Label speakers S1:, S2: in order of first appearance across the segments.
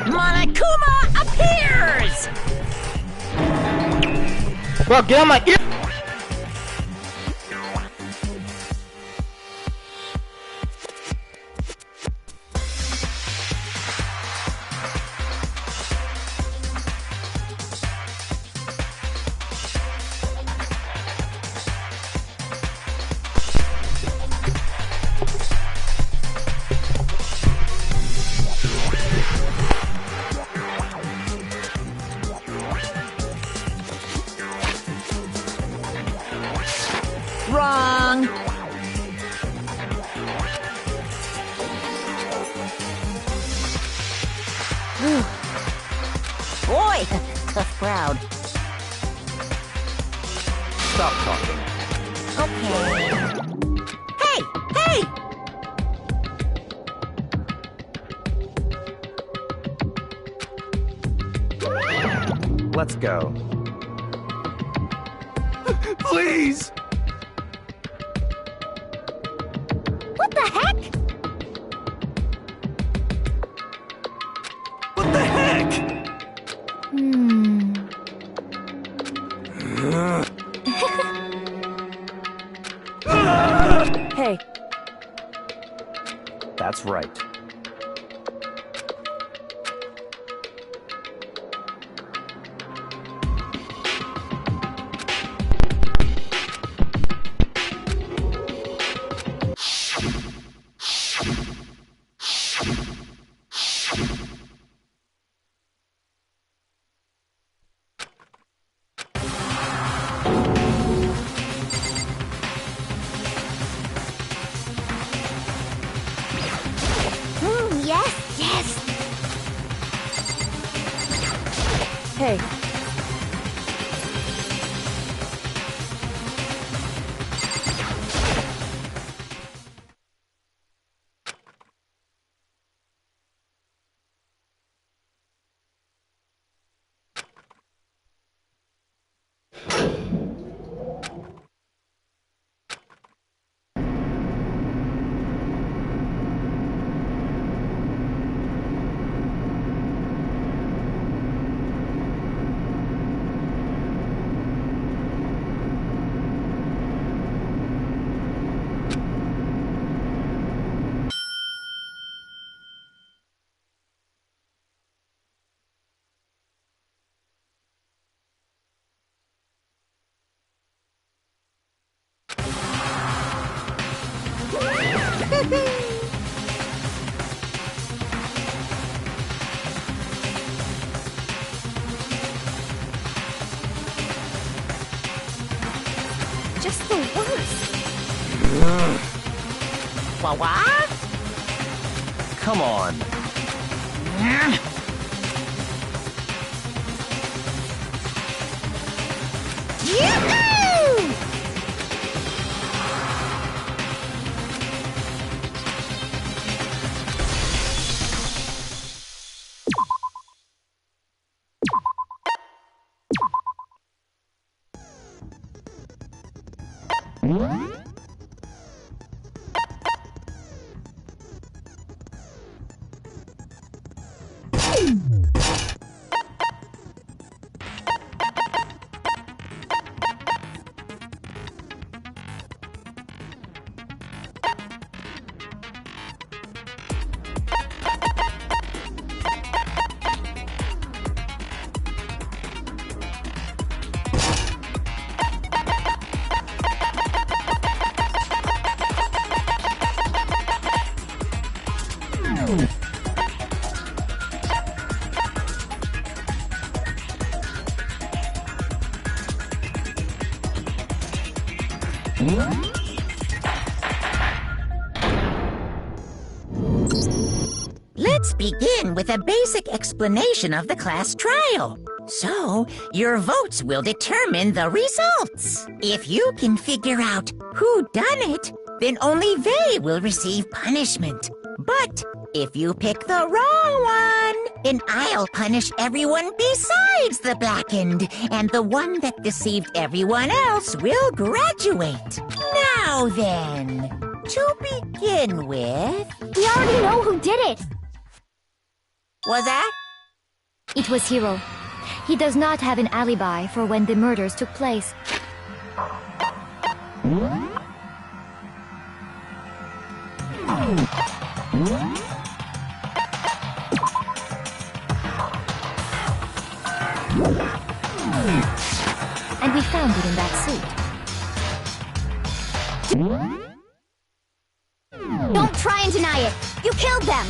S1: Monokuma appears!
S2: Bro, get on my ear!
S1: Wrong! Boy, tough crowd.
S3: Stop talking.
S1: Okay. Hey! Hey!
S3: Let's go.
S4: Please!
S1: What the heck?
S4: What the heck?
S1: Hey.
S3: That's right.
S1: Yes, yes! Hey. Just the worst. What?
S3: Come on.
S1: Yoo-hoo! Let's begin with a basic explanation of the class trial. So, your votes will determine the results. If you can figure out who done it, then only they will receive punishment. But if you pick the wrong one, then I'll punish everyone besides the blackened, and the one that deceived everyone else will graduate. Now then, to begin with, the
S2: already know who did it!
S1: Was that?
S2: It was Hiro. He does not have an alibi for when the murders took place. And we found it in that suit. Don't try and deny it! You killed them!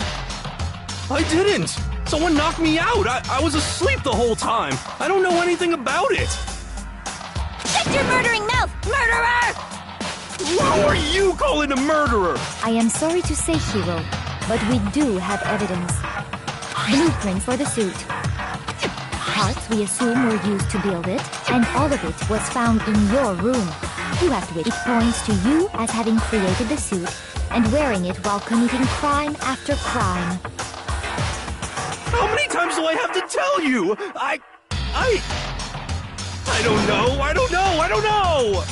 S4: I didn't! Someone knocked me out! I was asleep the whole time! I don't know anything about it!
S2: Shut your murdering mouth, murderer!
S4: Who are you calling a murderer?
S2: I am sorry to say, Hiro, but we do have evidence. Blueprints for the suit. Parts we assume were used to build it, and all of it was found in your room. You have to. It points to you as having created the suit and wearing it while committing crime after crime.
S4: How many times do I have to tell you? I don't know! I don't know! I don't know!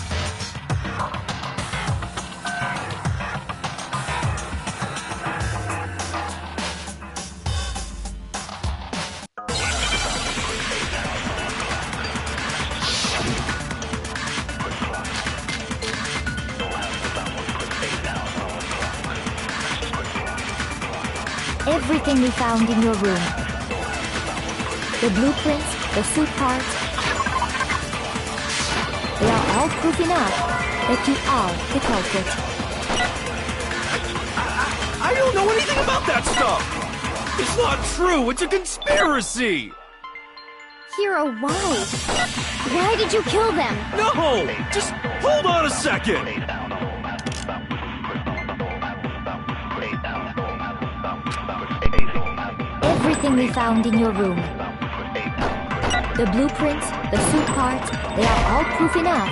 S2: Everything we found in your room. The blueprints, the suit parts, they are all proof enough that you are the culprit.
S4: I don't know anything about that stuff! It's not true! It's a conspiracy!
S2: Hiro, why? Why did you kill them?
S4: No! Just hold on a second!
S2: Everything we found in your room. The blueprints, the suit parts, they are all proof enough.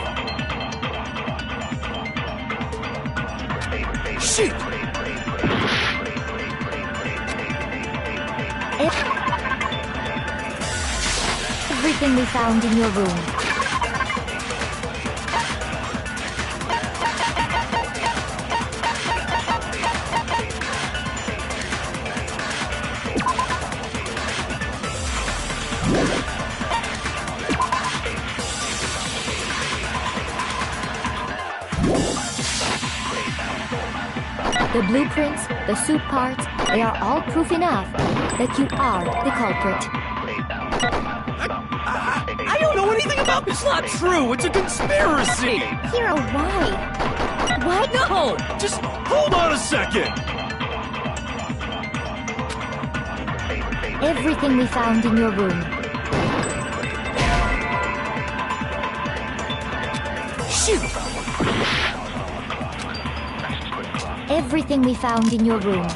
S4: Shit!
S2: Everything we found in your room. The blueprints, the suit parts, they are all proof enough that you are the culprit.
S4: I don't know anything about this. It's not true. It's a conspiracy.
S2: Hiro, why? Why?
S4: No! Just hold on a second.
S2: Everything we found in your room.
S4: Shoot!
S2: Everything we found in your room.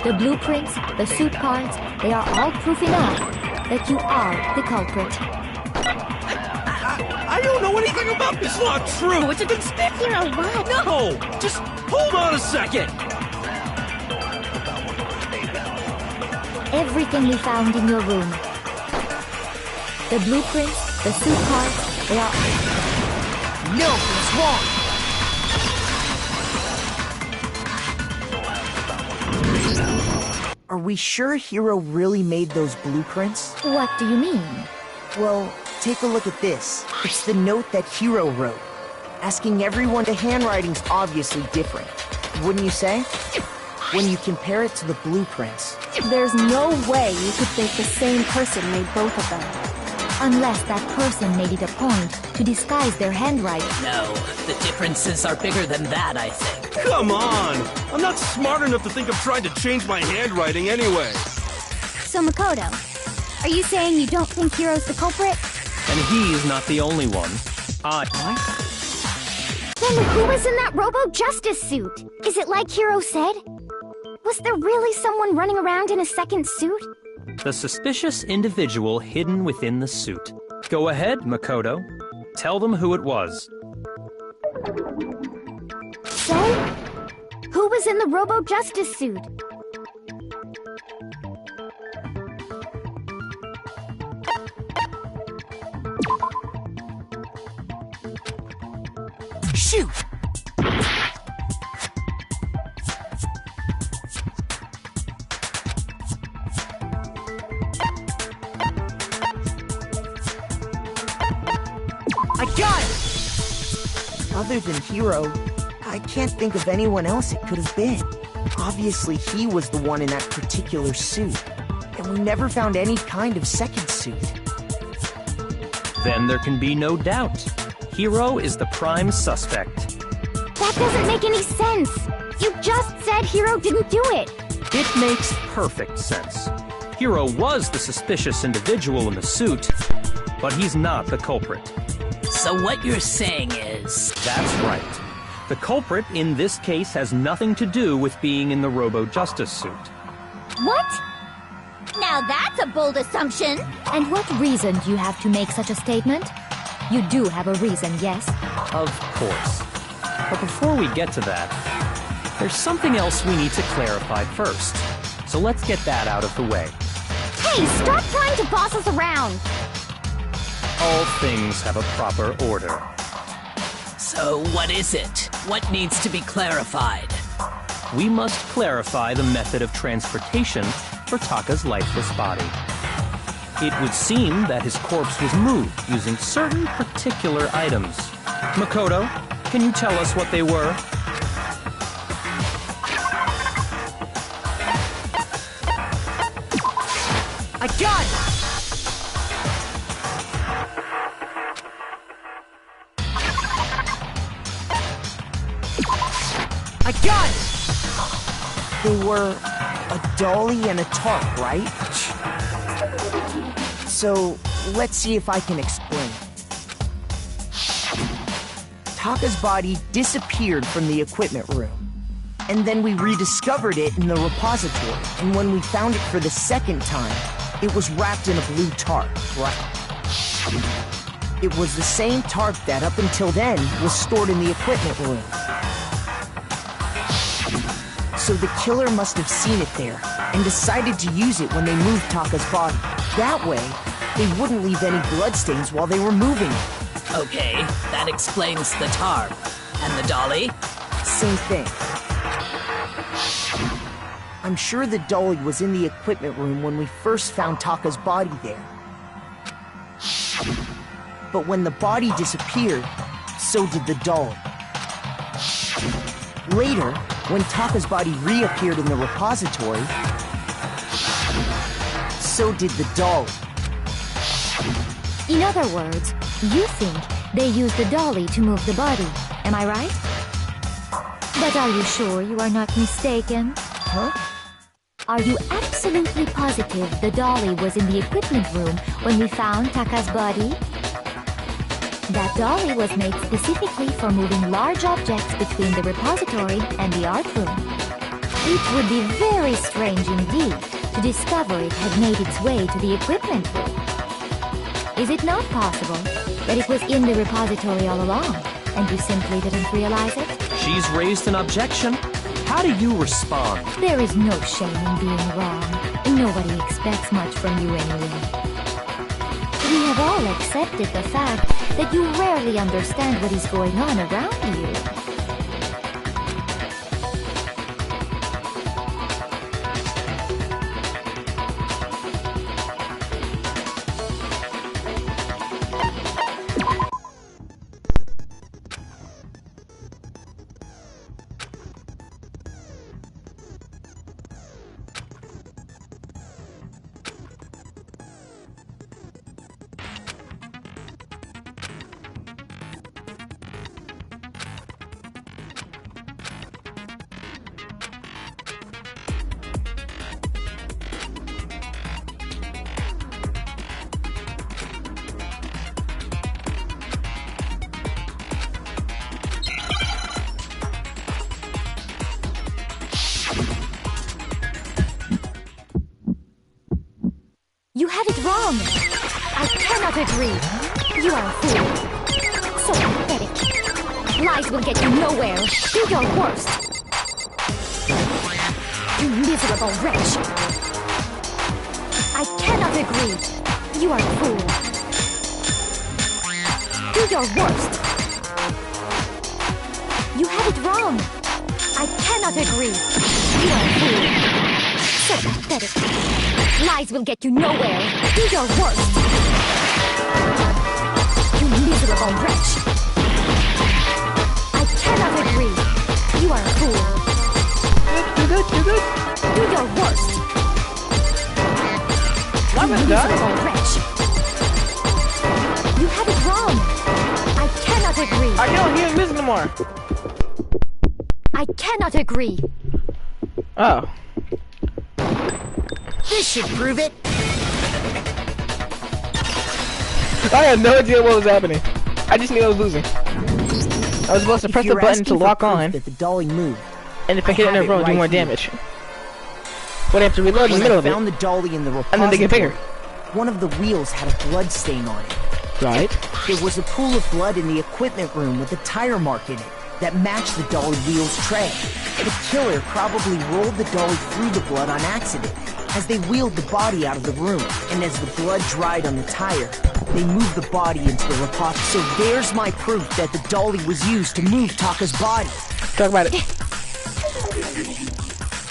S2: The blueprints, the suit parts, they are all proof enough that you are the culprit.
S4: I don't know anything about this. It's not true. It's a conspiracy.
S2: Hiro, what?
S4: No! Just hold on a second.
S2: Everything we found in your room. The blueprints, the suit parts, they are...
S1: No, it's wrong.
S5: Are we sure Hiro really made those blueprints?
S2: What do you mean?
S5: Well, take a look at this. It's the note that Hiro wrote. Asking everyone, the handwriting's obviously different. Wouldn't you say? When you compare it to the blueprints.
S2: There's no way you could think the same person made both of them. Unless that person made it a point to disguise their handwriting.
S6: No, the differences are bigger than that, I think.
S4: Come on! I'm not smart enough to think of trying to change my handwriting anyway.
S2: So Makoto, are you saying you don't think Hiro's the culprit?
S3: And he's not the only one.
S2: Then who was in that Robo-Justice suit? Is it like Hiro said? Was there really someone running around in a second suit?
S3: The suspicious individual hidden within the suit. Go ahead, Makoto. Tell them who it was.
S2: So, who was in the Robo-Justice suit?
S5: Shoot! I got it! Other than Hiro, I can't think of anyone else it could have been. Obviously, he was the one in that particular suit. And we never found any kind of second suit.
S3: Then there can be no doubt. Hiro is the prime suspect.
S2: That doesn't make any sense. You just said Hiro didn't do it.
S3: It makes perfect sense. Hiro was the suspicious individual in the suit, but he's not the culprit.
S6: So what you're saying is...
S3: That's right. The culprit in this case has nothing to do with being in the Robo-Justice suit.
S2: What? Now that's a bold assumption. And what reason do you have to make such a statement? You do have a reason, yes?
S3: Of course. But before we get to that, there's something else we need to clarify first. So let's get that out of the way.
S2: Hey, stop trying to boss us around!
S3: All things have a proper order.
S6: So what is it? What needs to be clarified?
S3: We must clarify the method of transportation for Taka's lifeless body. It would seem that his corpse was moved using certain particular items. Makoto, can you tell us what they were?
S5: I got it! I got it! They were a dolly and a tarp, right? So, let's see if I can explain. Taka's body disappeared from the equipment room. And then we rediscovered it in the repository. And when we found it for the second time, it was wrapped in a blue tarp, right? It was the same tarp that, up until then, was stored in the equipment room. So the killer must have seen it there, and decided to use it when they moved Taka's body. That way, they wouldn't leave any bloodstains while they were moving it.
S6: Okay, that explains the tarp. And the dolly?
S5: Same thing. I'm sure the dolly was in the equipment room when we first found Taka's body there. But when the body disappeared, so did the dolly. Later, when Taka's body reappeared in the repository, so did the dolly.
S2: In other words, you think they used the dolly to move the body, am I right? But are you sure you are not mistaken?
S5: Huh?
S2: Are you absolutely positive the dolly was in the equipment room when we found Taka's body? That dolly was made specifically for moving large objects between the repository and the art room. It would be very strange indeed to discover it had made its way to the equipment room. Is it not possible that it was in the repository all along, and you simply didn't realize it?
S3: She's raised an objection. How do you respond?
S2: There is no shame in being wrong. Nobody expects much from you anyway. We have all accepted the fact that you rarely understand what is going on around you. You have it wrong! I cannot agree! You are a fool! So pathetic! Lies will get you nowhere! Do your worst! You miserable wretch! I cannot agree! You are a fool! Do your worst! You have it wrong! I cannot agree! You are a fool! So pathetic! Lies will get you nowhere! Do your worst! You miserable wretch! I cannot agree. You are a fool.
S7: You're good.
S2: Do your worst. You miserable wretch! You have it wrong. I cannot agree.
S7: I don't hear music no more.
S2: I cannot agree.
S7: Oh.
S5: This should prove it.
S7: I had no idea what was happening. I just knew I was losing. I was supposed to press the button to lock on,
S5: that the dolly moved,
S7: and if I hit it in a row, do more damage. But I have to reload in the middle of it,
S5: found the dolly in the
S7: and then they get bigger.
S5: One of the wheels had a blood stain on it.
S7: Right.
S5: There was a pool of blood in the equipment room with a tire mark in it that matched the dolly wheel's tray. The killer probably rolled the dolly through the blood on accident as they wheeled the body out of the room, and as the blood dried on the tire, they moved the body into the repository. So there's my proof that the dolly was used to move Taka's body.
S7: Talk about it.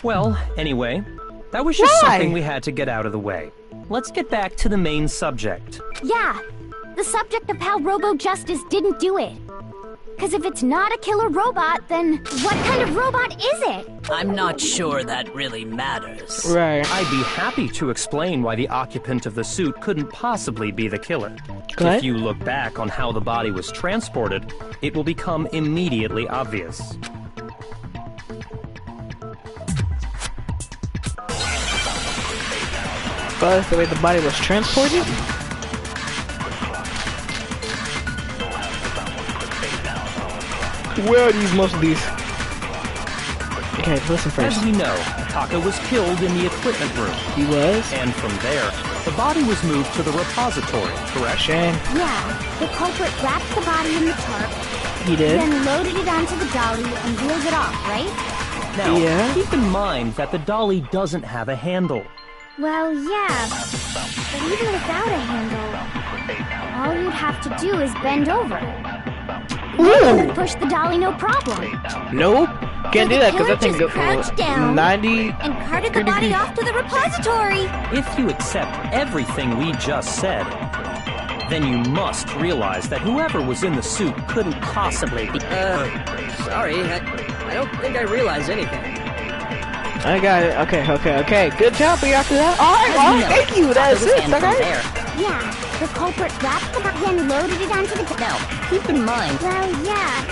S3: Well, anyway, that was just something we had to get out of the way. Let's get back to the main subject.
S2: Yeah, the subject of how Robo-Justice didn't do it. Because if it's not a killer robot, then what kind of robot is it?
S6: I'm not sure that really matters.
S7: Right.
S3: I'd be happy to explain why the occupant of the suit couldn't possibly be the killer.
S7: Go ahead.
S3: If you look back on how the body was transported, it will become immediately obvious.
S7: But that's the way the body was transported? Where are most of these? Okay, listen first.
S3: As we know, Taka was killed in the equipment room.
S7: He was?
S3: And from there, the body was moved to the repository, correct?
S7: Shane.
S2: Yeah, the culprit wrapped the body in the tarp,
S7: He did?
S2: then loaded it onto the dolly and wheeled it off, right?
S3: Now,
S7: Yeah.
S3: keep in mind that the dolly doesn't have a handle.
S2: Well, yeah, but even without a handle, all you'd have to do is bend over. Then you could push the dolly no problem.
S7: Nope. Can't do that because
S2: The
S7: that thing
S2: killer
S7: goes
S2: just crouched down
S7: 90.
S2: and carted the body off to the repository.
S3: If you accept everything we just said, then you must realize that whoever was in the suit couldn't possibly be...
S6: Sorry, I don't think I realize anything.
S7: I got it. Okay. Good job for you after that. Alright, thank you. That's it. Okay.
S2: Yeah, the culprit wrapped the body and loaded it onto the...
S1: Now, keep in mind,
S2: Well, yeah,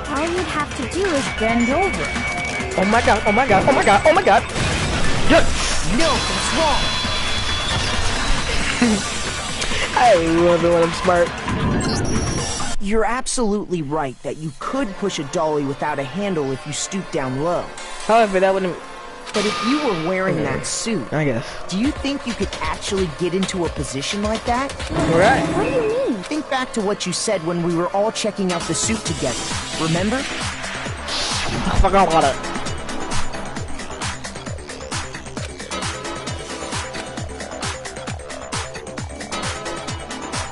S2: all you'd have to do is bend over.
S7: Oh my god. Yes!
S5: No, it's wrong.
S7: I love it when I'm smart.
S5: You're absolutely right that you could push a dolly without a handle if you stoop down low.
S7: However, that wouldn't...
S5: But if you were wearing that suit,
S7: I guess.
S5: do you think you could actually get into a position like that?
S7: Alright.
S2: What do you mean?
S5: Think back to what you said when we were all checking out the suit together. Remember?
S7: I forgot about it.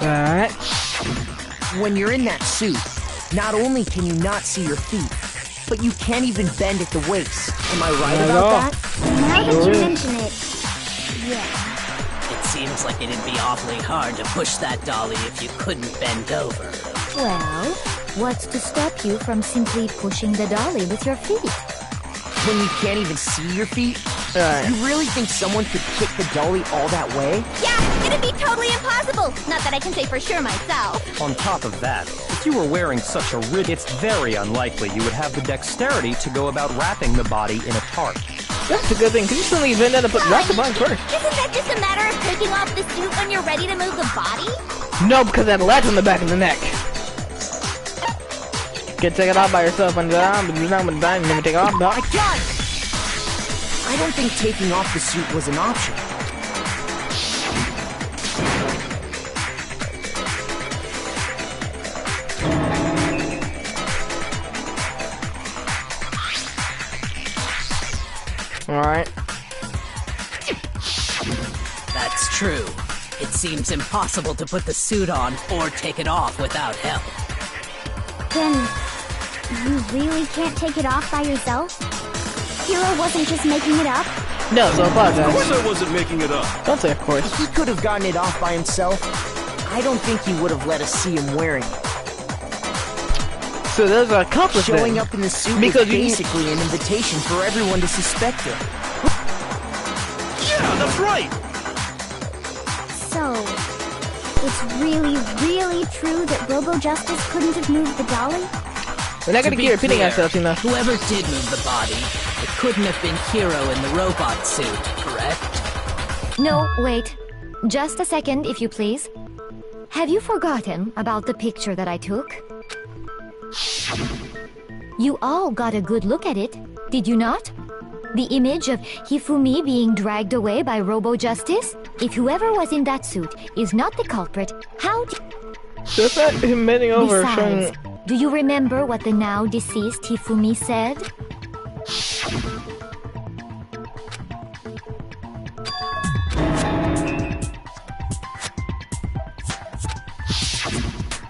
S7: Alright.
S5: When you're in that suit, not only can you not see your feet, but you can't even bend at the waist. Am I right
S7: Not at
S5: about
S7: all.
S5: that?
S2: Now that
S7: Sure
S2: you
S7: is.
S2: mention it, yeah.
S6: It seems like it'd be awfully hard to push that dolly if you couldn't bend over.
S2: Well, what's to stop you from simply pushing the dolly with your feet?
S5: When you can't even see your feet?
S7: Alright.
S5: You really think someone could kick the dolly all that way?
S2: Yeah, it'd be totally impossible. Not that I can say for sure myself.
S3: On top of that, if you were wearing such a rig, it's very unlikely you would have the dexterity to go about wrapping the body in a tarp.
S7: That's a good thing, because you still need to bend down and wrap the body first.
S2: Isn't that just a matter of taking off the suit when you're ready to move the body?
S7: No, because that latch on the back of the neck. Can't take it off by yourself and never take it off.
S5: My God! I don't think taking off the suit was an option.
S7: Alright.
S6: That's true. It seems impossible to put the suit on or take it off without help.
S2: Then, you really can't take it off by yourself? Hero wasn't just making it up?
S7: No, so
S4: Of
S7: apologize.
S4: course I wasn't making it up.
S7: Don't say of course.
S5: He could have gotten it off by himself. I don't think he would have let us see him wearing it.
S7: So there's an accomplice
S5: Showing
S7: then.
S5: up in the suit
S7: Because
S5: was basically an invitation for everyone to suspect him.
S4: Yeah, that's right!
S8: So, it's really true that Robo-Justice couldn't have moved the dolly?
S7: We're not gonna keep repeating
S6: clear,
S7: ourselves, you know.
S6: Whoever did move the body, it couldn't have been Hiro in the robot suit, correct?
S2: No, wait. Just a second, if you please. Have you forgotten about the picture that I took? You all got a good look at it, did you not? The image of Hifumi being dragged away by Robo-Justice? If whoever was in that suit is not the culprit, how do...
S7: Just that him bending over
S2: Besides,
S7: trying...
S2: do you remember what the now deceased Hifumi said?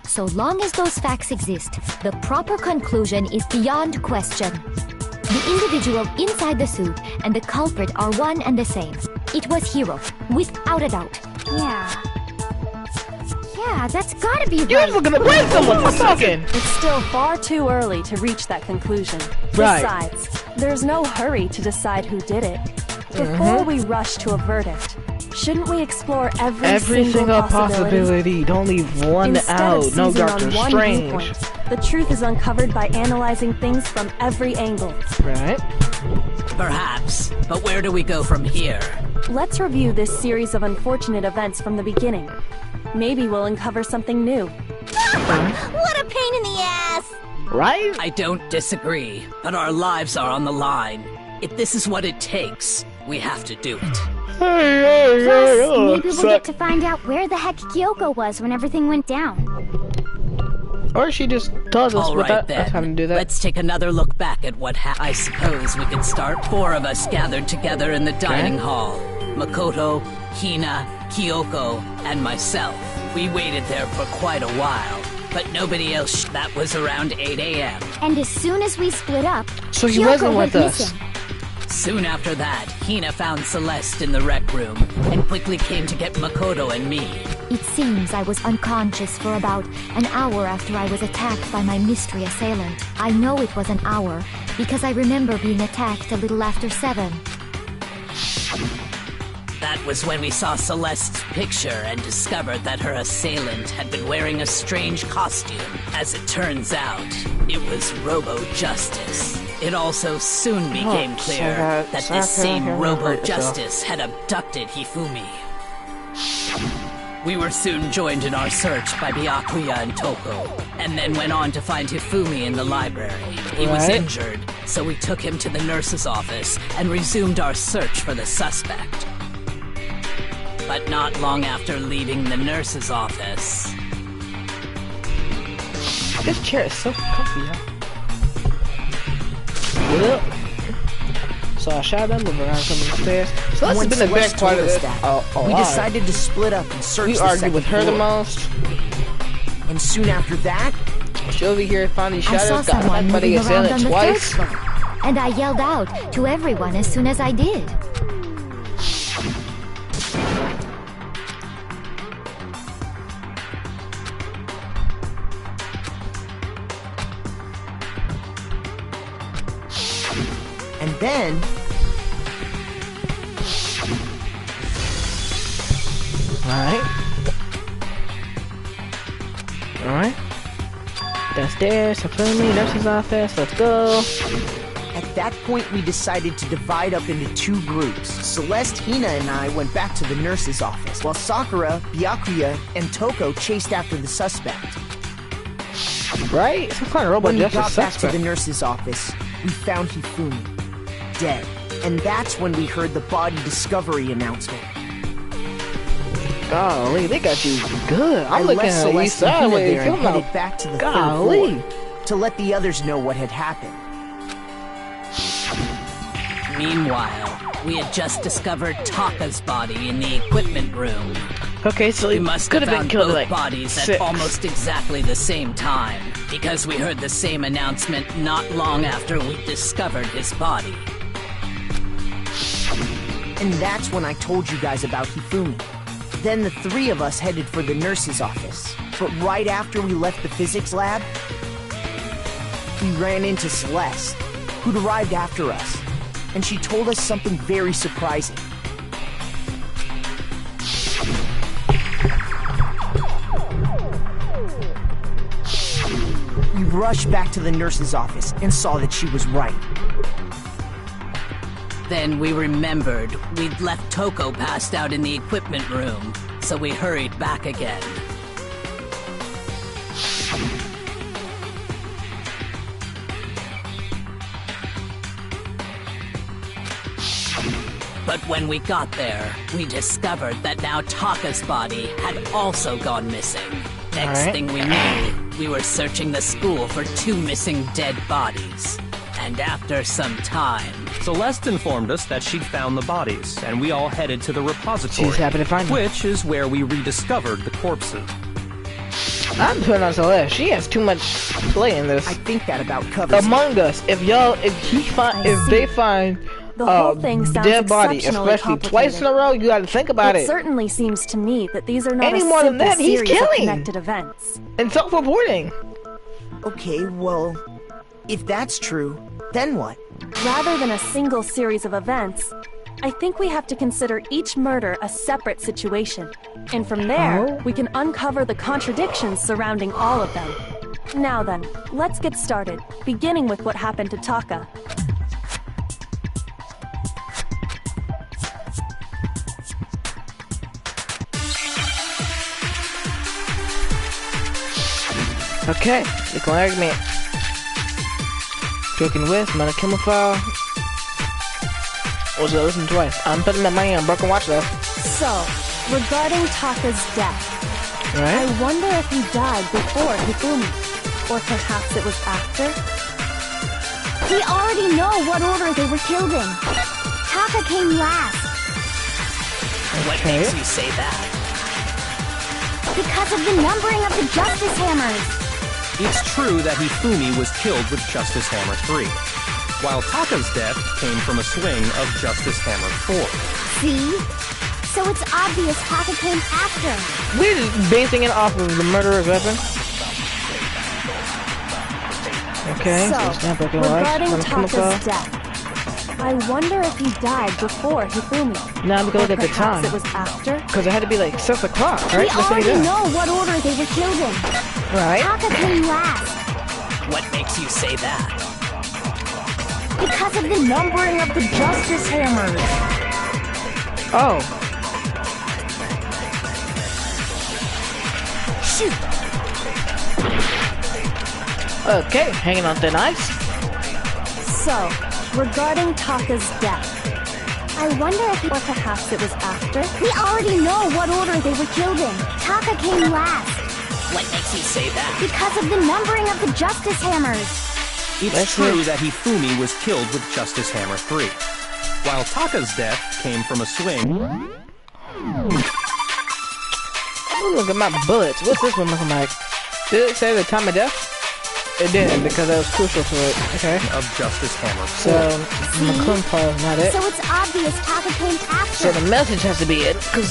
S2: So long as those facts exist, the proper conclusion is beyond question. The individual inside the suit and the culprit are one and the same. It was Hiro, without a doubt.
S8: Yeah, that's gotta be
S7: You're
S8: right.
S7: gonna blame someone for talking!
S9: It's still far too early to reach that conclusion.
S7: Right.
S9: Besides, there's no hurry to decide who did it. Before we rush to a verdict, shouldn't we explore every single possibility?
S7: Don't leave one
S9: Instead
S7: out.
S9: of
S7: No
S9: seizing
S7: Doctor
S9: on one
S7: Strange.
S9: viewpoint, the truth is uncovered by analyzing things from every angle.
S7: Right?
S6: Perhaps, but where do we go from here?
S9: Let's review this series of unfortunate events from the beginning. Maybe we'll uncover something new.
S8: What a pain in the ass!
S7: Right?
S6: I don't disagree, but our lives are on the line. If this is what it takes, we have to do it.
S8: Plus, maybe we'll get to find out where the heck Kyoko was when everything went down.
S7: Or she just tells us
S6: All
S7: without
S6: right
S7: us having to do
S6: then,
S7: that.
S6: let's take another look back at what I suppose we could start. 4 of us gathered together in the dining hall. Makoto, Hina, Kyoko, and myself. We waited there for quite a while, but nobody else. That was around 8 a.m.
S8: And as soon as we split up,
S7: So he
S8: Kyoko
S7: wasn't
S8: went
S7: with us.
S8: missing.
S6: Soon after that, Hina found Celeste in the rec room and quickly came to get Makoto and me.
S2: It seems I was unconscious for about an hour after I was attacked by my mystery assailant. I know it was an hour because I remember being attacked a little after 7.
S6: That was when we saw Celeste's picture and discovered that her assailant had been wearing a strange costume. As it turns out, it was Robo-Justice. It also soon became clear that this same Robo-Justice had abducted Hifumi. We were soon joined in our search by Byakuya and Toko, and then went on to find Hifumi in the library. He was injured, so we took him to the nurse's office and resumed our search for the suspect. But not long after leaving the nurse's office...
S7: This chair is so comfy, huh? What up? So I shot them moving around some of the stairs. So that's
S5: When
S7: been the
S5: Celeste
S7: best part
S5: told
S7: of
S5: us
S7: this.
S5: that, we decided to split up and search
S7: We
S5: the
S7: argued with her
S5: second
S7: the
S5: floor.
S7: most.
S5: And soon after that,
S7: She over here finally
S2: I
S7: shot
S2: saw
S7: us, got
S2: someone
S7: attacked by the
S2: moving around on
S7: assailant
S2: the
S7: twice.
S2: 3rd floor, and I yelled out to everyone as soon as I did.
S5: and then,
S7: Alright. Downstairs, Hifumi, nurse's office, let's go.
S5: at that point we decided to divide up into 2 groups. Celeste, Hina, and I went back to the nurse's office, while Sakura, Byakuya, and Toko chased after the suspect.
S7: Right? Some kind of robot
S5: When we
S7: justice
S5: got back to
S7: suspect.
S5: the nurse's office, we found Hifumi, dead. And that's when we heard the body discovery announcement.
S7: Golly, they got you good.
S5: I
S7: I'm looking
S5: left
S7: at you
S5: Celeste and Hina
S7: sideways.
S5: there and
S7: Come
S5: headed
S7: out.
S5: back to the 3rd
S7: Golly.
S5: floor to let the others know what had happened.
S6: Meanwhile, we had just discovered Taka's body in the equipment room.
S7: Okay, so
S6: We
S7: he
S6: must
S7: could
S6: have
S7: have been
S6: found
S7: killed
S6: both
S7: at like
S6: bodies
S7: 6.
S6: at almost exactly the same time, because we heard the same announcement not long after we discovered his body.
S5: And that's when I told you guys about Hifumi. Then the three of us headed for the nurse's office. But right after we left the physics lab, we ran into Celeste, who'd arrived after us. And she told us something very surprising. We rushed back to the nurse's office and saw that she was right.
S6: Then we remembered we'd left Toko passed out in the equipment room, so we hurried back again. But when we got there, we discovered that now Taka's body had also gone missing. Next thing we knew, we were searching the school for 2 missing dead bodies. And after some time,
S3: Celeste informed us that she'd found the bodies, and we all headed to the repository.
S7: She's happy to find them.
S3: Which is where we rediscovered the corpses.
S7: I'm putting on Celeste. She has too much play in this.
S5: I think that about covers
S7: Among Us, if they find
S9: The whole thing sounds
S7: dead body,
S9: exceptionally
S7: especially twice in a row, you gotta think about it.
S9: It certainly seems to me that these are not
S7: Any
S9: a
S7: more than
S9: simple
S7: that, he's
S9: series of
S7: killing.
S9: connected events.
S7: And self-reporting.
S5: Okay, well, if that's true, then what?
S9: Rather than a single series of events, I think we have to consider each murder a separate situation. And from there, we can uncover the contradictions surrounding all of them. Now then, let's get started, beginning with what happened to Taka.
S7: Okay, the argument. Joking with, Monochemical. Was it listen twice? I'm putting my money on Broken Watch though.
S9: So, regarding Taka's death,
S7: Right?
S9: I wonder if he died before Hifumi, or perhaps it was after?
S8: We already know what order they were killed in. Taka came last.
S6: what makes you say that?
S8: Because of the numbering of the Justice Hammers.
S3: It's true that Hifumi was killed with Justice Hammer 3, while Taka's death came from a swing of Justice Hammer 4.
S8: See? So it's obvious Taka came after.
S7: We're just basing it off of the murderer's weapon. Okay,
S9: So,
S7: it's not Broken Watch.
S9: regarding
S7: Monochemical.
S9: Taka's death, I wonder if he died before Hifumi.
S7: Now because
S9: Or
S7: at the time.
S9: perhaps it was after?
S7: Because it had to be like 6 o'clock,
S8: We
S7: right? That's what he
S8: already
S7: did.
S8: know what order they were killed in.
S7: Right?
S8: Taka came last.
S6: What makes you say that?
S8: Because of the numbering of the Justice Hammers.
S7: Oh.
S8: Shoot.
S7: Okay, hanging on thin ice.
S9: So, regarding Taka's death, I wonder if, or perhaps it was after?
S8: We already know what order they were killed in. Taka came last.
S6: What makes you say that?
S8: Because of the numbering of the Justice Hammers.
S3: It's
S7: That's
S3: true
S7: it.
S3: that Hifumi was killed with Justice Hammer 3, while Taka's death came from a swing.
S7: Look at my bullets. What's this one looking like? Did it say the time of death? It didn't, because that was crucial to it. Okay.
S3: Of Justice Hammer 4.
S7: So, McClung is not it.
S8: So it's obvious Taka came after.
S7: So the message has to be it, because...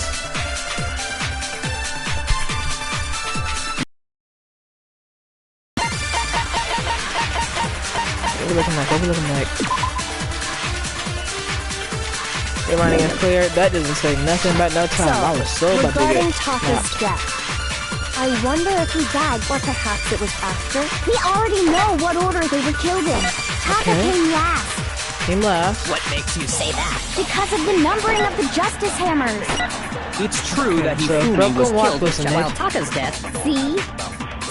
S7: What we looking like? What we looking like? Your running is clear. That doesn't say nothing about no time. I was so about to
S9: regarding
S7: get
S9: Taka's
S7: snapped.
S9: death, I wonder if he died, or perhaps it was after?
S8: We already know what order they were killed in. Taka
S7: Okay.
S8: came last.
S7: Came last.
S6: What makes you say that?
S8: Because of the numbering of the Justice Hammers.
S3: It's true that
S7: So
S3: Hifumi
S7: Broken
S3: was
S7: Watch
S3: killed
S7: was
S3: with
S7: the
S6: While
S7: next.
S6: Taka's death,
S8: See?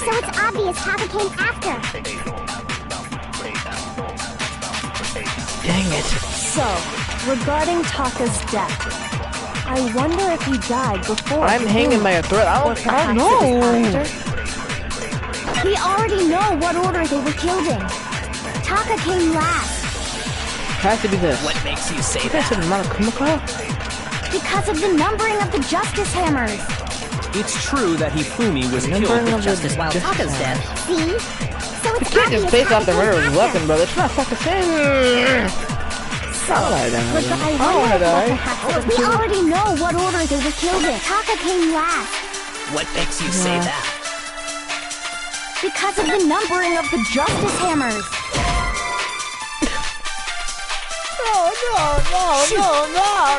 S8: So it's obvious Taka came after.
S7: Dang it.
S9: So, regarding Taka's death, I wonder if he died before.
S7: I'm
S9: Hifumi,
S7: hanging by a thread. I
S9: or
S7: don't
S9: perhaps
S7: know.
S9: it was after?
S8: We already know what order they were killed in. Taka came last.
S7: Has to be this.
S6: what makes you say
S7: That's
S6: that?
S7: the Monochemical?
S8: Because of the numbering of the Justice Hammers.
S3: It's true that Hifumi was killed
S7: Numbering
S3: with
S7: of the
S3: Justice
S6: While
S7: Justice
S6: Taka's
S7: Hammer.
S6: death,
S8: See? So
S7: You
S8: it's
S7: can't
S8: obvious
S7: just base
S8: Taka
S7: off the
S8: came
S7: murderer's
S8: after.
S7: weapon, brother. It's not fucking saying.
S8: So,
S7: I wanna die.
S8: we already know what order they were killed in. Taka came last.
S6: What makes you say that?
S8: Because of the numbering of the Justice Hammers.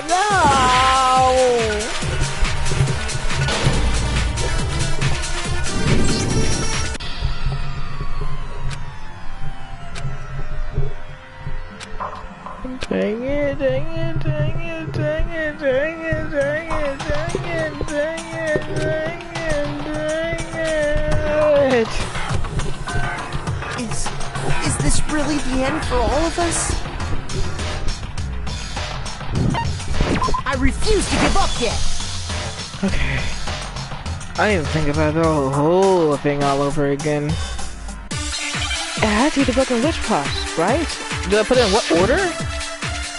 S7: No! Dang it, dang it, dang it, dang it, dang it, dang it, dang it, dang it, dang it, dang it.
S5: Is this really the end for all of us? I refuse to give up yet!
S7: Okay. I need to think about the whole thing all over again. It has to be the Broken Witch Pops, right? Did I put it in what order?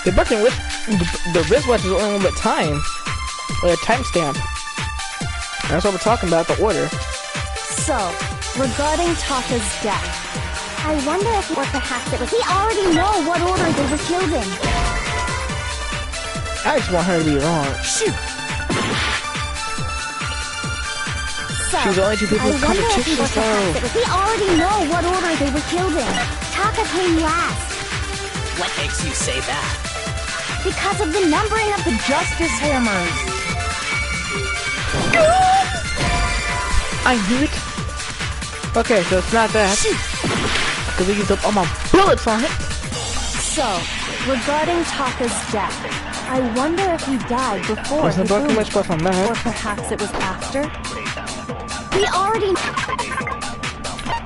S7: The Broken Witch... The wristwatch is only with time. With a timestamp. That's what we're talking about, the order.
S8: So, regarding Taka's death, I wonder if, or perhaps it was, we already know what order they were killed in.
S7: I just want her to be wrong.
S8: Shoot! So,
S7: She's only two people with competition, so...
S8: We already know what order they were killed in. Taka came last.
S6: What makes you say that?
S8: Because of the numbering of the Justice Hammers.
S7: I knew it. Okay, so it's not that. Because we used up all my bullets on it.
S9: So, regarding Taka's death, I wonder if he died before
S7: Was the Broken Witch Pops on that?
S9: or perhaps it was after?
S8: We already...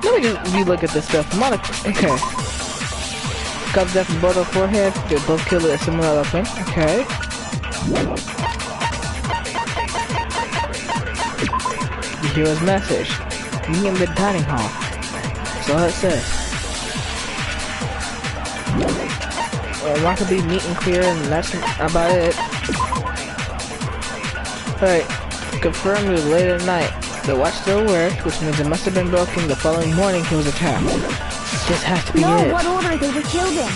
S7: Let me just relook at this stuff. Okay. Got death in both of forehead. They both killed a similar thing. Okay. The hero's message. Me in the dining hall. That's all it says. Well, not gonna be neat and clear, and that's about it. Alright. Confirmed it was late at night. The watch still worked, which means it must have been broken the following morning he was attacked. This has to be it.
S8: what order they were killed in.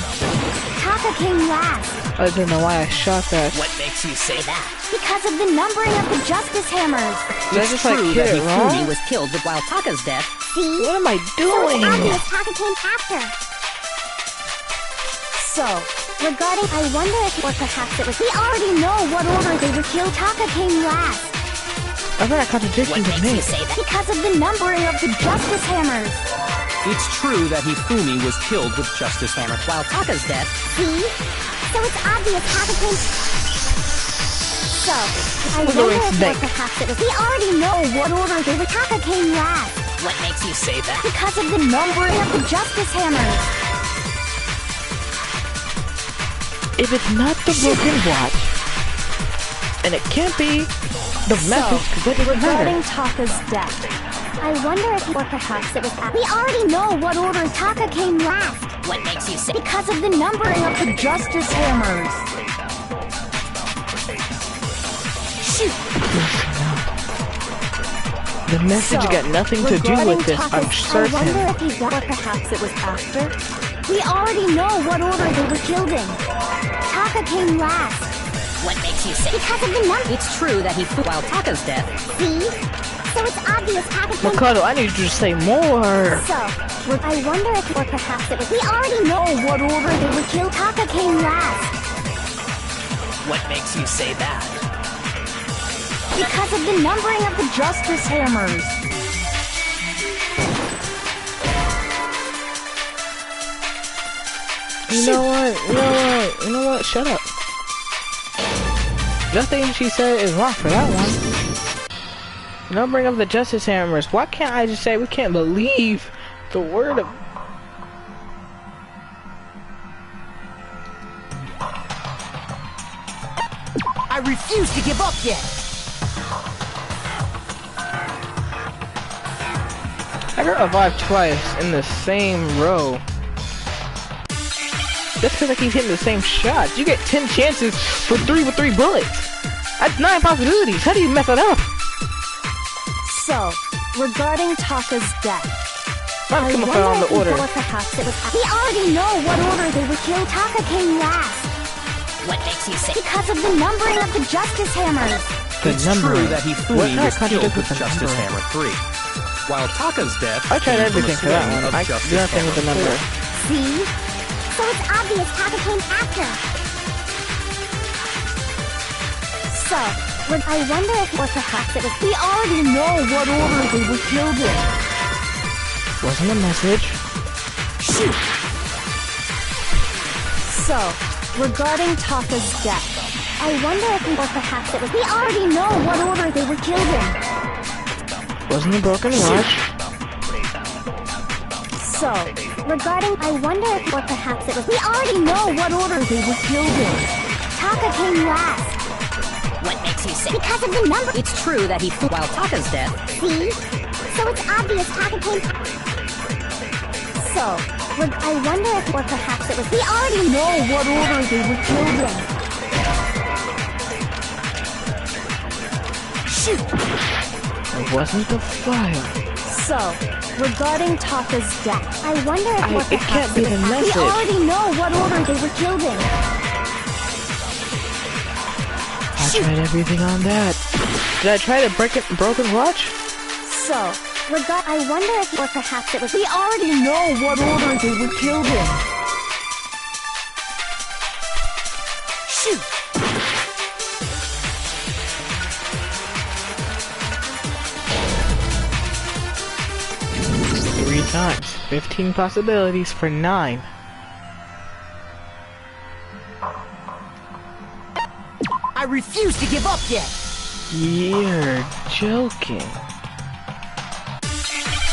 S8: Taka came last.
S7: I don't know why I shot that.
S6: What makes you say that?
S8: Because of the numbering of the Justice Hammers.
S7: Did I just like hit it wrong?
S1: Hifumi was killed while Taka's death.
S8: See?
S7: What am I
S8: So
S7: doing?
S8: it's obvious Taka came after. So, regarding, I wonder if, or perhaps it was, we already know what order they were killed. Taka came last.
S7: I thought that contradiction
S6: What
S7: to
S6: makes
S7: me.
S6: you say that?
S8: Because of the numbering of the Justice Hammers.
S3: It's true that Hifumi was killed with Justice Hammer while Taka's death.
S8: See? So it's obvious Taka came... So, I
S7: We're
S8: wonder
S7: going
S8: if, or
S7: snake.
S8: perhaps it was, we already know what order they were. Taka came last.
S6: What makes you say that?
S8: Because of the numbering of the Justice Hammers.
S7: If it's not the broken watch, and it can't be the message, because it doesn't
S9: Regarding
S7: matter.
S9: Taka's death,
S8: I wonder if, or perhaps it was, we already know what order Taka came last.
S6: What makes you say
S8: Because of the numbering of the Justice Hammers. Shoot!
S7: The message got nothing to do with this, I'm
S8: I
S7: certain.
S8: wonder if he died,
S9: or perhaps it was after?
S8: we already know what order they were killed in. Taka came last.
S6: what makes you say
S8: Because of the number.
S1: It's true that Hifumi while Taka's death.
S8: See? So it's obvious Taka came...
S7: Mikado, I need you to say more.
S8: So, I wonder if, or perhaps it was, we already know what order they were killed. Taka came last.
S6: What makes you say that?
S8: Because of the numbering of the Justice Hammers.
S7: You know what? Shut up. Nothing she said is wrong for that one. Don't bring up the Justice Hammers. Why can't I just say we can't believe the word of...
S5: I refuse to give up yet!
S7: I got revived twice in the same row. That's because I keep hitting the same shots. You get 10 chances for 3 with 3 bullets. That's 9 possibilities. How do you mess it up?
S9: So, regarding Taka's death,
S7: I'm
S9: I
S7: coming
S9: wonder
S7: on the
S9: if
S7: order.
S9: or perhaps it was
S8: We already know what order they were killed. Taka came last.
S1: What makes you say?
S8: Because of the numbering of the Justice Hammers.
S3: It's true that Hifumi was killed with Justice Hammer 3, while Taka's death
S7: I tried
S3: came from
S7: everything
S3: a
S7: for that
S3: swing
S7: one.
S3: of
S7: I do
S3: Justice
S7: nothing with the
S3: Hammer
S7: number.
S3: 4.
S8: See? So it's obvious Taka came after. So, I wonder if, or perhaps it was. We already know what order they were killed in.
S7: Wasn't a message.
S8: Shoot! So, regarding Taka's death, I wonder if, or perhaps it was. We already know what order they were killed in.
S7: Wasn't a broken watch.
S8: So, regarding, I wonder if, or perhaps it was. We already know what order they were killed in. Taka came last.
S1: What makes you say?
S8: Because of the number.
S1: It's true that while Taka's death.
S8: See? So it's obvious Taka came. So, I wonder if, or perhaps it was. We already know what order they were killed in. Shoot!
S7: It wasn't the file.
S8: So, regarding Taka's death, I wonder if, or
S7: it
S8: perhaps
S7: can't be the
S8: was.
S7: message.
S8: We already know what order they were killed in.
S7: I tried everything on that. Did I try the broken watch?
S8: So, I wonder if, or perhaps it was. We already know what order they were killed in. Shoot!
S7: Three times. 15 possibilities for 9.
S5: I refuse to give up yet!
S7: You're joking.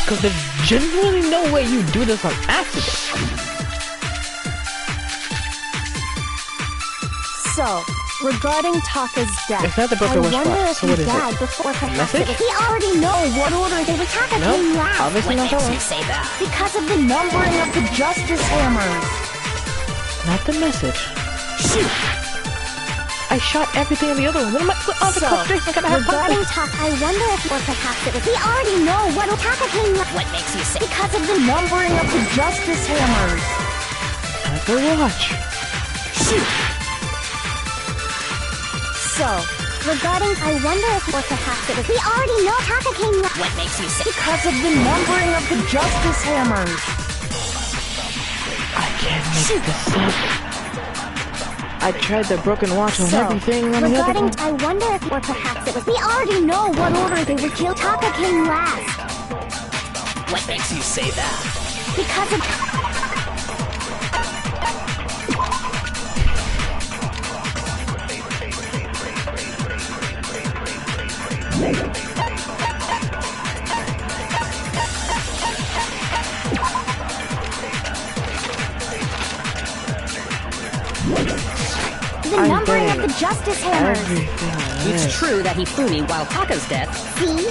S7: Because there's genuinely no way you do this on accident.
S8: So, regarding Taka's death,
S7: It's not the broken watch
S8: I wonder
S7: box,
S8: if
S7: so
S8: he
S7: what is it?
S8: died before perhaps
S7: Message?
S8: We already know what order they were. Taka
S7: Nope,
S8: came last.
S7: obviously not that one.
S1: Say that.
S8: Because of the numbering of the Justice Hammers.
S7: Not the message.
S8: Shoot!
S7: I shot everything in the other one. What am I? The concentration gonna have
S8: regarding
S7: fun.
S8: Taka, I wonder if, or perhaps it was. We already know what Taka came last.
S1: What makes you say?
S8: Because of the numbering of the Justice Hammers.
S7: Not the watch.
S8: Shoot! So, regarding, I wonder if, or perhaps it was. We already know Taka came last.
S1: What makes you say?
S8: Because of the numbering of the Justice Hammers.
S7: I can't make this up. I tried the broken watch on
S8: So,
S7: everything on the other
S8: regarding,
S7: one.
S8: I wonder if, or perhaps it was. We already know what order they were killed. Taka came last.
S1: What makes you say that?
S8: Because of. The numbering of the Justice Hammers.
S1: It's true that Hifumi, while Taka's death.
S8: See?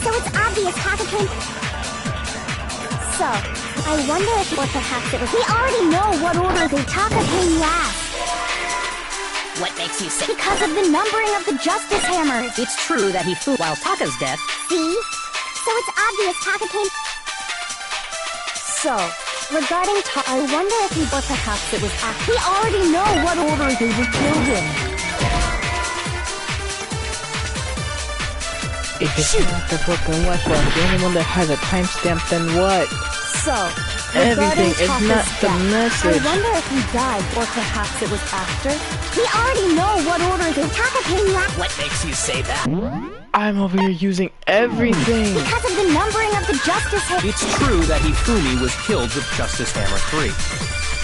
S8: So it's obvious Taka came. So, I wonder if, or perhaps it was. We already know what order they. Taka came last.
S1: What makes you say?
S8: Because of the numbering of the Justice Hammers.
S1: It's true that Hifumi, while Taka's death.
S8: See? So it's obvious Taka came. So, regarding I wonder if he, or perhaps it was after. We already know what order they were killed in.
S7: If it's not the broken watch, the only one that has a timestamp, then what?
S8: So,
S7: Everything is
S8: Taka's
S7: not the
S8: death,
S7: message.
S8: I wonder if he died, or perhaps it was after. We already know what order they. Taka came last.
S1: What makes you say that?
S7: I'm over here using everything.
S8: Because of the numbering of the Justice Hammer.
S3: It's true that Hifumi was killed with Justice Hammer 3,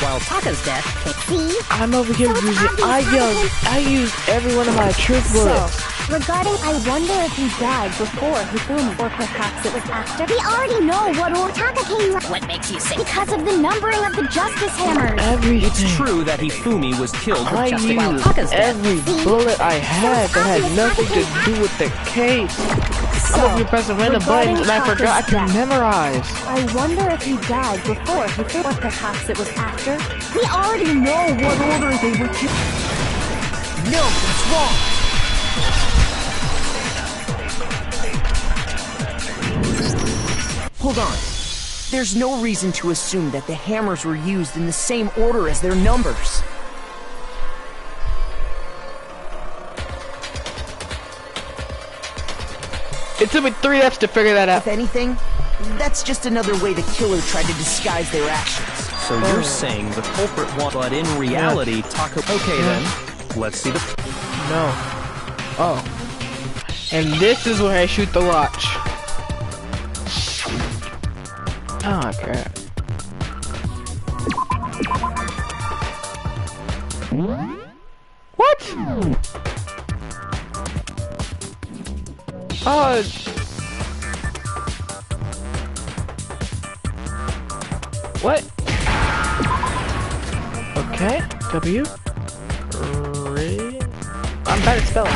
S3: while Taka's death came.
S8: See?
S7: I'm over here
S8: So it's
S7: using.
S8: obvious
S7: I used every one of my truth bullets.
S8: So, regarding, I wonder if he died before Hifumi, or perhaps it was after. We already know what order Taka came last.
S1: What makes you say?
S8: Because of the numbering of the Justice Hammers.
S7: Everything.
S3: It's true that Hifumi was killed with
S7: I
S3: Justice while
S7: used
S3: Taka's death.
S7: every bullet I had that had nothing to do with the case. I'm over here pressing random buttons and I forgot I can memorize.
S8: I wonder if he died before Hifumi, or perhaps it was after. We already know what order they were killed.
S5: No, that's wrong! Hold on. There's no reason to assume that the hammers were used in the same order as their numbers.
S7: It took me 3 Fs to figure that out.
S5: If anything, that's just another way the killer tried to disguise their actions.
S3: So you're saying the culprit won, but in reality, Taka... Okay then, let's see the...
S7: No. Oh. And this is where I shoot the watch. Oh, crap. What? What? Okay, W. I'm bad at spelling.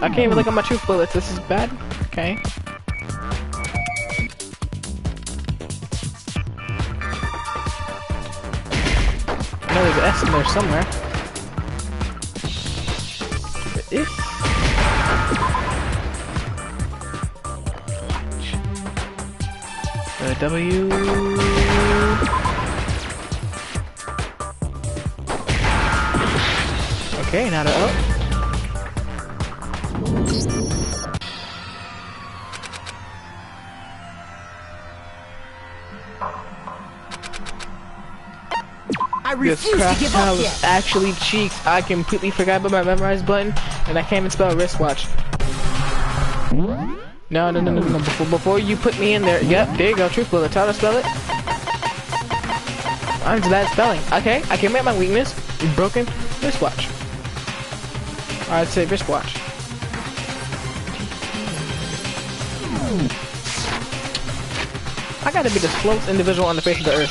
S7: I can't even look at my truth bullets. This is bad. Okay. I know there's an S in there somewhere. There is. W. Okay, now the O.
S5: I refuse to give up yet.
S7: Actually cheeks. I completely forgot about my memorize button, and I can't even spell wristwatch. No. Before you put me in there. Yep, there you go. Truth bullet. How to spell it? I'm bad at spelling. Okay, I can make my weakness. Broken wristwatch. I'd say wristwatch. I gotta be the slowest individual on the face of the earth.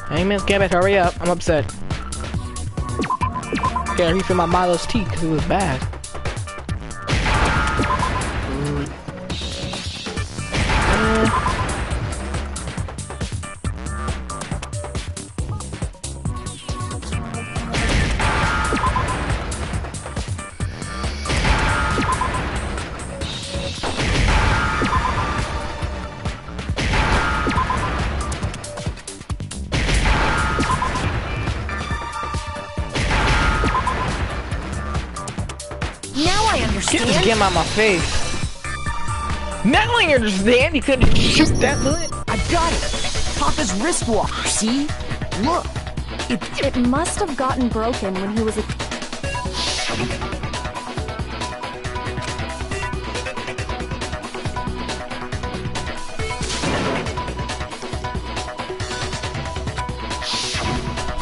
S7: Hey, Miss Gambit, hurry up. I'm upset. Gotta refill my Milo's tea because it was bad. Get this game out of my face. Now I understand you couldn't shoot that bullet.
S5: I got it. Papa's wristwatch. See? Look.
S9: It must have gotten broken when he was a...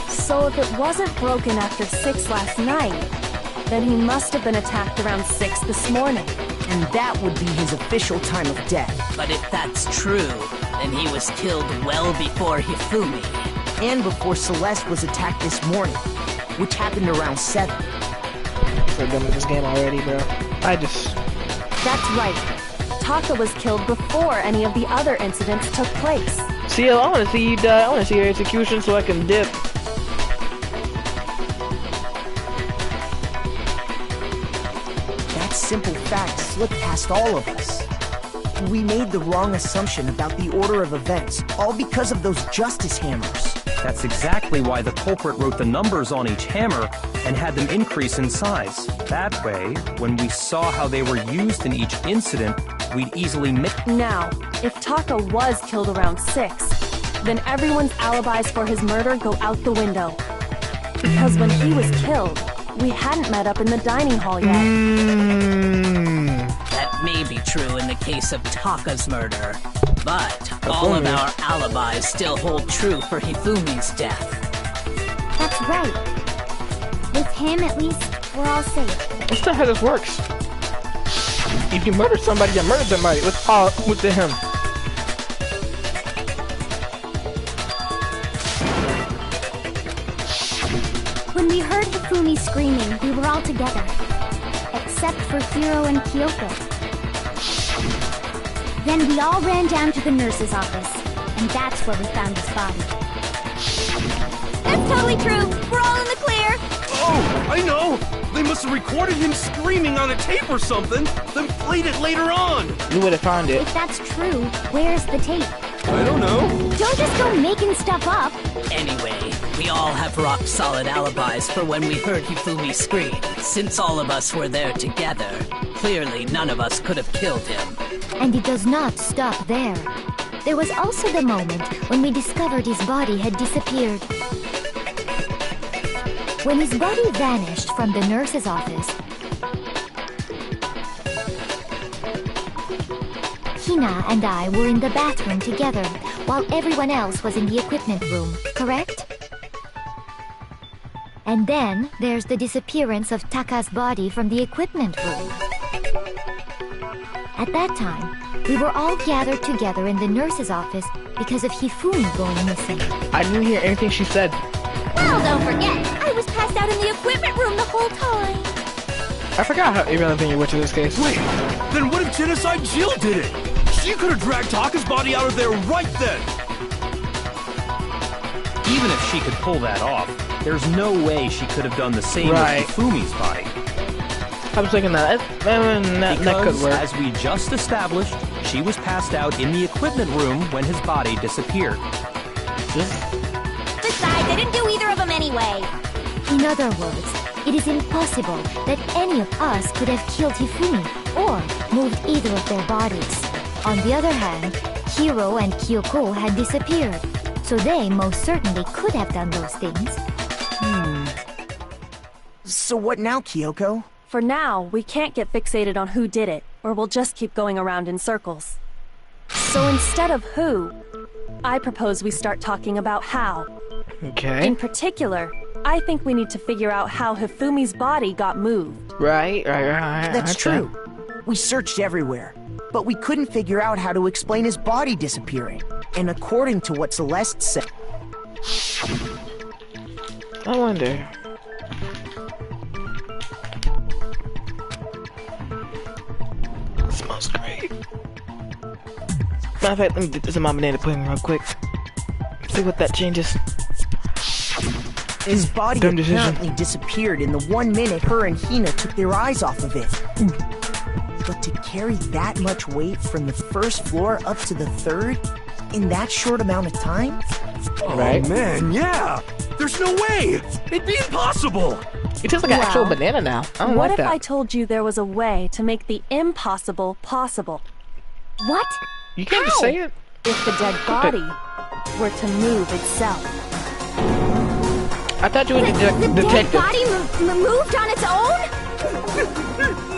S9: So if it wasn't broken after 6 last night, then he must have been attacked around 6 this morning.
S5: And that would be his official time of death.
S6: But if that's true, then he was killed well before Hifumi.
S5: And before Celeste was attacked this morning, which happened around 7.
S7: We're done with this game already, bro.
S9: That's right. Taka was killed before any of the other incidents took place.
S7: See, I want to see you die. I want to see your execution so I can dip.
S5: Simple fact slipped past all of us. We made the wrong assumption about the order of events, all because of those justice hammers.
S3: That's exactly why the culprit wrote the numbers on each hammer and had them increase in size. That way, when we saw how they were used in each incident, we'd easily
S9: Now, if Taka was killed around 6, then everyone's alibis for his murder go out the window. Because when he was killed, we hadn't met up in the dining hall yet.
S6: That may be true in the case of Taka's murder, but all of our alibis still hold true for Hifumi's death.
S8: That's right. With him, at least, we're all safe.
S7: That's not how this works. If you murder somebody, you murder somebody. What's with him?
S8: When we heard Hifumi screaming, we were all together. Except for Hiro and Kyoko. Then we all ran down to the nurse's office, and that's where we found his body.
S10: That's totally true! We're all in the clear!
S4: Oh, I know! They must have recorded him screaming on a tape or something, then played it later on!
S7: You would have found it.
S8: If that's true, where's the tape?
S4: I don't know.
S10: Don't just
S8: Just go making stuff up.
S6: Anyway, we all have rock-solid alibis for when we heard Hifumi scream. Since all of us were there together, clearly none of us could have killed him.
S2: And it does not stop there. There was also the moment when we discovered his body had disappeared. When his body vanished from the nurse's office, Hina and I were in the bathroom together, while everyone else was in the equipment room, correct? And then there's the disappearance of Taka's body from the equipment room. At that time, we were all gathered together in the nurse's office because of Hifumi going missing.
S7: I didn't hear anything she said.
S10: Well, don't forget, I was passed out in the equipment room the whole time.
S7: I forgot how irrelevant you were to this case.
S4: Wait, then what if Genocide Jill did it? She could have dragged Taka's body out of there right then!
S3: Even if she could pull that off, there's no way she could have done the same with Hifumi's body.
S7: I was thinking that could work.
S3: As we just established, she was passed out in the equipment room when his body disappeared.
S10: Besides, I didn't do either of them anyway.
S2: In other words, it is impossible that any of us could have killed Hifumi or moved either of their bodies. On the other hand, Hiro and Kyoko had disappeared, so they most certainly could have done those things.
S5: So what now, Kyoko?
S9: For now, we can't get fixated on who did it, or we'll just keep going around in circles. So instead of who, I propose we start talking about how.
S7: Okay.
S9: In particular, I think we need to figure out how Hifumi's body got moved.
S7: Right.
S5: That's true. We searched everywhere, but we couldn't figure out how to explain his body disappearing. And according to what Celeste said...
S7: I wonder... It smells great. Matter of fact, let me get this in my banana pudding real quick. See what that changes.
S5: His body apparently disappeared in the 1 minute her and Hina took their eyes off of it. But to carry that much weight from the first floor up to the 3rd in that short amount of time?
S7: Right.
S4: Oh man, yeah! There's no way! It'd be impossible!
S7: It tastes like an actual banana now. I don't
S9: What
S7: like
S9: if
S7: that.
S9: I told you there was a way to make the impossible possible?
S2: What?
S7: You can't just say it.
S9: If the dead body were to move itself.
S7: I thought you were the
S10: The
S7: detective.
S10: dead body moved on its own?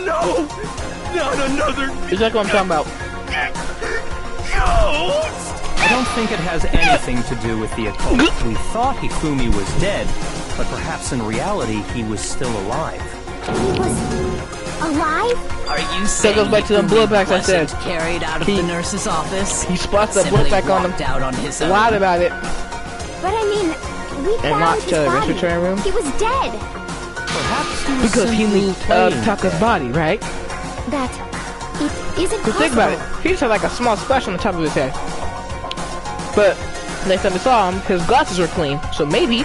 S4: No! Not another
S7: Exactly what I'm talking about.
S4: ghost!
S3: I don't think it has anything to do with the occult. We thought Hifumi was dead, but perhaps in reality he was still alive.
S8: He was alive?
S6: Are you saying
S7: goes back to the
S6: Hifumi
S7: blowbacks I said.
S6: wasn't carried out of the nurse's office?
S7: He splashed the
S6: Simply
S7: blowback on him.
S6: walked out on his own.
S7: Lied about it.
S8: But I mean, we found
S7: locked
S8: his
S7: the
S8: body.
S7: respiratory room?
S8: He was dead.
S3: Perhaps he was
S7: Because he
S3: simply
S7: moved
S3: playing
S7: Taka's
S3: dead.
S7: body, right?
S2: That it isn't
S7: Because
S2: possible.
S7: think about it. He just had like a small splash on the top of his head. But next time we saw him, his glasses were clean. So maybe he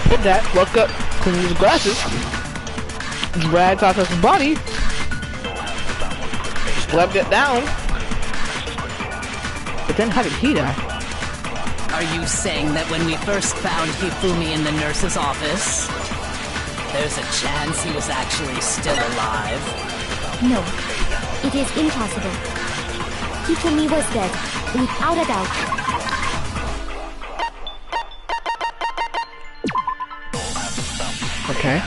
S7: did that, woke up, cleaned his glasses, dragged Taka's body, slapped it down. But then how did he die?
S6: Are you saying that when we first found Hifumi in the nurse's office, there's a chance he was actually still alive?
S2: No, it is impossible. Hifumi was dead, without a doubt.
S7: Okay.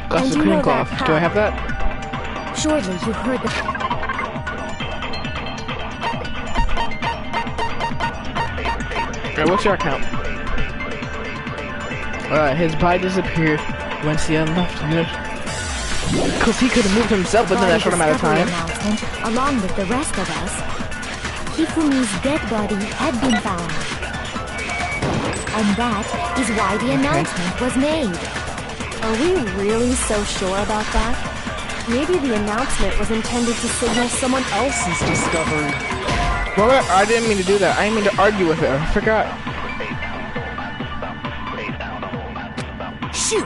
S7: Glasses
S9: And you
S7: clean
S9: know
S7: cloth.
S9: that
S7: Do I have that?
S2: Surely you heard the...
S7: Alright, what's your account? His body disappeared once he unlocked the because he could have moved himself within that short amount of time.
S2: Announcement, along with the rest of us, Hifumi's dead body had been found. And that is why the announcement was made.
S9: Are we really so sure about that? Maybe the announcement was intended to signal someone else's discovery.
S7: Well, I didn't mean to do that. I didn't mean to argue with it. I forgot.
S1: Shoot!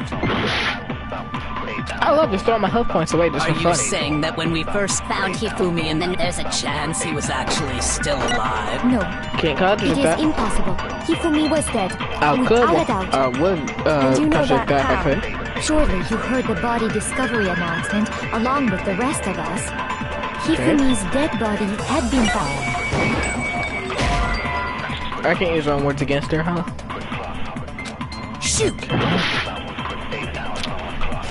S7: I love just throwing my health points away just
S6: Are
S7: for
S6: you
S7: fun.
S6: saying that when we first found Hifumi and then there's a chance he was actually still alive?
S2: No,
S7: Can't contradict
S2: it is
S7: that.
S2: impossible. Hifumi was dead.
S7: I could,
S2: without a doubt.
S7: would,
S9: And you know
S7: contradict that,
S9: that
S7: I
S9: how?
S7: could.
S2: Surely you heard the body discovery announcement along with the rest of us. Hifumi's dead body had been found.
S7: I can't use wrong words against her, huh?
S1: Shoot!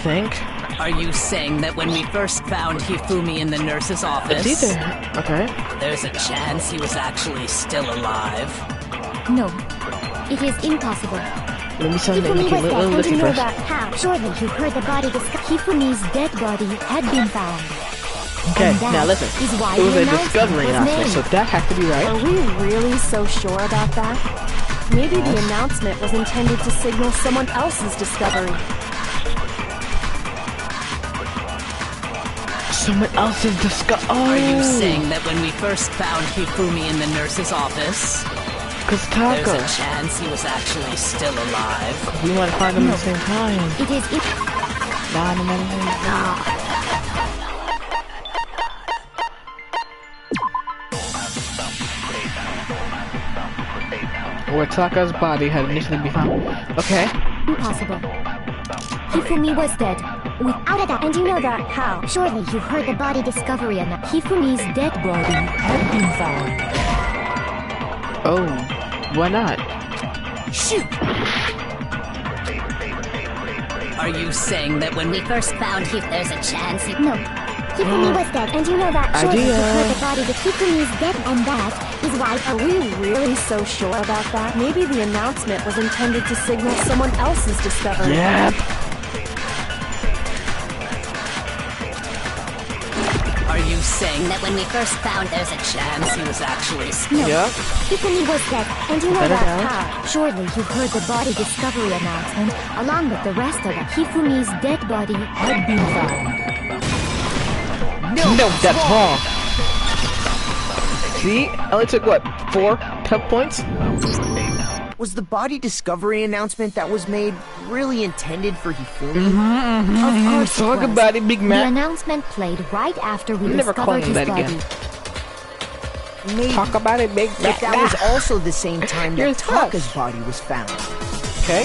S7: Think?
S6: Are you saying that when we first found Hifumi in the nurse's office,
S7: It's either. Okay.
S6: there's a chance he was actually still alive?
S2: No, it is impossible.
S7: Let me send
S2: Hifumi was dead, and you
S7: listen
S2: know
S7: first.
S2: that how? Surely you heard the body Hifumi's dead body had been found.
S7: Okay,
S2: And that
S7: now listen.
S2: is why
S7: It was
S2: the
S7: a
S2: announcement
S7: discovery
S2: was
S7: announcement,
S2: made.
S7: so that has to be right.
S9: Are we really so sure about that? Maybe the announcement was intended to signal someone else's discovery.
S7: Someone else's discovery. Oh!
S6: Are you saying that when we first found Hifumi in the nurse's office,
S7: Cause
S6: there's
S7: Taka.
S6: a chance he was actually still alive?
S7: We want to find them at the same time.
S2: It is
S7: Where Taka's body had initially been found. Okay.
S2: impossible. Hifumi was dead. Without a doubt.
S9: And you know that how?
S2: Surely you heard the body discovery announcement. Hifumi's dead body had been found.
S7: Oh, why not?
S1: Shoot!
S6: Are you saying that when we first found there's a chance he...
S2: No. Hifumi was dead,
S9: And you know that surely
S7: Idea.
S2: you heard the body that Hifumi's dead, and that is why.
S9: Are we really so sure about that? Maybe the announcement was intended to signal someone else's discovery.
S7: Yep.
S6: Are you saying that when we first found there's a chance he was actually...
S2: No.
S7: Yep.
S2: Hifumi was dead, and you know
S7: Better
S2: that
S7: down.
S2: how? Surely you heard the body discovery announcement along with the rest of it. Hifumi's dead body had been found.
S7: No, that's wrong. See? I only took what? 4 tough points?
S5: Was the body discovery announcement that was made really intended for Hifumi?
S2: Of course it
S7: Talk
S2: was.
S7: about it, Big
S2: The
S7: Mac.
S2: announcement played right after we
S7: Never call
S2: discovered
S7: him
S2: his
S7: that
S2: body.
S7: again.
S5: Maybe.
S7: Talk about it, Big
S5: But
S7: Mac.
S5: that was also the same time
S7: You're
S5: that
S7: tough.
S5: Taka's body was found.
S7: Okay.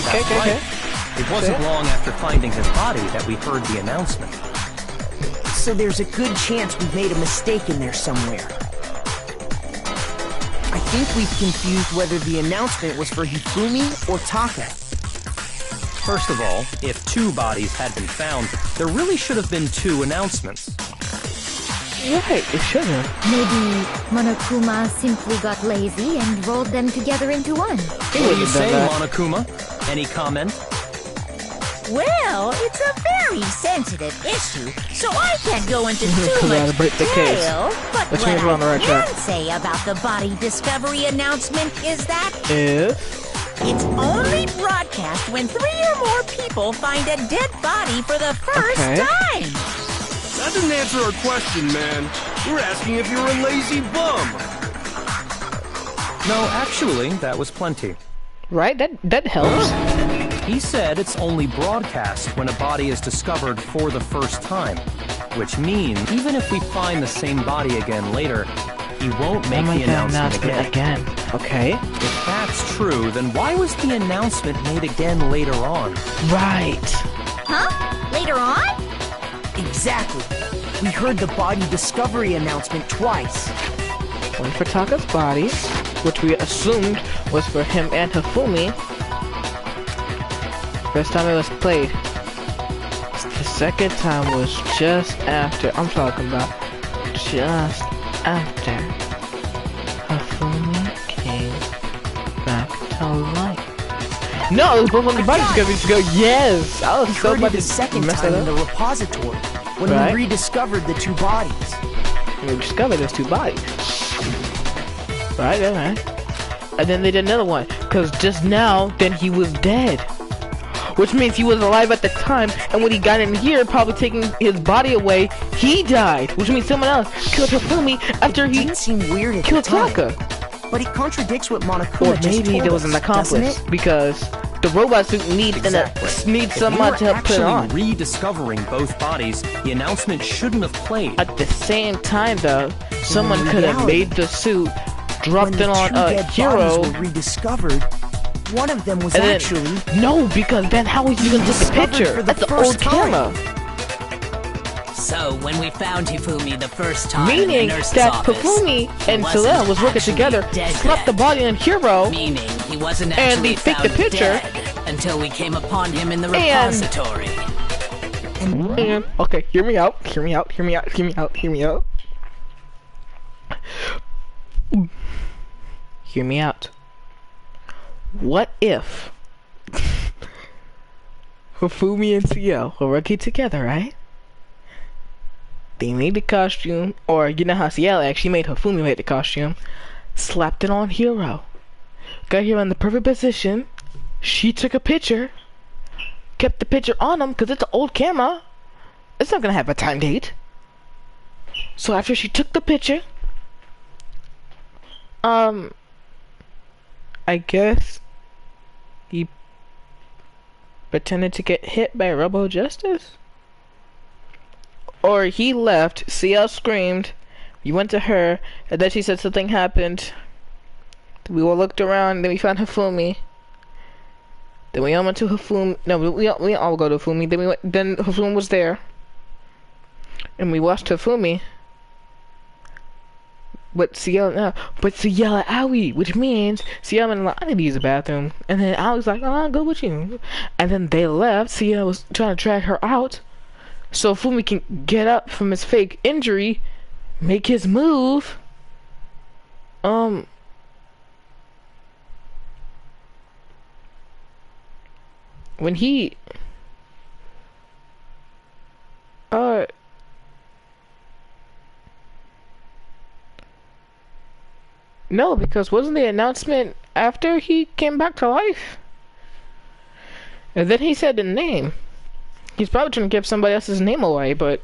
S3: It wasn't long after finding his body that we heard the announcement.
S5: So there's a good chance we made a mistake in there somewhere. I think we've confused whether the announcement was for Hifumi or Taka.
S3: First of all, if 2 bodies had been found, there really should have been 2 announcements.
S7: Right, it should have.
S2: Maybe Monokuma simply got lazy and rolled them together into one.
S3: What do you say, Monokuma? Any comment?
S1: Well, it's a very sensitive issue, so I can't go into too
S7: Gotta
S1: much
S7: break the case.
S1: detail. But
S7: Which
S1: what
S7: means we're on the right
S1: I
S7: track.
S1: can say about the body discovery announcement is that
S7: If
S1: it's only broadcast when 3 or more people find a dead body for the first
S7: Okay.
S1: time.
S4: That didn't answer our question, man. We're asking if you're a lazy bum.
S3: No, actually, that was plenty.
S7: right, that helps.
S3: He said it's only broadcast when a body is discovered for the first time, which means even if we find the same body again later, he won't make the announcement again.
S7: Okay.
S3: If that's true, then why was the announcement made again later on?
S7: Right.
S1: Huh? Later on?
S5: Exactly. We heard the body discovery announcement twice.
S7: One for Taka's body, which we assumed was for him and Hifumi. First time it was played. The second time was just after. I'm talking about just after Hifumi came back to life. No, it was both on the body discoveries to go. Yes, I was
S5: We
S7: so
S5: heard
S7: about
S5: it the
S7: to
S5: second
S7: mess
S5: time
S7: that
S5: in the
S7: up.
S5: repository when
S7: Right.
S5: we rediscovered the 2 bodies.
S7: We discovered there's 2 bodies. Right, alright. And then they did another one. Because just now, then he was dead. Which means he was alive at the time, and when he got in here, probably taking his body away, he died. Which means someone else killed Hifumi after
S5: It
S7: he
S5: didn't seem weird at
S7: killed
S5: the time,
S7: Taka.
S5: but it contradicts what
S7: Or
S5: Monokuma just
S7: maybe
S5: told
S7: there was
S5: us,
S7: an accomplice.
S5: doesn't it?
S7: Because the robot suit needs someone to help put it on.
S3: Rediscovering both bodies, the announcement shouldn't have played.
S7: At the same time, though, someone could have made the suit, dropped it on a hero.
S5: Were rediscovered. One of them was actually
S7: no, because then how was you gonna take a picture at the old camera?
S6: So when we found Hifumi the first time,
S7: meaning that Hifumi and Soleil was working together, slapped the body on Hero,
S6: meaning he wasn't actually
S7: faked the picture
S6: until we came upon him in the repository.
S7: And okay, hear me out. Hear me out. What if Hifumi and Ciel were working together, right? They made the costume, or you know how Ciel actually made Hifumi make the costume, slapped it on Hero, got Hero in the perfect position, she took a picture, kept the picture on him because it's an old camera, it's not gonna have a time date. So after she took the picture, I guess he pretended to get hit by Robo Justice? Or he left, Ciel screamed, we went to her, and then she said something happened. We all looked around, then we found Hifumi. Then we all went to Hifumi. No, we all go to Hifumi. Then Hifumi was there. And we watched Hifumi. But Ciel and Aoi, which means Ciel and I need to use the bathroom. And then Aoi's like, oh, I'll go with you. And then they left. Ciel was trying to drag her out, so Fumi can get up from his fake injury, make his move. When he no, because wasn't the announcement after he came back to life? And then he said the name. He's probably trying to give somebody else's name away, but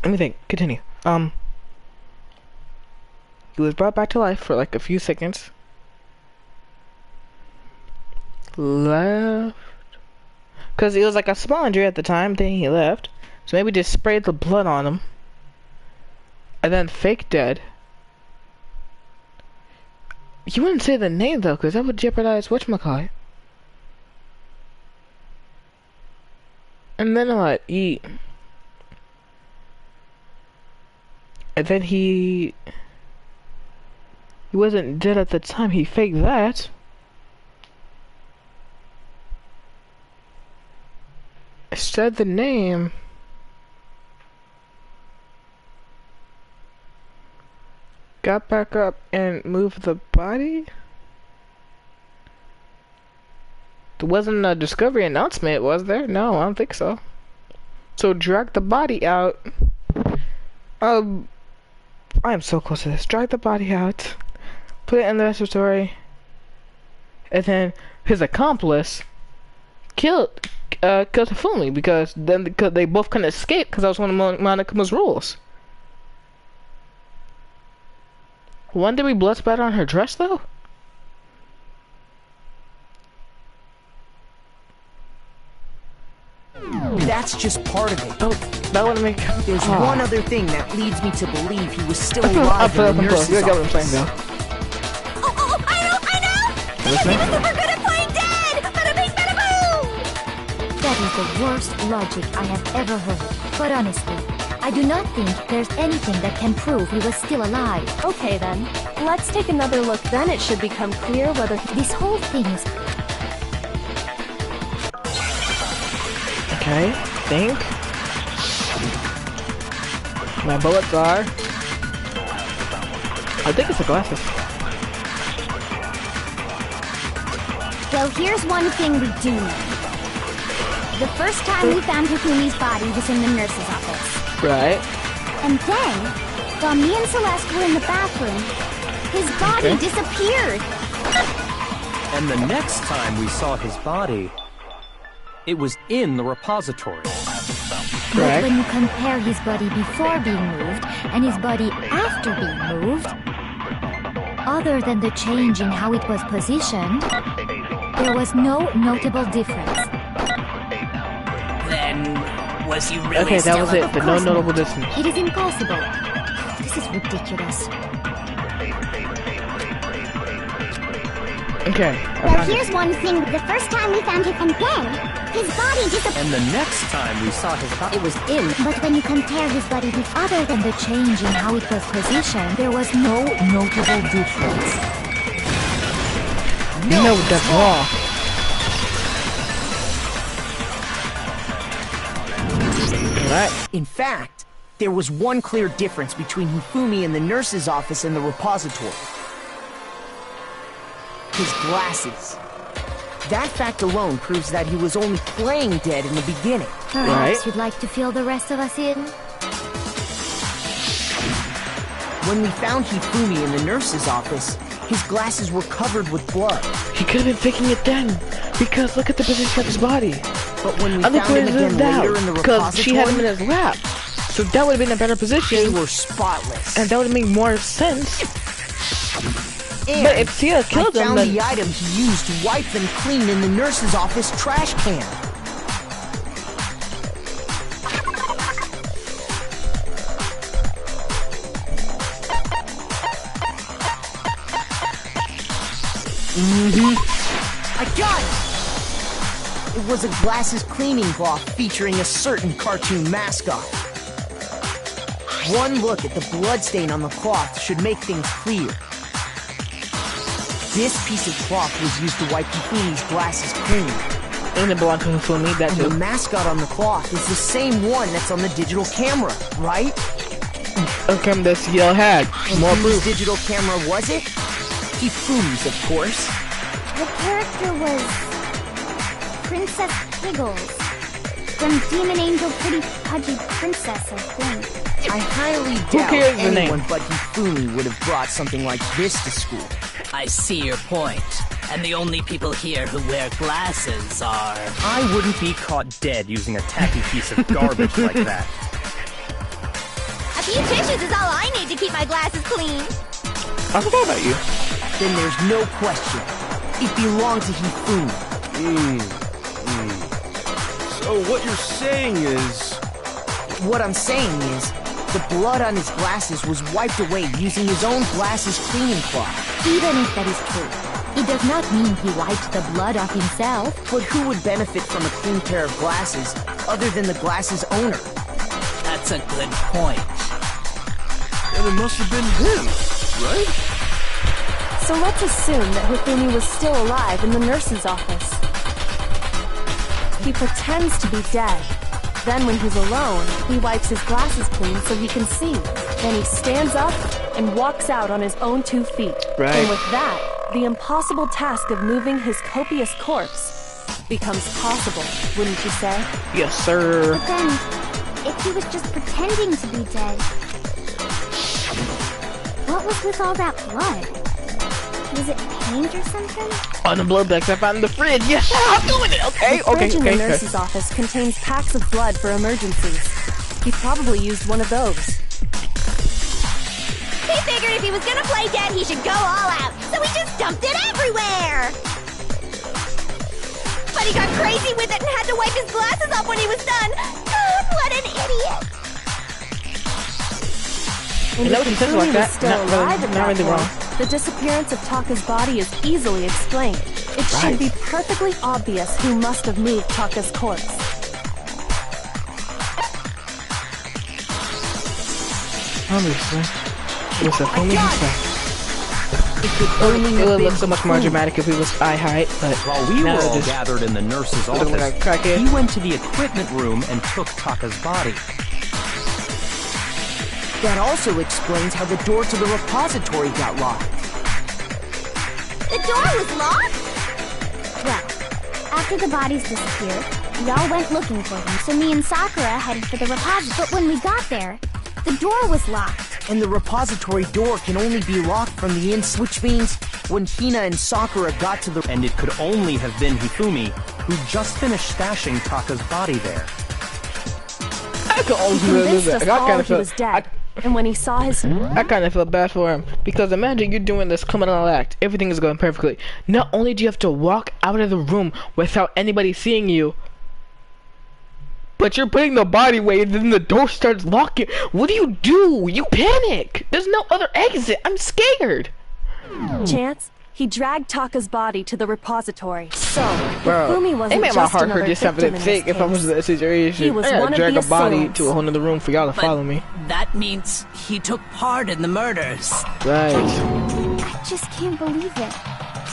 S7: let me think. Continue. He was brought back to life for like a few seconds. Left. Because it was like a small injury at the time, then he left. So maybe just sprayed the blood on him. And then fake dead. You wouldn't say the name though, because that would jeopardize whatchamacallit. And then what? And then he wasn't dead at the time, he faked that. Said the name. Got back up and moved the body? There wasn't a discovery announcement, was there? No, I don't think so. So drag the body out. I am so close to this. Drag the body out. Put it in the repository. And then his accomplice killed Hifumi because they both couldn't escape because that was one of Monokama's rules. When did we blood splatter on her dress though?
S5: That's just part of it.
S7: Oh, that wouldn't make.
S5: There's one other thing that leads me to believe he was still alive in the nurse's
S7: office. What I'm saying, though.
S10: Oh, I know! He was super good at playing dead! Bada bing, bada boom!
S2: That is the worst logic I have ever heard. But honestly, I do not think there's anything that can prove he was still alive.
S9: Okay then, let's take another look, then it should become clear whether
S2: this whole thing is...
S7: Okay, think. My bullets are... I think it's the glasses.
S8: Well, here's one thing we do know. The first time we found Hifumi's body was in the nurse's office.
S7: Right.
S8: And then, while me and Celeste were in the bathroom, his body disappeared.
S3: And the next time we saw his body, it was in the repository.
S2: But when you compare his body before being moved and his body after being moved, Other than the change in how it was positioned, there was no notable difference.
S6: Then, was he really
S7: Okay, that
S6: still
S7: was it. The no notable difference.
S2: It is impossible. This is ridiculous.
S7: Okay.
S8: Well, here's one thing. The first time we found him, and then his body disappeared.
S3: And the next time we saw his body,
S8: It was in. But when you compare his body with
S2: Other than the change in how it was positioned, there was no notable difference.
S7: No, that's wrong. Alright.
S5: In fact, there was one clear difference between Hifumi in the nurse's office and the repository. His glasses. That fact alone proves that he was only playing dead in the beginning.
S2: Perhaps you'd like to fill the rest of us in?
S5: When we found Hifumi in the nurse's office, his glasses were covered with blood.
S7: He could have been faking it then, because look at the position of his body.
S5: But when we
S7: I look
S5: found
S7: where
S5: him
S7: he
S5: again
S7: zoomed out,
S5: later in the
S7: because she had him in
S5: repository,
S7: his lap. So that would have been a better
S5: they
S7: position,
S5: were spotless.
S7: and that would have made more sense.
S5: And
S7: But if Tia killed
S5: I
S7: him,
S5: found
S7: then...
S5: the item he used to wipe them clean in the nurse's office trash can. I got it! It was a glasses cleaning cloth featuring a certain cartoon mascot. One look at the bloodstain on the cloth should make things clear. This piece of cloth was used to wipe Hifumi's glasses clean.
S7: And it belonged to Hifumi, that
S5: And
S7: too.
S5: the mascot on the cloth is the same one that's on the digital camera, right?
S7: Okay, this yellow had.
S5: And
S7: More
S5: whose
S7: proof.
S5: digital camera was it? Hifumi's, of course.
S8: the character was Princess Piggles from Demon Angel Pretty Pudgy Princess, I think.
S5: I highly
S7: Who
S5: doubt
S7: cares the name?
S5: anyone but Hifumi would have brought something like this to school.
S6: I see your point. And the only people here who wear glasses are...
S3: I wouldn't be caught dead using a tacky piece of garbage like that.
S10: A few tissues is all I need to keep my glasses clean.
S7: I forgot about you.
S5: Then there's no question. It belonged to Hifumi.
S4: So what you're saying is...
S5: What I'm saying is, the blood on his glasses was wiped away using his own glasses cleaning cloth.
S2: Even if that is true, it does not mean he wiped the blood off himself.
S5: But who would benefit from a clean pair of glasses other than the glasses owner?
S6: That's a good point.
S4: And it must have been him, right?
S9: So let's assume that Hifumi was still alive in the nurse's office. He pretends to be dead. Then when he's alone, he wipes his glasses clean so he can see. Then he stands up and walks out on his own 2 feet.
S7: Right.
S9: And with that, the impossible task of moving his copious corpse becomes possible, wouldn't you say?
S7: Yes, sir.
S8: But then, if he was just pretending to be dead, what was with all that blood? Was it paint or something?
S7: On the blood bags I found in the fridge. Yeah, I'm doing it. Okay,
S9: The fridge in the
S7: okay.
S9: nurse's office contains packs of blood for emergencies. He probably used one of those.
S10: He figured if he was gonna play dead, he should go all out, so he just dumped it everywhere! But he got crazy with it and had to wipe his glasses off when he was done! God, what an idiot!
S7: You know what he says
S9: Hifumi
S7: like
S9: was
S7: that?
S9: still
S7: Not
S9: alive at that
S7: really
S9: point,
S7: wrong.
S9: the disappearance of Taka's body is easily explained. It
S7: Right.
S9: should be perfectly obvious who must have moved Taka's corpse.
S7: Obviously. It was Hifumi himself. It would look so much more dramatic if he was eye height, but
S3: While we were
S7: now
S3: all
S7: just
S3: gathered in the nurse's
S7: looking
S3: office,
S7: like a crackhead.
S3: he went to the equipment room and took Taka's body.
S5: That also explains how the door to the repository got locked.
S10: The door was locked?
S8: Well, after the bodies disappeared, we all went looking for them, so me and Sakura headed for the repository. But when we got there, the door was locked.
S5: And the repository door can only be locked from the inside, which means when Hina and Sakura got to the...
S3: And it could only have been Hifumi, who just finished stashing Taka's body there.
S7: I could always
S9: He convinced us
S7: I got
S9: all
S7: kind of
S9: he was dead. And when he saw his...
S7: I kind of feel bad for him, because imagine you're doing this criminal act. Everything is going perfectly. Not only do you have to walk out of the room without anybody seeing you, but you're putting the body away and then the door starts locking. What do? You panic. There's no other exit. I'm scared.
S9: Chance, he dragged Taka's body to the repository. So,
S7: Bro,
S9: Fumi wasn't
S7: it made my
S9: just
S7: heart
S9: another
S7: hurt just having
S9: victim
S7: to
S9: in
S7: think
S9: this
S7: if I was
S9: case.
S7: in that situation.
S9: He was
S7: I
S9: one
S7: gotta
S9: of
S7: drag
S9: the
S7: a body
S9: assailants.
S7: to a whole other room for y'all to follow me.
S6: That means he took part in the murders.
S7: Right.
S8: I just can't believe it.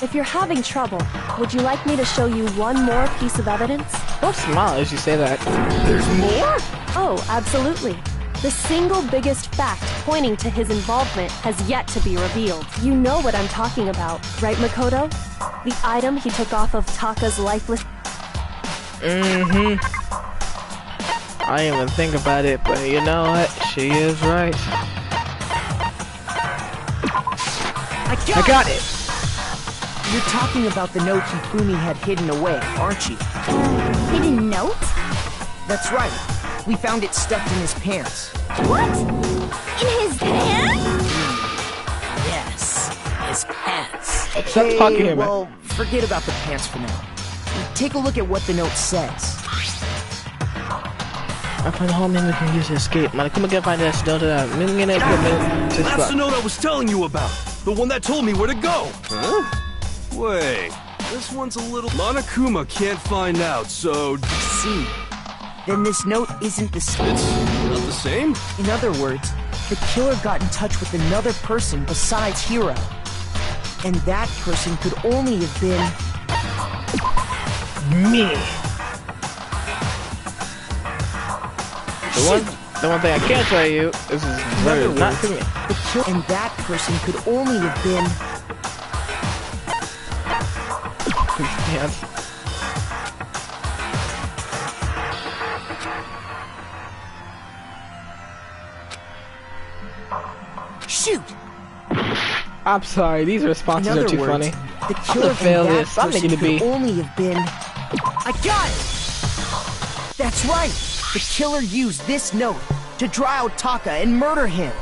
S9: If you're having trouble, would you like me to show you one more piece of evidence?
S7: Don't smile as you say that.
S4: There's more?
S9: Oh, absolutely. The single biggest fact pointing to his involvement has yet to be revealed. You know what I'm talking about, right, Makoto? The item he took off of Taka's lifeless...
S7: I didn't even think about it, but you know what? She is right. I got it!
S5: You're talking about the note Hifumi had hidden away, aren't you?
S8: Hidden note?
S5: That's right. We found it stuffed in his pants.
S8: What? In his pants?
S6: Yes, his pants.
S7: Stop talking here, man.
S5: Well, forget about the pants for now. Take a look at what the note says.
S7: I find a home and we can use to escape. Man, come again, find us. Don't
S4: That's the note I was telling you about. The one that told me where to go. Huh? Wait, this one's a little... Monokuma can't find out, so...
S5: See, then this note isn't the same.
S4: It's not the same?
S5: In other words, the killer got in touch with another person besides Hiro. And that person could only have been...
S7: me. The one thing I can't tell you is very not to me.
S5: The killer and that person could only have been...
S7: Yes.
S5: Shoot!
S7: I'm sorry, these responses are too funny.
S5: The killer
S7: fail
S5: from that
S7: this. I'm
S5: person
S7: making it
S5: could
S7: be.
S5: only have been... I got it! That's right! The killer used this note to draw out Taka and murder him.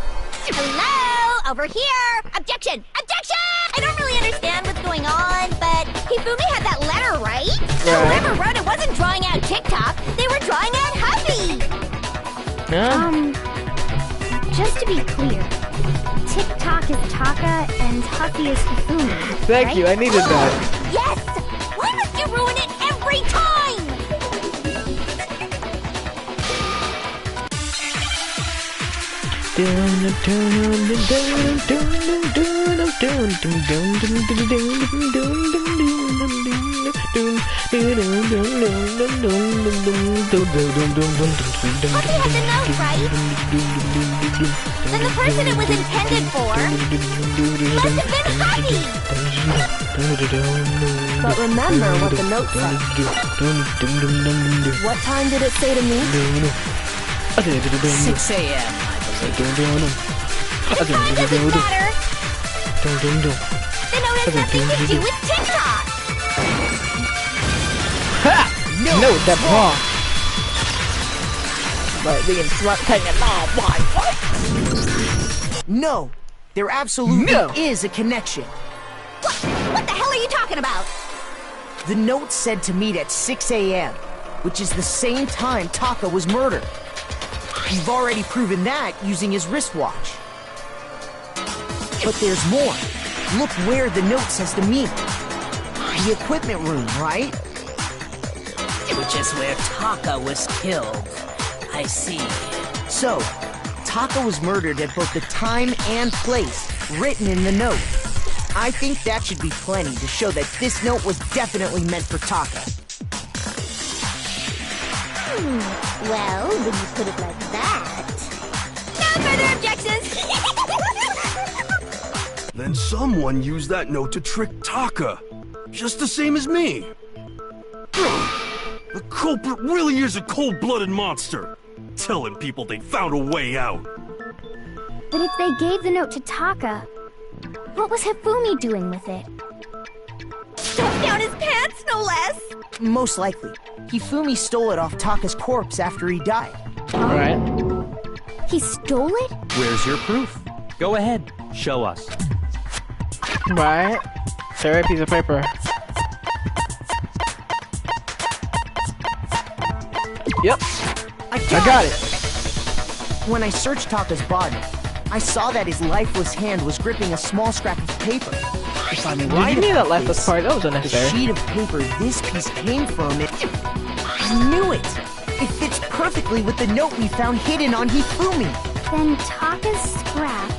S10: Hello? Over here! Objection! Objection! I don't really understand what's going on, but Hifumi had that letter, right? So whoever wrote it wasn't drawing out TikTok, they were drawing out Huffy!
S8: Just to be clear, TikTok is Taka and Huffy is Hifumi.
S7: Thank
S8: right?
S7: you, I needed that.
S10: Yes! Why must you ruin it every time? Huffy had the note, right? Then the person it was intended for must have been Huffy!
S9: But remember what the note said. What time did it say to me?
S6: 6 a.m.
S10: The time doesn't matter! The note has nothing to do with TikTok!
S7: No, that's wrong. But being smart taking all what?
S5: No, there absolutely is a connection.
S10: What the hell are you talking about?
S5: The note said to meet at 6 a.m., which is the same time Taka was murdered. You've already proven that using his wristwatch. But there's more. Look where the note says to meet. The equipment room, right?
S6: Which is where Taka was killed. I see.
S5: So, Taka was murdered at both the time and place written in the note. I think that should be plenty to show that this note was definitely meant for Taka.
S10: Well, when you put it like that... No further objections!
S4: Then someone used that note to trick Taka. Just the same as me. The culprit really is a cold-blooded monster. Telling people they found a way out.
S8: But if they gave the note to Taka, what was Hifumi doing with it?
S10: Stuffed down his pants, no less!
S5: Most likely, Hifumi stole it off Taka's corpse after he died.
S7: Alright.
S8: He stole it?
S3: Where's your proof? Go ahead, show us.
S7: Right. Third piece of paper. Yep. I got it.
S5: When I searched Taka's body, I saw that his lifeless hand was gripping a small scrap of paper. If I'm right,
S7: you need that lifeless part? That was unnecessary.
S5: The sheet of paper this piece came from, I knew it. It fits perfectly with the note we found hidden on Hifumi.
S8: Then Taka's scrap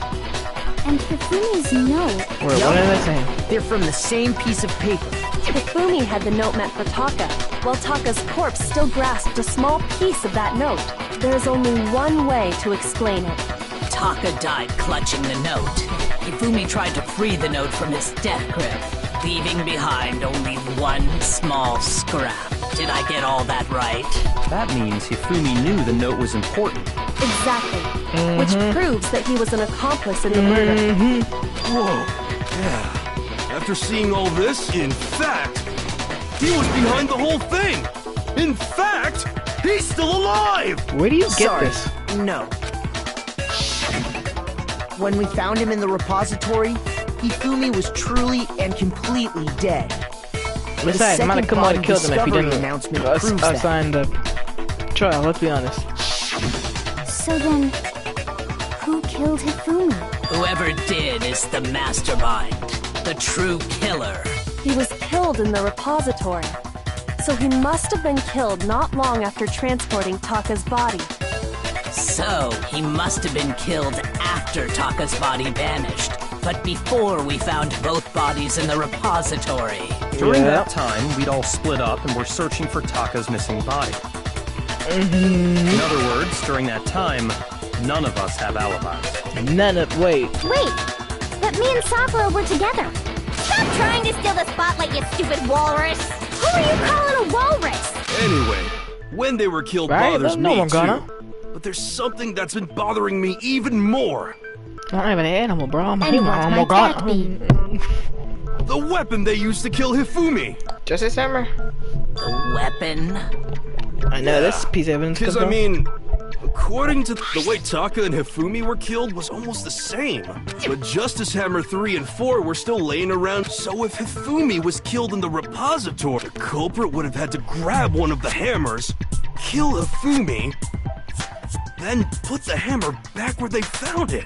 S8: and Hifumi's note.
S7: We're one and the same.
S5: They're from the same piece of paper.
S9: Hifumi had the note meant for Taka, while Taka's corpse still grasped a small piece of that note. There's only one way to explain it.
S6: Taka died clutching the note. Hifumi tried to free the note from his death grip, leaving behind only one small scrap. Did I get all that right?
S3: That means Hifumi knew the note was important.
S9: Exactly. Which proves that he was an accomplice in the murder.
S4: Whoa. Yeah. After seeing all this, in fact, he was behind the whole thing. In fact, he's still alive.
S7: Where do you get this?
S5: No. When we found him in the repository, Hifumi was truly and completely dead.
S7: Besides, Monokuma would have killed him if he didn't
S5: announcement
S7: sign the trial, let's be honest.
S8: So then, who killed Hifumi?
S6: Whoever did is the mastermind, the true killer.
S9: He was killed in the repository, so he must have been killed not long after transporting Taka's body.
S6: So, he must have been killed after Taka's body vanished, but before we found both bodies in the repository.
S3: During that time, we'd all split up and were searching for Taka's missing body. In other words, during that time, none of us have alibis.
S8: Wait, but me and Sakura were together.
S10: Stop trying to steal the spotlight, you stupid walrus! Who are you calling a walrus?
S4: Anyway, when they were killed bothers me too. But there's something that's been bothering me even more.
S7: I'm an animal, bro. I'm
S8: And what might that be?
S4: The weapon they used to kill Hifumi.
S7: Justice Hammer?
S6: The weapon?
S7: I know this piece of evidence.
S4: Because, I mean, according to the way Taka and Hifumi were killed was almost the same. But Justice Hammer 3 and 4 were still laying around, so if Hifumi was killed in the repository, the culprit would have had to grab one of the hammers, kill Hifumi, then put the hammer back where they found it.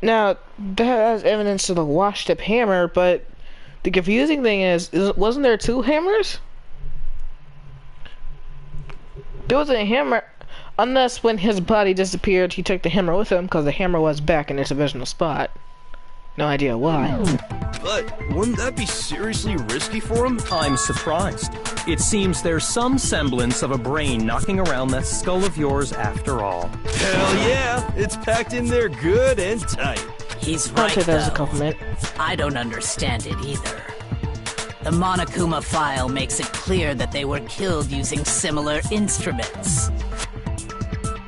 S7: Now, that has evidence of the washed up hammer, but the confusing thing is wasn't there two hammers? There was a hammer, unless when his body disappeared, he took the hammer with him, because the hammer was back in its original spot. No idea why.
S4: But wouldn't that be seriously risky for him?
S3: I'm surprised. It seems there's some semblance of a brain knocking around that skull of yours after all.
S4: Hell yeah! It's packed in there good and tight.
S6: He's right,
S7: I'll take that as a
S6: though.
S7: compliment.
S6: I don't understand it either. The Monokuma file makes it clear that they were killed using similar instruments.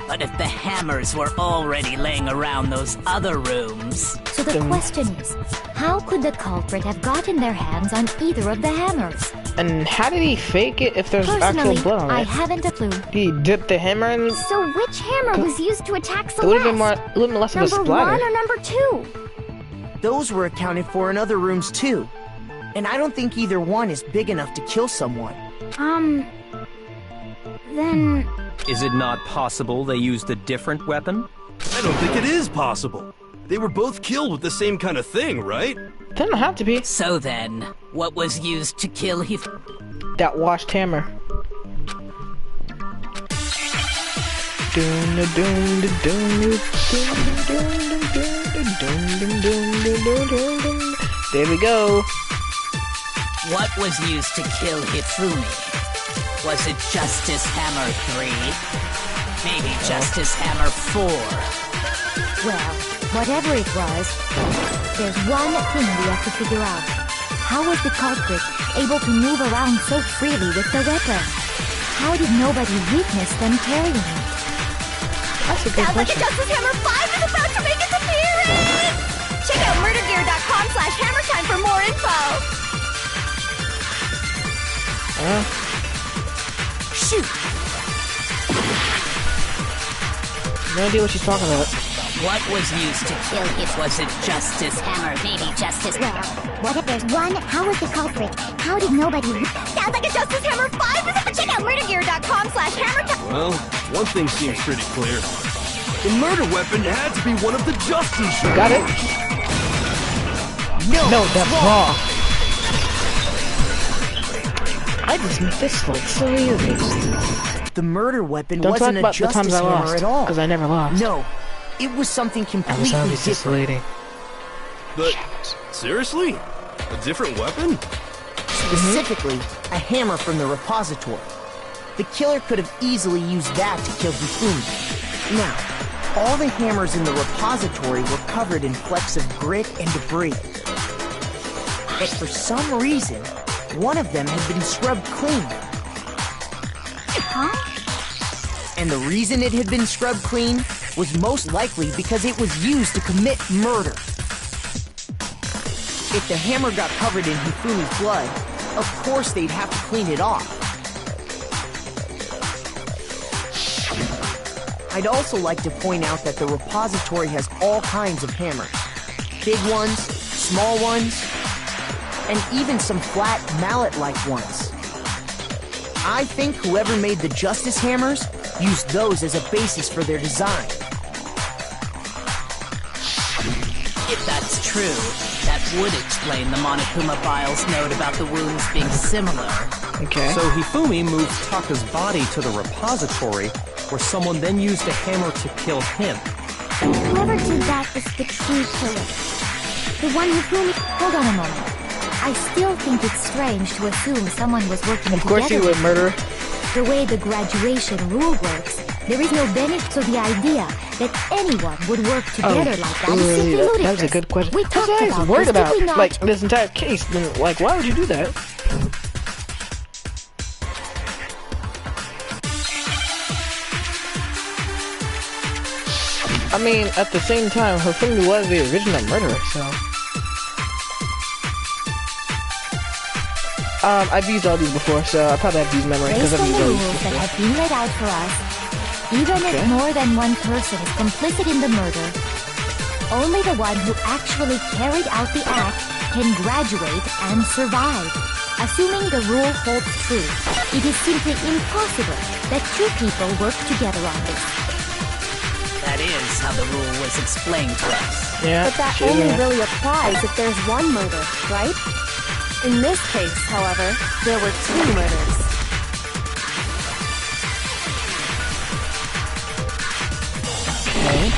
S6: But if the hammers were already laying around those other rooms...
S2: So the question is, how could the culprit have gotten their hands on either of the hammers?
S7: And how did he fake it if there's
S2: Personally,
S7: actual blood on it?
S2: I haven't a clue.
S7: Did he dip the hammer in?
S8: So which hammer was used to attack Celeste?
S7: It would have been less of a
S8: Number
S7: splatter.
S8: 1 or number 2?
S5: Those were accounted for in other rooms too. And I don't think either one is big enough to kill someone.
S8: Then...
S3: Is it not possible they used a different weapon?
S4: I don't think it is possible. They were both killed with the same kind of thing, right?
S7: Doesn't have to be.
S6: So then, what was used to kill
S7: That washed hammer. There we go.
S6: What was used to kill Hifumi? Was it Justice Hammer 3? Maybe Justice Hammer 4?
S2: Well, whatever it was, there's one thing we have to figure out. How was the culprit able to move around so freely with the weapon? How did nobody witness them carrying it?
S7: That's a good
S10: Sounds like a
S7: question.
S10: Justice Hammer 5 is about to make its appearance! Check out murdergear.com/hammertime for more info!
S5: Shoot!
S7: No idea what she's talking about.
S6: What was used to kill him? Was it Justice Hammer? Maybe Justice...
S8: Well, what if there's one? How was the culprit? How did nobody...
S10: Sounds like a Justice Hammer 5! Check out murdergear.com/hammer...
S4: Well, one thing seems pretty clear. The murder weapon had to be one of the Justice Hammers.
S7: Got it? No, that's wrong. I just missed this like so easy.
S5: The murder weapon
S7: Don't talk
S5: wasn't a
S7: about the
S5: Justice
S7: times I
S5: Hammer
S7: lost,
S5: at all.
S7: because I never lost.
S5: No, it was something
S7: That
S5: completely
S7: was always
S5: different.
S7: dissuading.
S4: But, seriously? A different weapon?
S5: Specifically, a hammer from the repository. The killer could have easily used that to kill Hifumi. Now, all the hammers in the repository were covered in flecks of grit and debris. But for some reason, one of them had been scrubbed clean.
S8: Huh?
S5: And the reason it had been scrubbed clean was most likely because it was used to commit murder. If the hammer got covered in Hifumi's blood, of course they'd have to clean it off. I'd also like to point out that the repository has all kinds of hammers. Big ones, small ones, and even some flat mallet-like ones. I think whoever made the Justice Hammers used those as a basis for their design.
S6: If that's true, that would explain the Monokuma file's note about the wounds being similar.
S7: Okay.
S3: So Hifumi moved Taka's body to the repository, where someone then used a hammer to kill him.
S8: Whoever did that is the true killer. The one Hifumi... Hold on a moment. I still think it's strange to assume someone was working
S7: Of course
S8: together.
S7: you would murder.
S8: The way the graduation rule works, there is no benefit to the idea that anyone would work together like that. Is simply ludicrous.
S7: That was a good question.
S8: We
S7: That's
S8: talked
S7: what I
S8: about
S7: was worried
S8: this, did
S7: about.
S8: we not?
S7: Like, this entire case. Then, like, why would you do that? I mean, at the same time, Hifumi was the original murderer, so... I've used all these before, so I probably have to use memory because
S8: Based
S7: I've
S8: on
S7: used
S8: the
S7: all these
S8: rules that
S7: before.
S8: have been laid out for us, even if more than one person is complicit in the murder, only the one who actually carried out the act can graduate and survive. Assuming the rule holds true, it is simply impossible that two people work together on this.
S6: That is how the rule was explained to us.
S7: Yeah,
S9: But that
S7: sure.
S9: only really applies if there's one murder, right? In this case, however, there were two murders.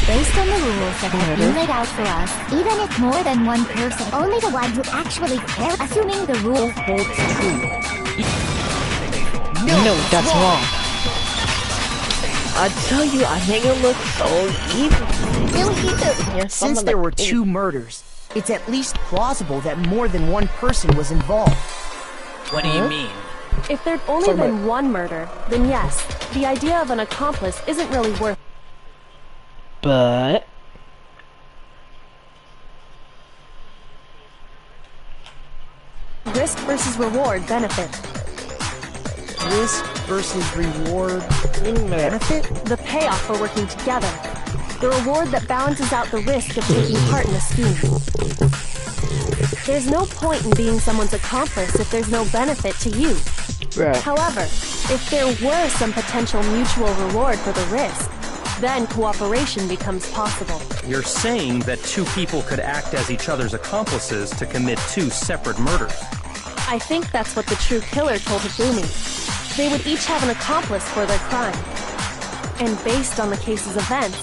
S8: Based on the rules that have been laid out for us, even if more than one person, only the one who actually cares, assuming the rule holds true.
S7: No, that's wrong. I tell you, I make it look so evil.
S5: Since there were two murders, it's at least plausible that more than one person was involved.
S6: What do you mean?
S9: If there'd only been one murder, then yes, the idea of an accomplice isn't really worth.
S7: But...
S9: Risk versus reward benefit.
S5: Risk versus reward benefit?
S9: The payoff for working together. The reward that balances out the risk of taking part in a scheme. There's no point in being someone's accomplice if there's no benefit to you.
S7: Right.
S9: However, if there were some potential mutual reward for the risk, then cooperation becomes possible.
S3: You're saying that two people could act as each other's accomplices to commit two separate murders.
S9: I think that's what the true killer told Hifumi. They would each have an accomplice for their crime. And based on the case's events,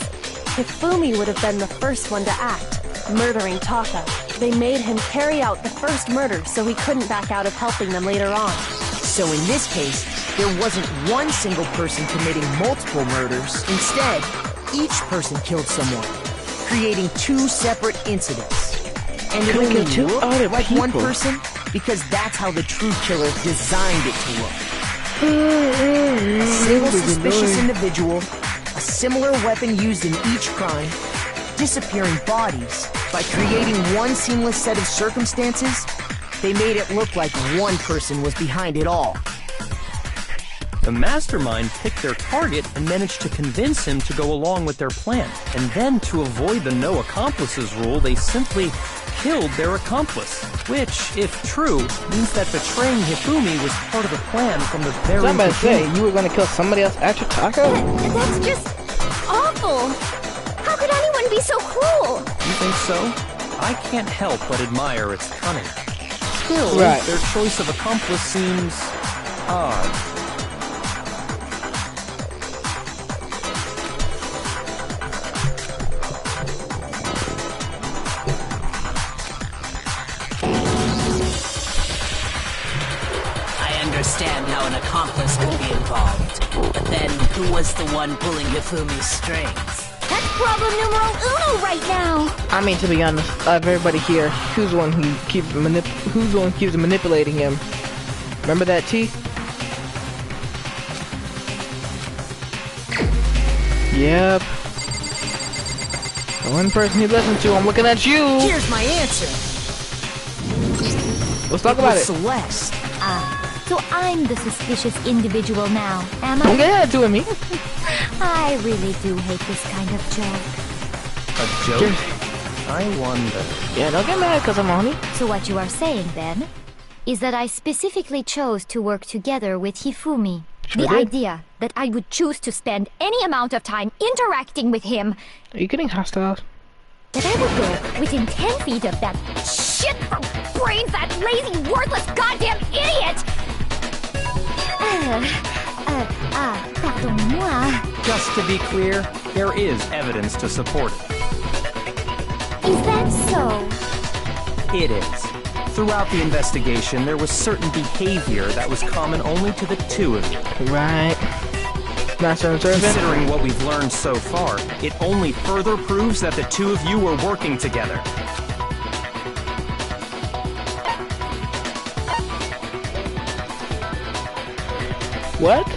S9: Hifumi would have been the first one to act, murdering Taka. They made him carry out the first murder so he couldn't back out of helping them later on.
S5: So in this case, there wasn't one single person committing multiple murders. Instead, each person killed someone, creating two separate incidents. And it
S7: Could
S5: only
S7: kill two
S5: looked
S7: other
S5: like one
S7: people.
S5: person because that's how the true killer designed it to look. A single suspicious individual, a similar weapon used in each crime, disappearing bodies. By creating one seamless set of circumstances, they made it look like one person was behind it all.
S3: The mastermind picked their target and managed to convince him to go along with their plan. And then, to avoid the no accomplices rule, they simply killed their accomplice. Which, if true, means that betraying Hifumi was part of the plan from the very beginning.
S7: Somebody say you were going to kill somebody else after Taco?
S10: That's just awful. How could anyone be so cruel?
S3: You think so? I can't help but admire its cunning. Still,
S7: right.
S3: Their choice of accomplice seems odd.
S6: I understand how an accomplice could be involved, but then who was the one pulling Hifumi's strings?
S10: That's problem numero uno right now.
S7: I mean, to be honest, out of everybody here, who's the one who keeps manipulating him? Remember that, T? Yep. The one person he listened to, I'm looking at you!
S5: Here's my answer.
S7: Let's talk about it.
S2: Celeste. So I'm the suspicious individual now, am I?
S7: Don't get that to me.
S2: I really do hate this kind of joke.
S3: A joke? I wonder.
S7: Yeah, don't get mad because I'm on it.
S2: So what you are saying, then, is that I specifically chose to work together with Hifumi.
S7: Sure
S2: The
S7: did.
S2: idea that I would choose to spend any amount of time interacting with him,
S7: Are you getting hostile?
S2: that I would go within 10 feet of that
S10: Shit for brains, that lazy, worthless, goddamn idiot!
S2: Pardon-moi.
S3: Just to be clear, there is evidence to support it.
S2: Is that so?
S3: It is. Throughout the investigation, there was certain behavior that was common only to the two of you.
S7: Right. Master and servant?
S3: Considering what we've learned so far, it only further proves that the two of you were working together.
S7: What?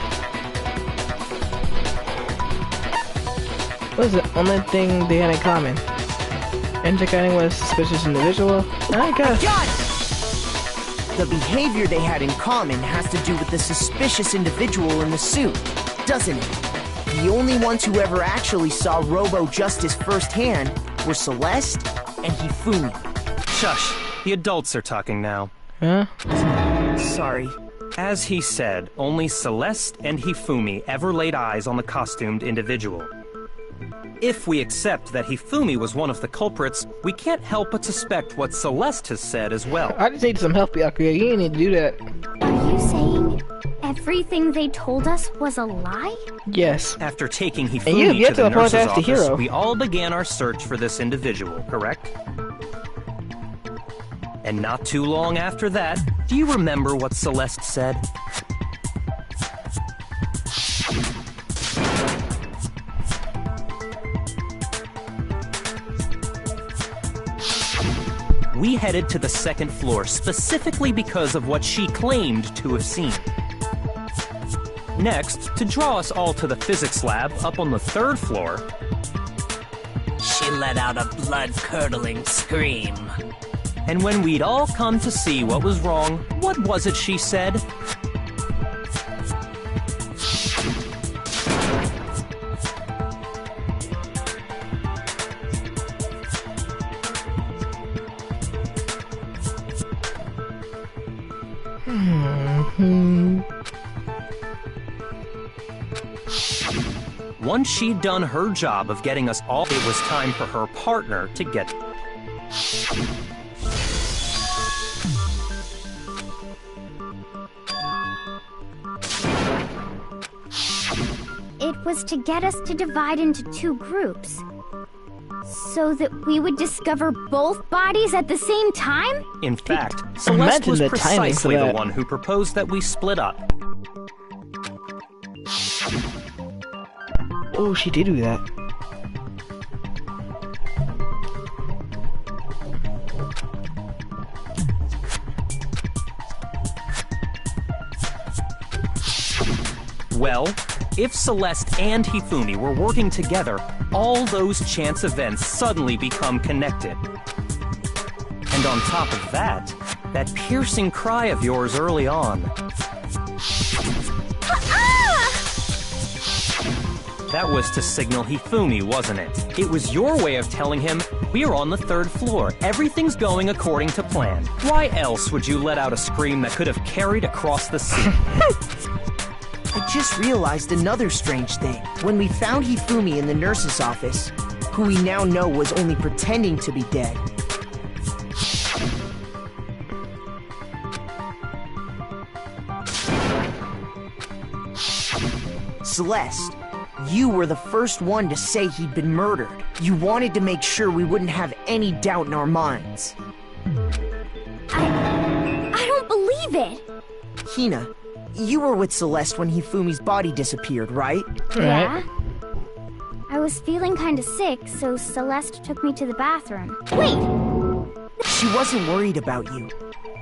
S7: What is the only thing they had in common? Interacting with a suspicious individual? I guess.
S5: Got it! The behavior they had in common has to do with the suspicious individual in the suit, doesn't it? The only ones who ever actually saw Robo-Justice firsthand were Celeste and Hifumi.
S3: Shush. The adults are talking now.
S7: Huh?
S5: Sorry.
S3: As he said, only Celeste and Hifumi ever laid eyes on the costumed individual. If we accept that Hifumi was one of the culprits, we can't help but suspect what Celeste has said as well.
S7: I just need some help, Byakuya. You need to do that.
S8: Are you saying everything they told us was a lie?
S7: Yes.
S3: After taking
S7: And you've
S3: Hifumi
S7: yet
S3: to
S7: to
S3: the nurse's
S7: apologize to
S3: office,
S7: Hiro.
S3: we all began our search for this individual, correct? And not too long after that, do you remember what Celeste said? We headed to the second floor specifically because of what she claimed to have seen. Next, to draw us all to the physics lab up on the third floor,
S6: She let out a blood-curdling scream.
S3: and when we'd all come to see what was wrong, what was it she said? Once she'd done her job of getting us all, it was time for her partner to get...
S8: It was to get us to divide into two groups. So that we would discover both bodies at the same time?
S3: In fact, Celeste
S7: Imagine
S3: was
S7: the timing for
S3: precisely the
S7: that.
S3: one who proposed that we split up.
S7: Oh, she did do that.
S3: Well, if Celeste and Hifumi were working together, all those chance events suddenly become connected. And on top of that, that piercing cry of yours early on. That was to signal Hifumi, wasn't it? It was your way of telling him, we're on the 3rd floor. Everything's going according to plan. Why else would you let out a scream that could have carried across the sea?
S5: I just realized another strange thing. When we found Hifumi in the nurse's office, who we now know was only pretending to be dead, Celeste, you were the first one to say he'd been murdered. You wanted to make sure we wouldn't have any doubt in our minds.
S10: I don't believe it.
S5: Hina, you were with Celeste when Hifumi's body disappeared, right?
S8: Yeah? I was feeling kinda sick, so Celeste took me to the bathroom.
S10: Wait!
S5: She wasn't worried about you.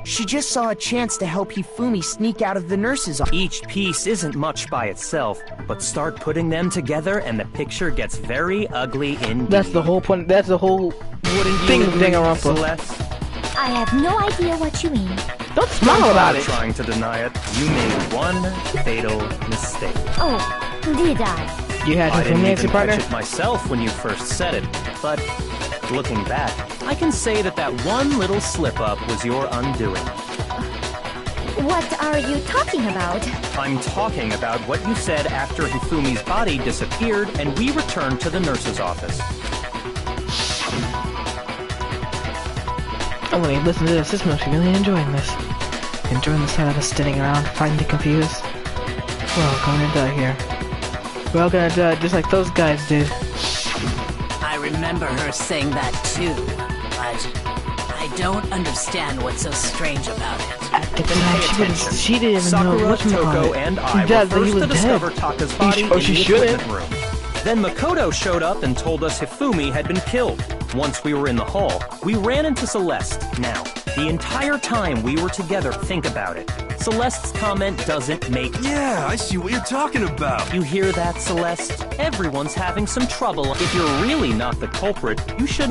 S5: She just saw a chance to help Hifumi sneak out of the nurse's office.
S3: Each piece isn't much by itself, but start putting them together and the picture gets very ugly indeed.
S7: That's the whole point. That's the whole thing of Danganronpa.
S3: Celeste?
S8: I have no idea what you mean.
S7: Don't smile about it.
S3: Trying to deny it, you made one fatal mistake.
S8: Oh, did I?
S7: You had
S3: I didn't
S7: Hifumi as
S3: even
S7: your partner?
S3: catch it myself when you first said it, but looking back, I can say that that one little slip-up was your undoing.
S8: What are you talking about?
S3: I'm talking about what you said after Hifumi's body disappeared and we returned to the nurse's office.
S7: Oh, when you listen to this must be really enjoying this. Enjoying the sight of us standing around, fighting confused. We're all gonna die here. We're all gonna die just like those guys did.
S6: I remember her saying that too, but I don't understand what's so strange about it.
S7: At the time, she didn't even know
S3: Sakura,
S7: what
S3: Toko, and I were first to discover Taka's body in the equipment room. Then Makoto showed up and told us Hifumi had been killed. Once we were in the hall, we ran into Celeste. Now, the entire time we were together, think about it. Celeste's comment doesn't make...
S4: Yeah, I see what you're talking about.
S3: You hear that, Celeste? Everyone's having some trouble. If you're really not the culprit, you should...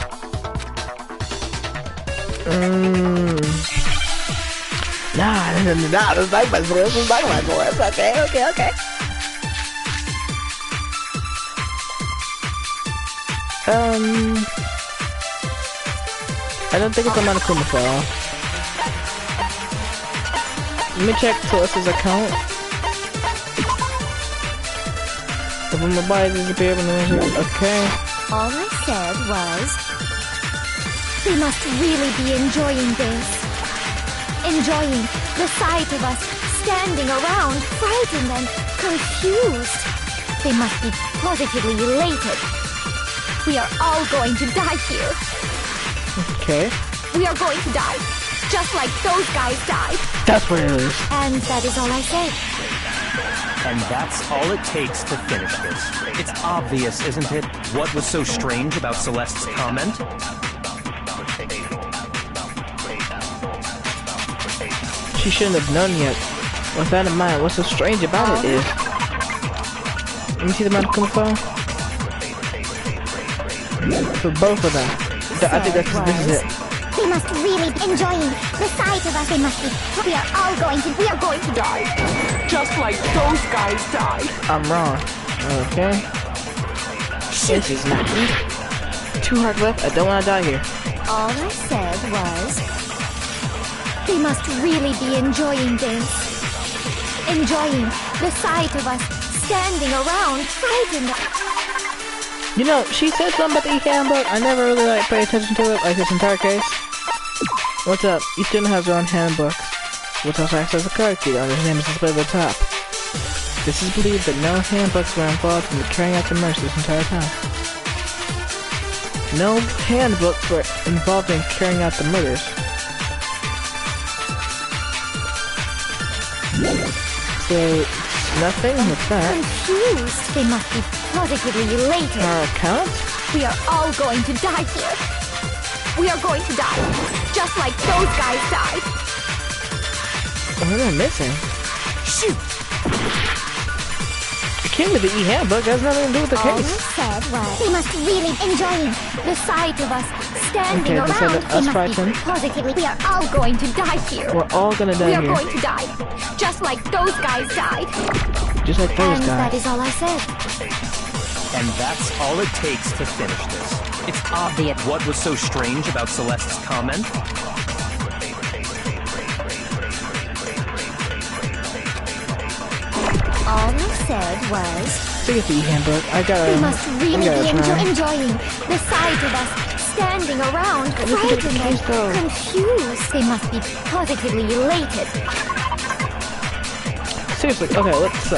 S7: Nah, this is like my voice. This is like my voice. Okay. I don't think it's a Monokuma file. Let me check Celeste's account. If my body disappeared, okay.
S8: All I said was, they must really be enjoying this. Enjoying the sight of us standing around, frightened and confused. They must be positively elated. We are all going to die here.
S7: Okay.
S8: We are going to die, just like those guys died.
S7: That's what it is.
S8: And that is all I say.
S3: And that's all it takes to finish this. It's obvious, isn't it? What was so strange about Celeste's comment?
S7: She shouldn't have known yet. With that in mind, what's so strange about it is... Let me see the Monokuma file. For both of them. I think this is it.
S10: They must really be enjoying the sight of us. They must be. We are going to die.
S6: Just like those guys died.
S7: I'm wrong. Okay. This is not me. 2 hearts left. I don't want to die here.
S8: All I said was, they must really be enjoying this. Enjoying the sight of us standing around, frightened.
S7: You know, she said something about the e-handbook. I never really paid attention to it, like this entire case. What's up? Each student has their own handbook, which also acts as a card key under his name is displayed at the top. This is believed that no handbooks were involved in the carrying out the murders this entire time. No handbooks were involved in carrying out the murders. So, nothing with that.
S8: Confused. They must be positively elated.
S7: Our account?
S8: We are all going to die here. We are going to die, just like those guys died.
S7: What am I missing?
S8: Shoot!
S7: It came with the e-handbook. It has nothing to do with the
S8: All
S7: case.
S8: I said was, they must really enjoying the sight of us standing around. They must be positively. We are all going to die here.
S7: We're all gonna die here.
S8: We are going to die, just like those guys died.
S7: Just like those
S8: and
S7: guys.
S8: that is all I said.
S3: And that's all it takes to finish this. It's obvious. What was so strange about Celeste's comment?
S8: All he said was,
S7: Take the handbook. I gotta.
S8: "We must really be
S7: try.
S8: enjoying the sight of us standing around, frightened and confused. They must be positively elated."
S7: Seriously, okay, let's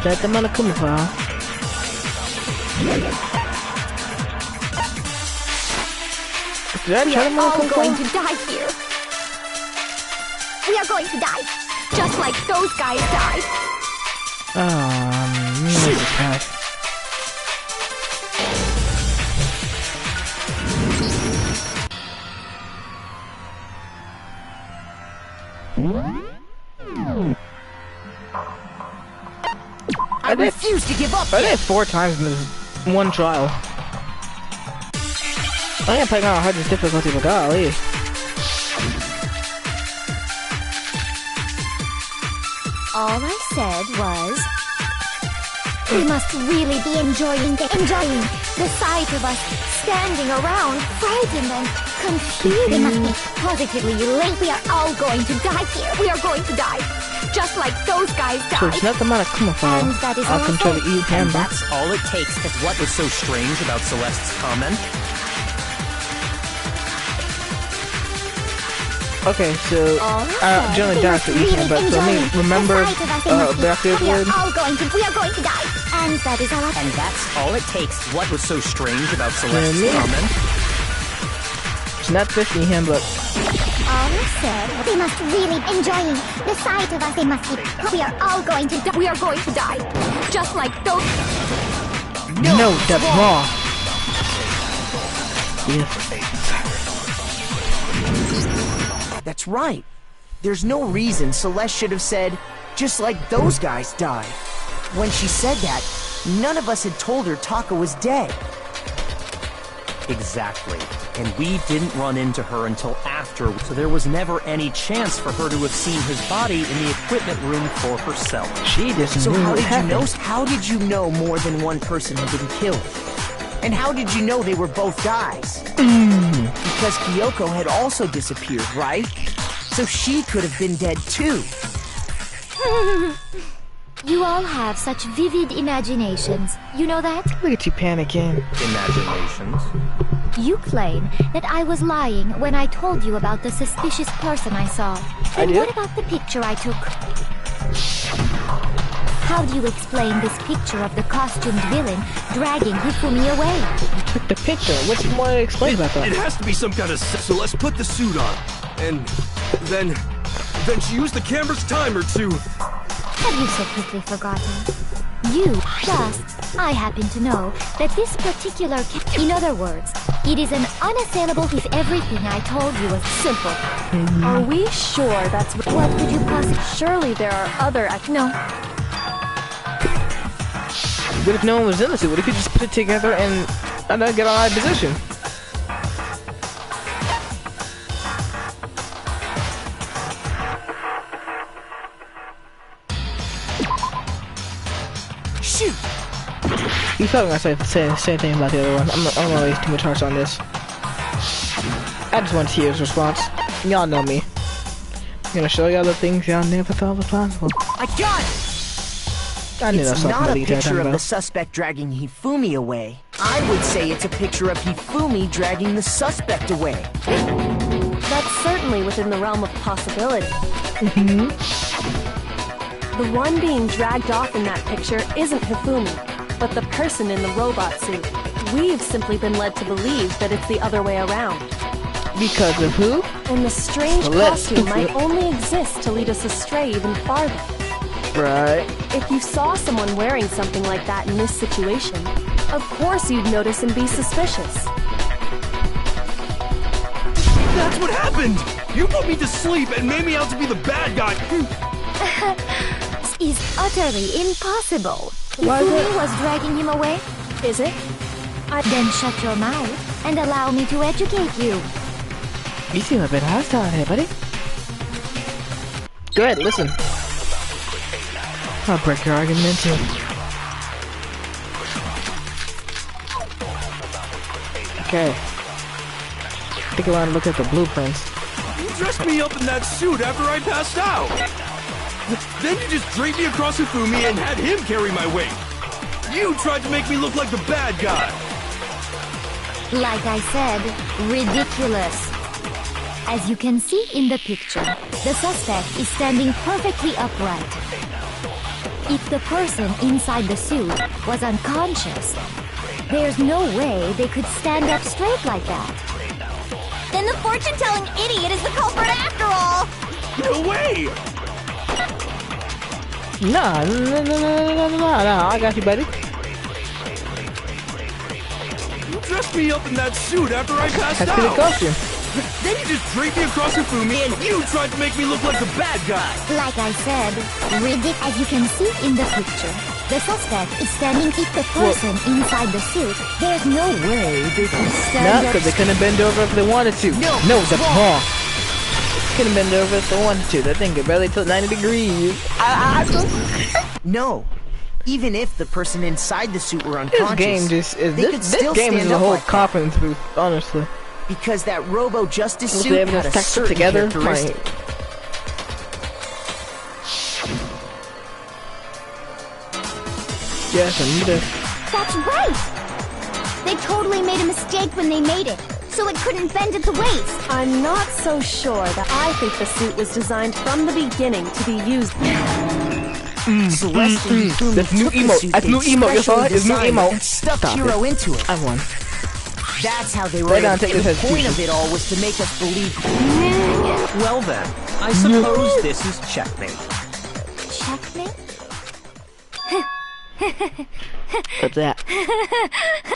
S7: let them on a Kuma file. Did I
S8: We
S7: try
S8: are
S7: to
S8: all going to die here. We are going to die, just like those guys died.
S7: Shoot!
S5: I refuse to give up.
S7: I did it 4 times in this one trial. I ain't playing on a hardest difficulty, but golly.
S8: All I said was, "We must really be enjoying the sight of us standing around, frightened and confused. They must be positively elated. We are all going to die here. We are going to die, just like those guys
S7: So
S8: died."
S7: it's not the amount of Kuma file.
S8: And that is
S7: I'll
S8: all
S7: control
S8: I
S7: the eat
S3: And
S7: handbook.
S3: that's all it takes to... What was so strange about Celeste's comment?
S7: Okay, so generally die after each handbook. So let me remember back there.
S8: We are going to die, and that is all.
S3: And that's all it takes. What was so strange about Celeste's comment?
S7: It's not 50 handbook.
S8: All I said, "They must really enjoying the sight of us. They must be. We are all going to die. We are going to die, just like those."
S7: No, that's wrong. Yes.
S5: That's right. There's no reason Celeste should have said, "just like those guys died." When she said that, none of us had told her Taka was dead.
S3: Exactly. And we didn't run into her until after, so there was never any chance for her to have seen his body in the equipment room for herself.
S7: She doesn't
S5: So
S7: know
S5: how
S7: what
S5: did you
S7: happened.
S5: know? How did you know more than one person had been killed? And how did you know they were both guys? Because Kyoko had also disappeared, right? So she could have been dead too.
S8: You all have such vivid imaginations. You know that?
S7: Look at you panicking.
S3: Imaginations.
S8: You claim that I was lying when I told you about the suspicious person I saw.
S7: I
S8: And
S7: did?
S8: what about the picture I took? How do you explain this picture of the costumed villain dragging Hifumi away?
S7: You took the picture. What's more to explain about that?
S4: It has to be some kind of... So let's put the suit on. And then she used the camera's timer to...
S8: Have you so quickly forgotten? You, plus, I happen to know that this particular in other words, it is an unassailable if everything I told you was simple.
S9: Are we sure that's
S8: What could you possibly...
S9: Surely there are other
S8: No,
S7: What if no one was in the suit? What if you just put it together and get on my position?
S5: Shoot!
S7: He's probably gonna say the same thing about the other one. I'm not gonna waste too much heart on this. I just want to hear his response. Y'all know me. I'm gonna show y'all the things y'all never thought was possible.
S5: I got it!
S7: I knew
S5: It's
S7: that's
S5: not a
S7: something
S5: picture of the
S7: about.
S5: suspect dragging Hifumi away. I would say it's a picture of Hifumi dragging the suspect away.
S9: That's certainly within the realm of possibility. The one being dragged off in that picture isn't Hifumi, but the person in the robot suit. We've simply been led to believe that it's the other way around.
S7: Because of who?
S9: And the strange
S7: Celeste.
S9: costume might only exist to lead us astray even farther.
S7: Right.
S9: If you saw someone wearing something like that in this situation, of course you'd notice and be suspicious.
S4: That's what happened! You put me to sleep and made me out to be the bad guy!
S8: is utterly impossible.
S7: Why is
S8: Hifumi was dragging him away?
S9: Is it?
S8: Then shut your mouth and allow me to educate you.
S7: You seem a bit hostile here, buddy. Go ahead, listen. I'll break your argument too. Okay. Take a round and look at the blueprints.
S4: You dressed me up in that suit after I passed out. Then you just draped me across Hifumi and had him carry my weight. You tried to make me look like the bad guy.
S8: Like I said, ridiculous. As you can see in the picture, the suspect is standing perfectly upright. If the person inside the suit was unconscious, there's no way they could stand up straight like that.
S10: Then the fortune-telling idiot is the culprit after all!
S4: No way!
S7: Nah, I got you, buddy.
S4: You dressed me up in that suit after I passed
S7: That's
S4: out.
S7: pretty costume.
S4: Then you just draped me across Hifumi and you tried to make me look like the bad guy.
S8: Like I said, as you can see in the picture, the suspect is standing. If the person inside the suit, there's no way they could stand
S7: No,
S8: up.
S7: because they couldn't bend over if they wanted to. No, that's wrong. Couldn't bend over if they wanted to. That thing could barely tilt 90 degrees.
S5: No. Even if the person inside the suit were unconscious,
S7: This game is a whole confidence boost, honestly.
S5: Because that robo-justice
S7: Was
S5: suit
S7: the
S5: had
S7: evidence
S5: a
S7: stacked
S5: certain
S7: together?
S5: characteristic.
S7: Yes, I need it.
S10: That's right! They totally made a mistake when they made it, so it couldn't bend at the waist.
S9: I'm not so sure that I think the suit was designed from the beginning to be used.
S5: Celeste and Hifumi
S7: That's new
S5: took the
S7: emote.
S5: suit
S7: That's
S5: they
S7: new emote. You saw it? It's new
S5: specially
S7: emote.
S5: and stuffed
S7: Stop
S5: Hiro
S7: it.
S5: into it.
S7: I won.
S5: That's how they were
S7: Right on,
S5: able to
S7: take
S5: the
S7: this as
S5: point
S7: teacher.
S5: of it all was to make us believe.
S3: Well then, I suppose this is checkmate.
S8: Checkmate?
S7: What's that?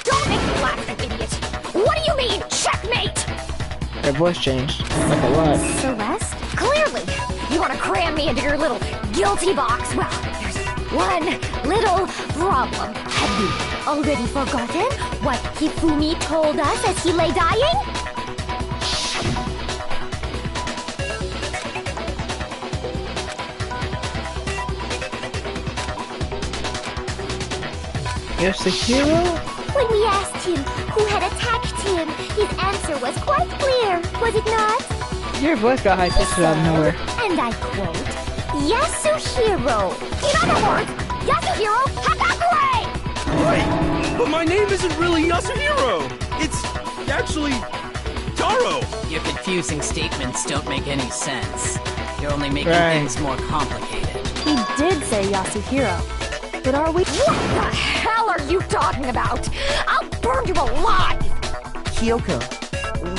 S10: Don't make me laugh, you idiot! What do you mean, checkmate?
S7: Her voice changed. Like a lot.
S8: Celeste?
S10: Clearly, you want to cram me into your little guilty box. Well, there's one little problem.
S8: Have you already forgotten what Hifumi told us as he lay dying?
S7: You're the hero?
S8: When we asked him who had attacked him, his answer was quite clear, was it not?
S7: Your voice got high pitched out of nowhere.
S8: And I quote, Yasuhiro.
S10: In other words, Yasuhiro Hagakure!
S4: Wait, but my name isn't really Yasuhiro. It's actually Taro.
S6: Your confusing statements don't make any sense. You're only making
S7: Right.
S6: things more complicated.
S9: He did say Yasuhiro. But are we—
S10: What the hell are you talking about? I'll burn you alive!
S5: Kyoko,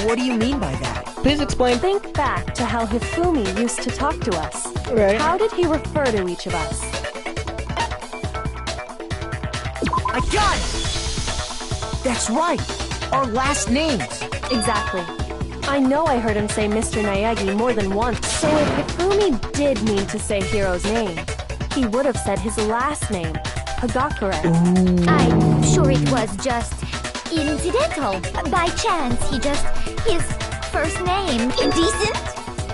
S5: what do you mean by that?
S7: Please explain.
S9: Think back to how Hifumi used to talk to us.
S7: Right.
S9: How did he refer to each of us?
S5: I got it! That's right! Our last names!
S9: Exactly. I know I heard him say Mr. Naegi more than once, so if Hifumi did mean to say Hiro's name, he would have said his last name, Hagakure.
S8: I'm sure it was just incidental. By chance, his first name.
S10: Indecent?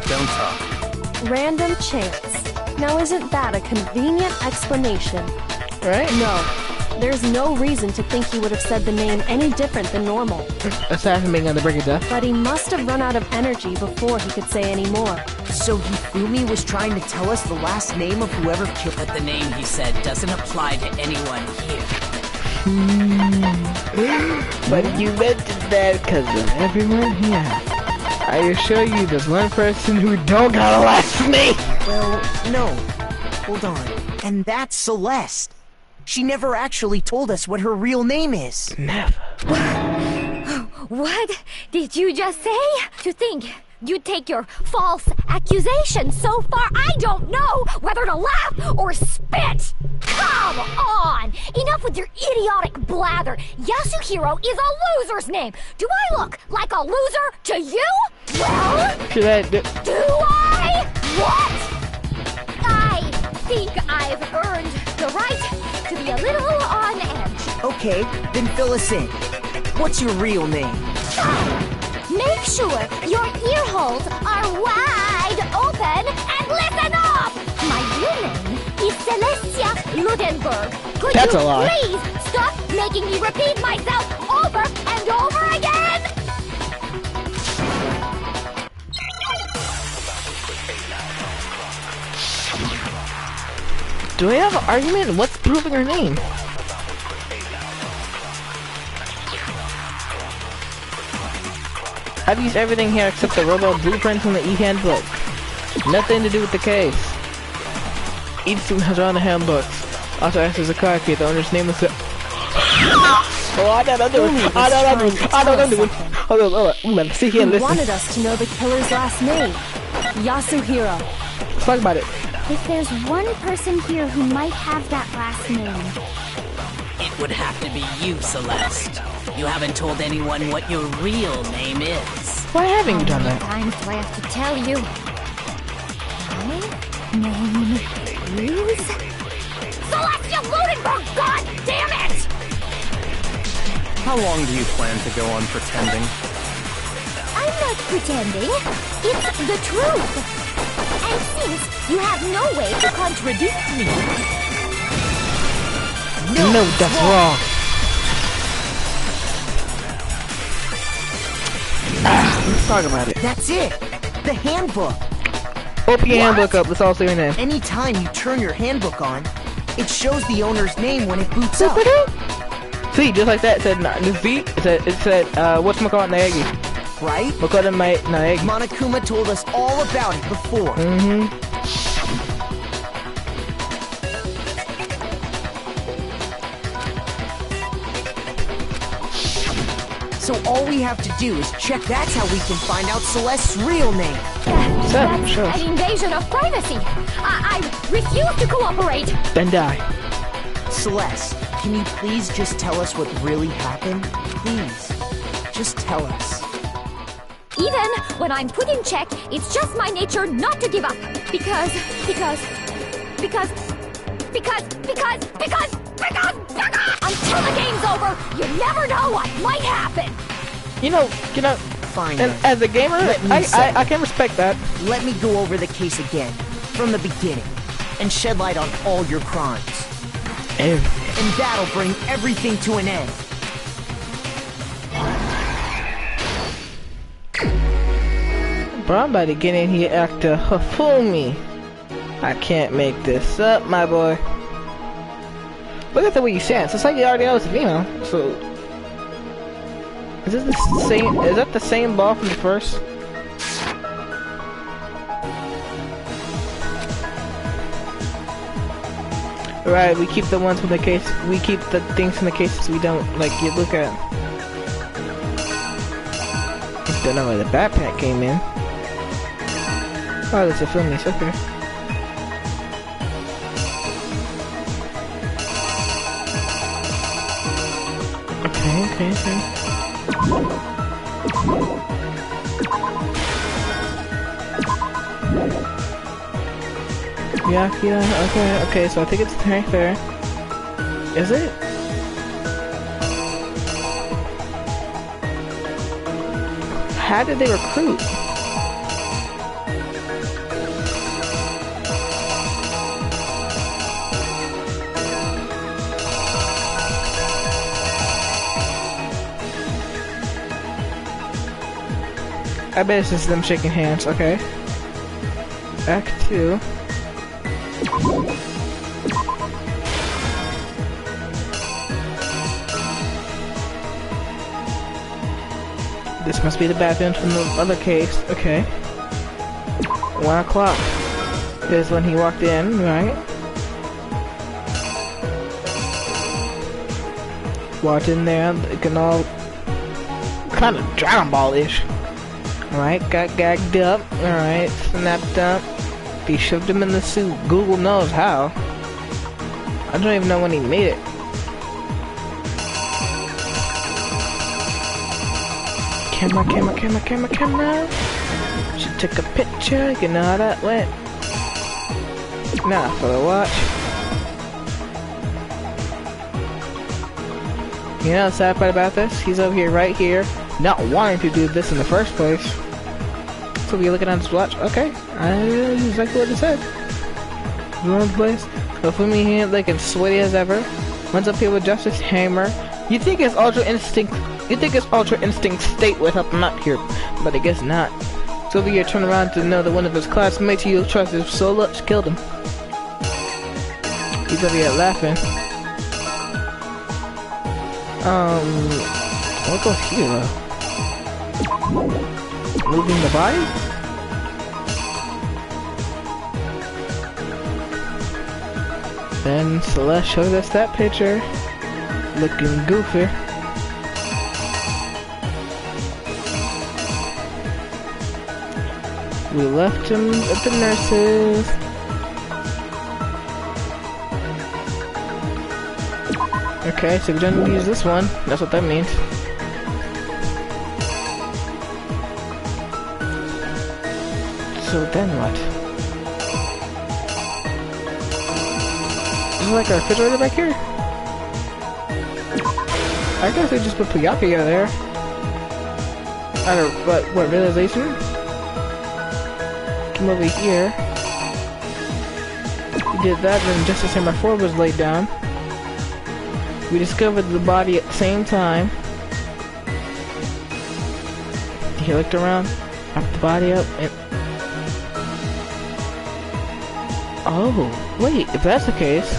S3: Don't talk.
S9: Random chance. Now isn't that a convenient explanation?
S7: Right?
S9: No. There's no reason to think he would have said the name any different than normal.
S7: Aside from being on the brink of death.
S9: But he must have run out of energy before he could say any more.
S5: So Hifumi was trying to tell us the last name of whoever killed
S6: But the name he said doesn't apply to anyone here.
S7: But you mentioned that because of everyone here. I assure you there's one person who don't got a last name.
S5: Well, no. Hold on. And that's Celeste. She never actually told us what her real name is.
S7: Never.
S8: What did you just say? To think you'd take your false accusation so far, I don't know whether to laugh or spit!
S10: Come on! Enough with your idiotic blather! Yasuhiro is a loser's name! Do I look like a loser to you? Well,
S7: Should I do?
S10: do I? What? I think I've earned the right to be a little on edge.
S5: Okay, then fill us in. What's your real name?
S10: Make sure your ear holes are wide open and listen up! My real name is Celestia Ludenberg. Could
S7: That's
S10: you
S7: a lie.
S10: please stop making me repeat myself over and over again?
S7: Do we have an argument? What's proving her name? I've used everything here except the robot blueprints and the e-handbook. Nothing to do with the case. Each student has their own handbooks. Also acts as a card key. The owner's name is... Oh, I don't do it. I don't do it. Hold on. Let's see here. Listen.
S9: Wanted us to know the killer's last name. Yasuhiro.
S7: Let's talk about it.
S8: If there's one person here who might have that last name...
S6: It would have to be you, Celeste. You haven't told anyone what your real name is.
S7: Why haven't you done that?
S8: How many times do I have to tell you? My name is...
S10: Celestia Ludenberg, god damn it!
S3: How long do you plan to go on pretending?
S8: I'm not pretending. It's the truth. And since you have no way to contradict me...
S7: No, that's wrong. Let's talk about it.
S5: That's it! The handbook!
S7: Open your handbook up, let's all see your name.
S5: Anytime you turn your handbook on, it shows the owner's name when it boots up.
S7: See, just like that, it said, it said, whatchamacallit Naegi.
S5: Right?
S7: Makoto Naegi.
S5: Monokuma told us all about it before. So all we have to do is check. That's how we can find out Celeste's real name.
S8: That's an invasion of privacy. I refuse to cooperate.
S7: Then die.
S5: Celeste, can you please just tell us what really happened? Please, just tell us.
S8: Even when I'm put in check, it's just my nature not to give up. Because until the game's over, you never know what might happen.
S7: You know,
S5: Fine.
S7: and as a gamer, I can respect that.
S5: Let me go over the case again, from the beginning, and shed light on all your crimes. And that'll bring everything to an end.
S7: Bro, I'm about to get in here, actor. Fool me. I can't make this up, my boy. Look at the way you stand. It's like you already know it's a female. So, is this the same? Is that the same ball from the first? Right. We keep the ones from the case. We keep the things from the cases we don't like. You look at. Don't know where the backpack came in. Oh, that's a film. It's okay. Okay. Yeah, okay, so I think it's right there. Is it? How did they recruit? I bet it's just them shaking hands, okay. Act 2. This must be the bathroom from the other case, okay. 1 o'clock is when he walked in, right? Walked in there, looking all kind of Dragon Ball-ish. Alright, got gagged up, alright, snapped up. He shoved him in the suit. Google knows how. I don't even know when he made it. Camera. She took a picture, you know how that went. Now for the watch. You know the sad part about this? He's over here, right here, not wanting to do this in the first place. So we're looking at his watch. Okay, exactly what it said. Wrong place. Go for me here, like and sweaty as ever. Runs up here with Justice Hammer. You think his Ultra Instinct state would help him out here, but I guess not. So over here, turn around to know that one of his classmates he trusted so much killed him. He's over here laughing. What goes here though? Moving the body? Then Celeste showed us that picture. Looking goofy. We left him at the nurses. Okay, so we don't use this one. That's what that means. So then what? Is it like a refrigerator back here? I guess they just put Puyaki out there. Out of what realization? Come over here. We did that, then Justice Hammer 4 was laid down. We discovered the body at the same time. He looked around, wrapped the body up, and... Oh, wait, if that's the case,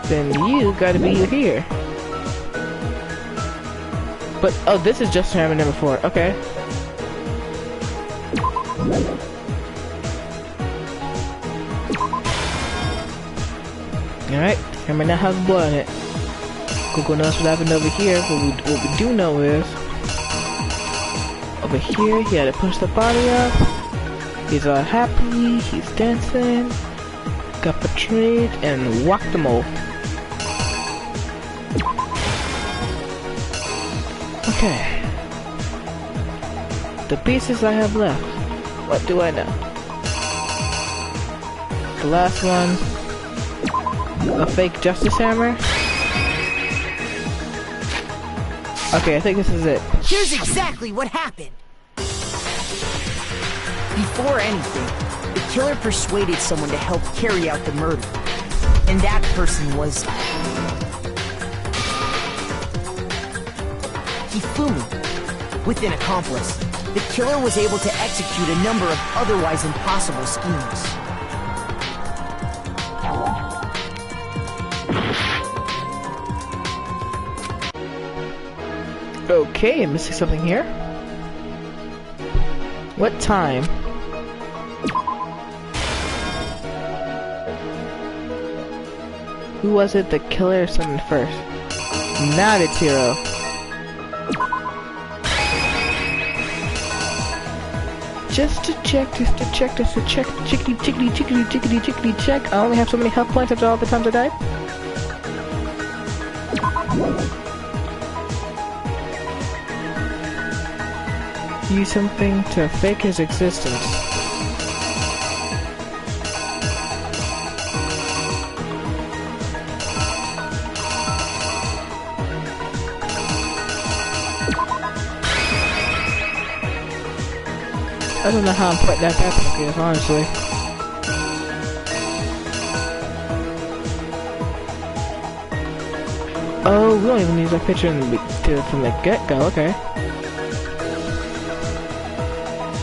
S7: then you gotta be here. But, oh, this is just Hammer number 4, okay. Alright, Hammer now has blood in it. Google knows what happened over here, but what we do know is, over here, he had to push the body up. He's all happy, he's dancing, got betrayed, and whacked them all. Okay. The pieces I have left. What do I know? The last one. A fake Justice Hammer. Okay, I think this is it.
S5: Here's exactly what happened. Before anything, the killer persuaded someone to help carry out the murder. And that person was... Hifumi. With an accomplice, the killer was able to execute a number of otherwise impossible schemes.
S7: Okay, I'm missing something here. What time? Who was it the killer summoned first? Not it's Hero. Just to check, chickity check. I only have so many health points after all the times I died. Use something to fake his existence. I don't know how important that backpack is, honestly. Oh, we don't even use that picture from the get-go, okay.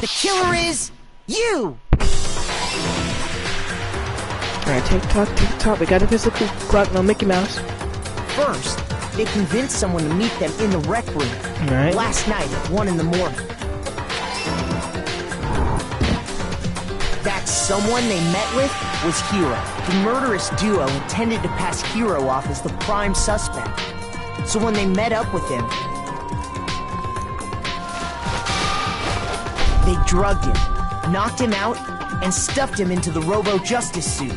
S5: The killer is... you!
S7: Alright, tick-tock, we got a physical clock, no Mickey Mouse.
S5: First, they convinced someone to meet them in the rec room.
S7: Alright.
S5: Last night at 1 in the morning. That someone they met with was Hero. The murderous duo intended to pass Hero off as the prime suspect. So when they met up with him, they drugged him, knocked him out, and stuffed him into the Robo-Justice suit.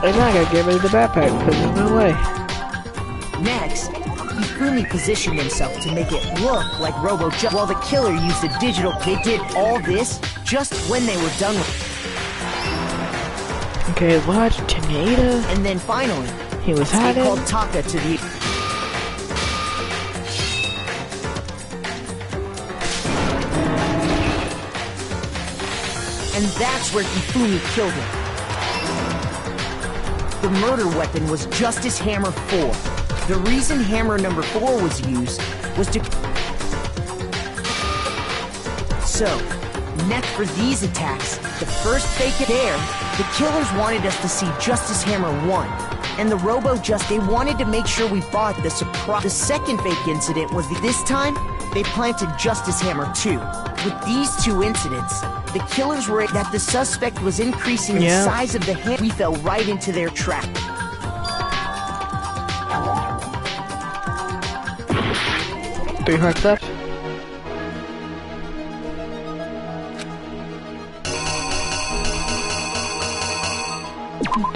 S7: And now I gotta get rid of the backpack, because there's no way.
S5: Next, Hifumi positioned himself to make it look like Robo-Justice, while the killer used a digital... They did all this just when they were done with it.
S7: Okay, watch, Tornado.
S5: And then finally,
S7: he was
S5: they
S7: hiding.
S5: called Taka to the... And that's where Hifumi killed him. The murder weapon was Justice Hammer 4. The reason Hammer number 4 was used was to... So, Next for these attacks, the first fake there, the killers wanted us to see Justice Hammer 1. And the they wanted to make sure we bought the surprise. The second fake incident was this time, they planted Justice Hammer 2. With these two incidents, the killers were that the suspect was increasing the size of the hand. We fell right into their trap.
S7: 3 hearts left.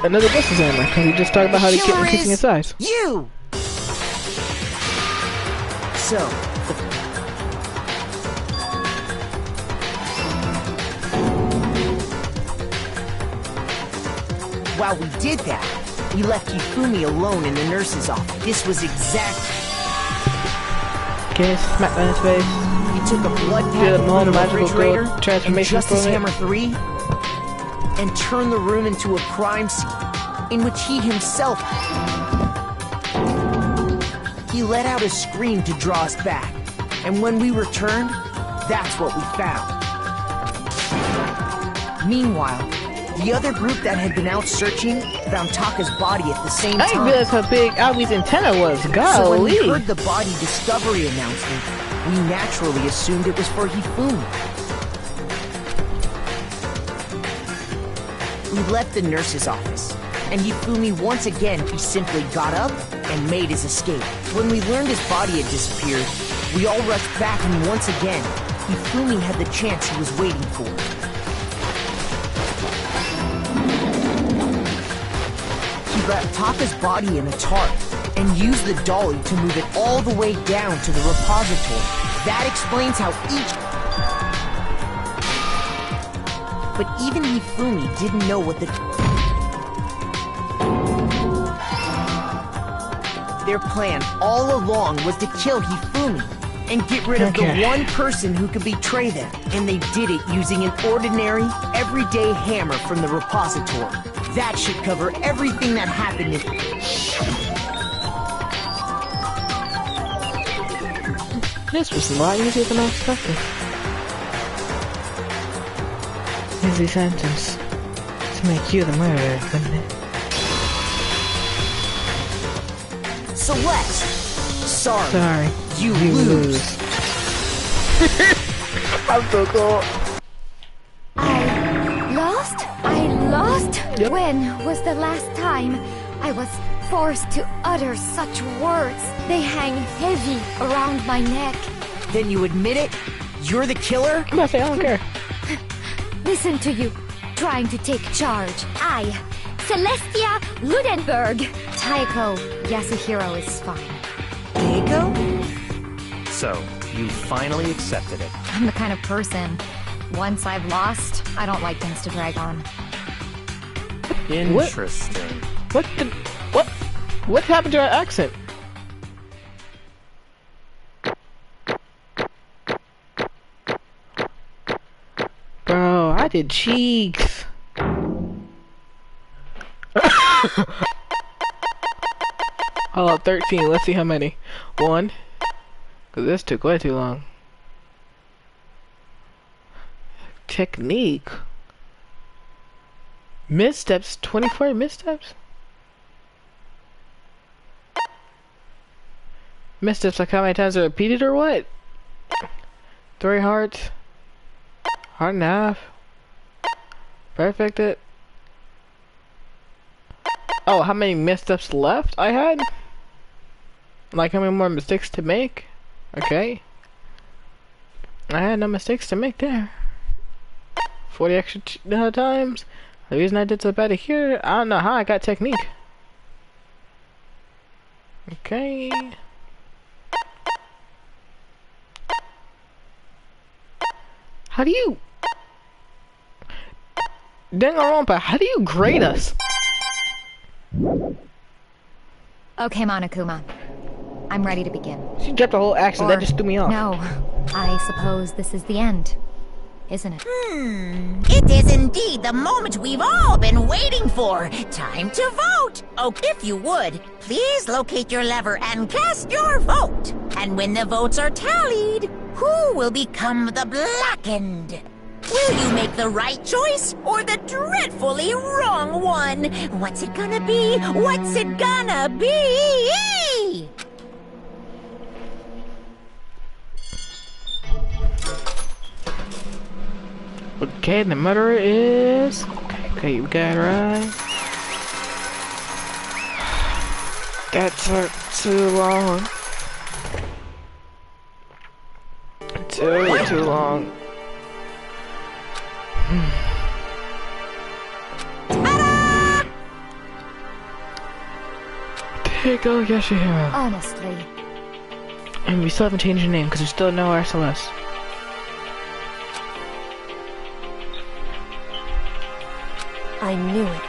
S7: Another Justice Hammer, because we just talked about how they keep increasing its size.
S5: You! So, while we did that, we left Hifumi alone in the nurse's office. This was exactly...
S7: Okay, smack that in his face.
S5: He took a blood
S7: Did a
S5: from the
S7: magical
S5: refrigerator
S7: transformation
S5: and Justice
S7: from it.
S5: Hammer 3 and turned the room into a crime scene in which he himself... He let out a scream to draw us back, and when we returned, that's what we found. Meanwhile, the other group that had been out searching found Taka's body at the same time.
S7: I didn't realize how big Albie's antenna was. Golly.
S5: So when we heard the body discovery announcement, we naturally assumed it was for Hifumi. We left the nurse's office, and Hifumi once again, he simply got up and made his escape. When we learned his body had disappeared, we all rushed back, and once again, Hifumi had the chance he was waiting for. He wrapped Taka's body in a tarp and used the dolly to move it all the way down to the repository. That explains how each... But even Hifumi didn't know what the... Their plan all along was to kill Hifumi and get rid of the one person who could betray them. And they did it using an ordinary, everyday hammer from the repository. That should cover everything that happened in...
S7: This was a lot easier than I expected. Easy sentence to make you the murderer, wouldn't it?
S5: Celeste! Sorry. You lose.
S7: I'm so cool.
S8: I lost?
S7: Yep.
S8: When was the last time I was forced to utter such words? They hang heavy around my neck.
S5: Then you admit it? You're the killer?
S7: I'm gonna say I don't care.
S8: Listen to you, trying to take charge. I, Celestia Ludenberg. Taiko Yasuhiro is fine.
S5: Taiko?
S3: So, you finally accepted it.
S2: I'm the kind of person, once I've lost, I don't like things to drag on.
S3: Interesting.
S7: What happened to our accent? Bro, I did cheeks. Hold up, 13. Let's see how many. 1. Cause this took way too long. Technique. Missteps. 24 missteps. Missteps, like how many times are repeated or what? 3 hearts. Heart and a half. Perfected. Oh, how many missteps left I had? Like how many more mistakes to make? Okay. I had no mistakes to make there. 40 extra times. The reason I did so bad here, I don't know how I got technique. Okay. How do you... Danganronpa, how do you grade us?
S2: Okay, Monokuma. I'm ready to begin.
S7: She dropped a whole accent, that just threw me off.
S2: No, I suppose this is the end, isn't it?
S1: It is indeed the moment we've all been waiting for. Time to vote. Oh, if you would, please locate your lever and cast your vote. And when the votes are tallied, who will become the blackened? Will you make the right choice or the dreadfully wrong one? What's it gonna be? What's it gonna be?
S7: Okay, the murderer is... Okay, you got it right. That took too long. Too long. There you go, Yashihiro.
S8: Honestly.
S7: And we still haven't changed your name because there's still no SLS.
S9: I knew it.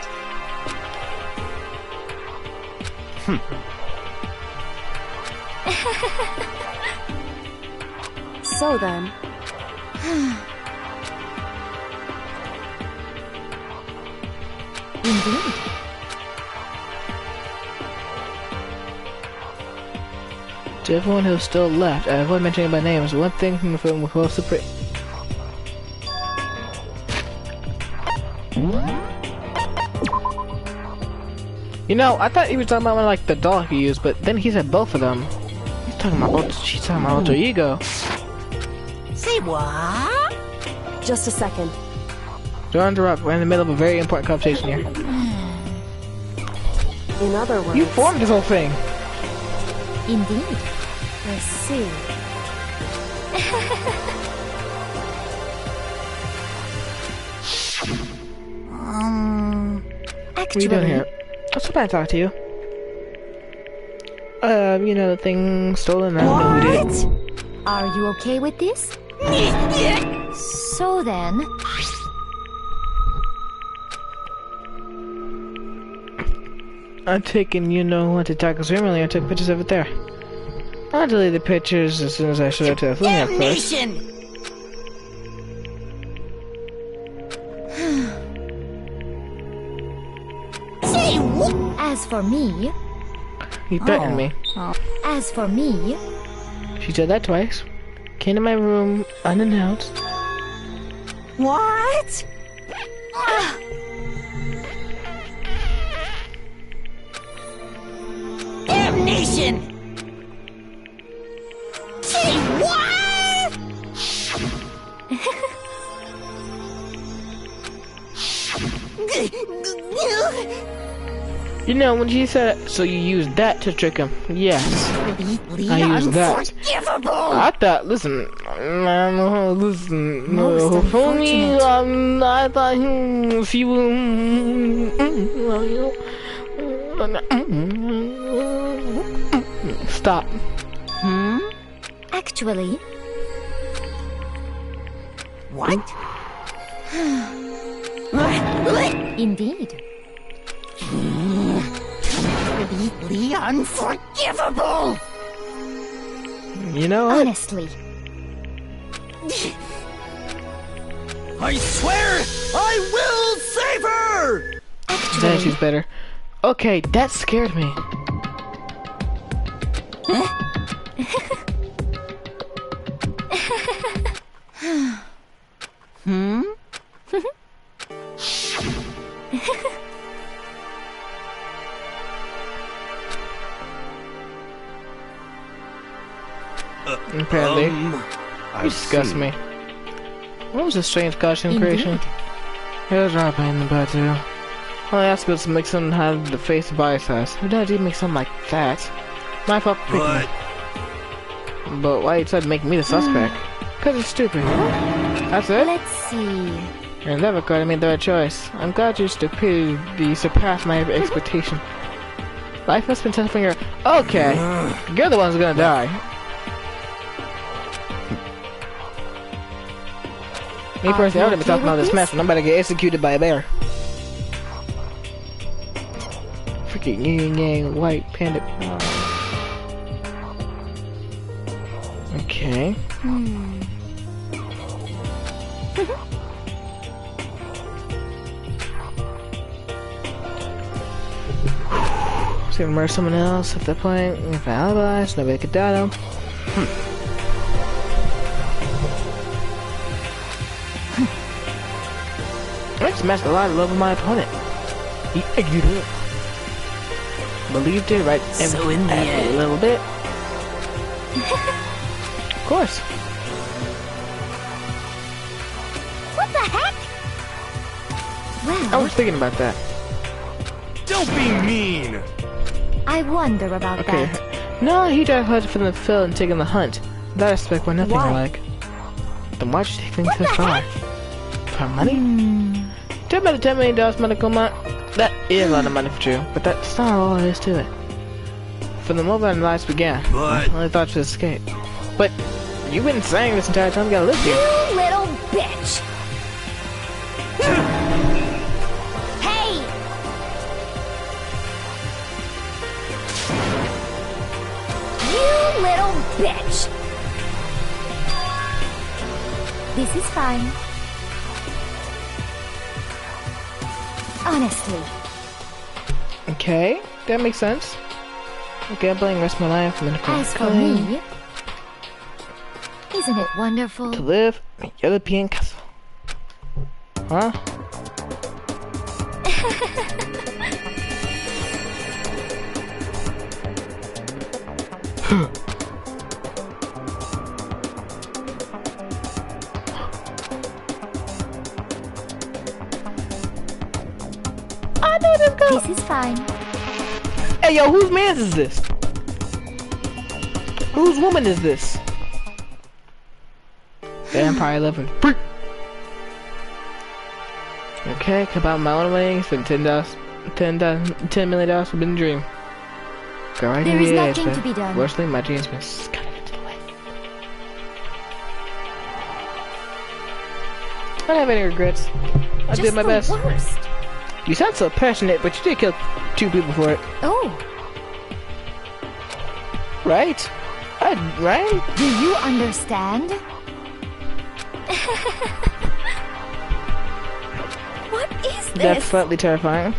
S9: So then...
S8: Indeed.
S7: To everyone who's still left, I avoid mentioning by names. One thing from the film was close to pretty. You know, I thought he was talking about like the doll he used, but then he said both of them. He's talking about she's talking about alter ego.
S1: Say what?
S9: Just a second.
S7: Don't interrupt. We're in the middle of a very important conversation here.
S9: In other words...
S7: You formed this whole thing.
S8: Indeed.
S9: I see.
S7: What are you doing here? What's the plan to talk to you? You know, the thing stolen. I don't know who did it.
S8: Are you okay with this? So then...
S7: I'm taking, you know, went to Taka's room earlier and took pictures of it there. I'll delete the pictures as soon as I show it to Fumi, of course.
S1: Say what?
S8: As for me...
S7: He threatened me.
S8: As for me...
S7: She said that twice. Came to my room unannounced.
S1: What? Damnation! Say what?
S7: You know, when she said, so you used that to trick him. Yes. I used that. I thought, listen, no, for me, I thought she was... Stop.
S8: Actually...
S1: What?
S8: Indeed.
S1: Completely unforgivable!
S7: You know what?
S8: Honestly.
S4: I swear I will save her!
S7: Then she's better. Okay, that scared me. Apparently, you disgust me. What was this strange costume creation? Here's our pain in the butt too. Well, I asked us to make something have the face of body size. Who does even make something like that? My fault for picking it. But why you decided to make me the suspect? Cause it's stupid. That's it?
S8: Let's see.
S7: You're never going to make the right choice. I'm glad your stupidity surpassed my expectation. Life has been tough for your... Okay. You're the ones who's gonna die. Me personally, I would have been talking about this mess and I'm about to get executed by a bear. Freaking yin-yang white panda. Okay. Let's gonna murder someone else at that point. If I alibis, nobody could doubt him. Prince matched a lot of love of my opponent. He egged it up. Believed it right
S6: So in the end,
S7: a little bit. Of course.
S10: What the heck?
S7: I
S2: Well,
S7: was thinking about that.
S4: Don't be mean!
S2: I wonder about
S7: Okay.
S2: that.
S7: No, he tried hard from the field and taking the hunt. That aspect went nothing
S2: Why?
S7: like. Then why'd you take things so far? For money? $10 million medical amount. That is a lot of money for you, but that's not all there is to it. From the moment our lives began,
S4: But-
S7: I only thought to escape. But you've been saying this entire time you gotta live here.
S10: You little bitch! Hey! You little bitch!
S2: This is fine. Honestly,
S7: Okay, that makes sense. Gambling the rest of my life, medical
S2: as for
S7: claim
S2: me, isn't it wonderful?
S7: to live in a European castle. Huh? I know this girl.
S2: This is fine.
S7: Hey yo, whose man's is this? Whose woman is this? The Empire 11. Okay, come out my own way, spend $10 million for being a dream. Go right
S2: There is
S7: here,
S2: nothing to be done.
S7: Worstly, my dreams been scattered into the wind. I don't have any regrets. I did my best.
S2: Just the worst.
S7: You sound so passionate, but you did kill 2 people for it.
S2: Oh,
S7: Right? Right?
S2: do you understand?
S10: What is
S7: That's
S10: this?
S7: slightly terrifying.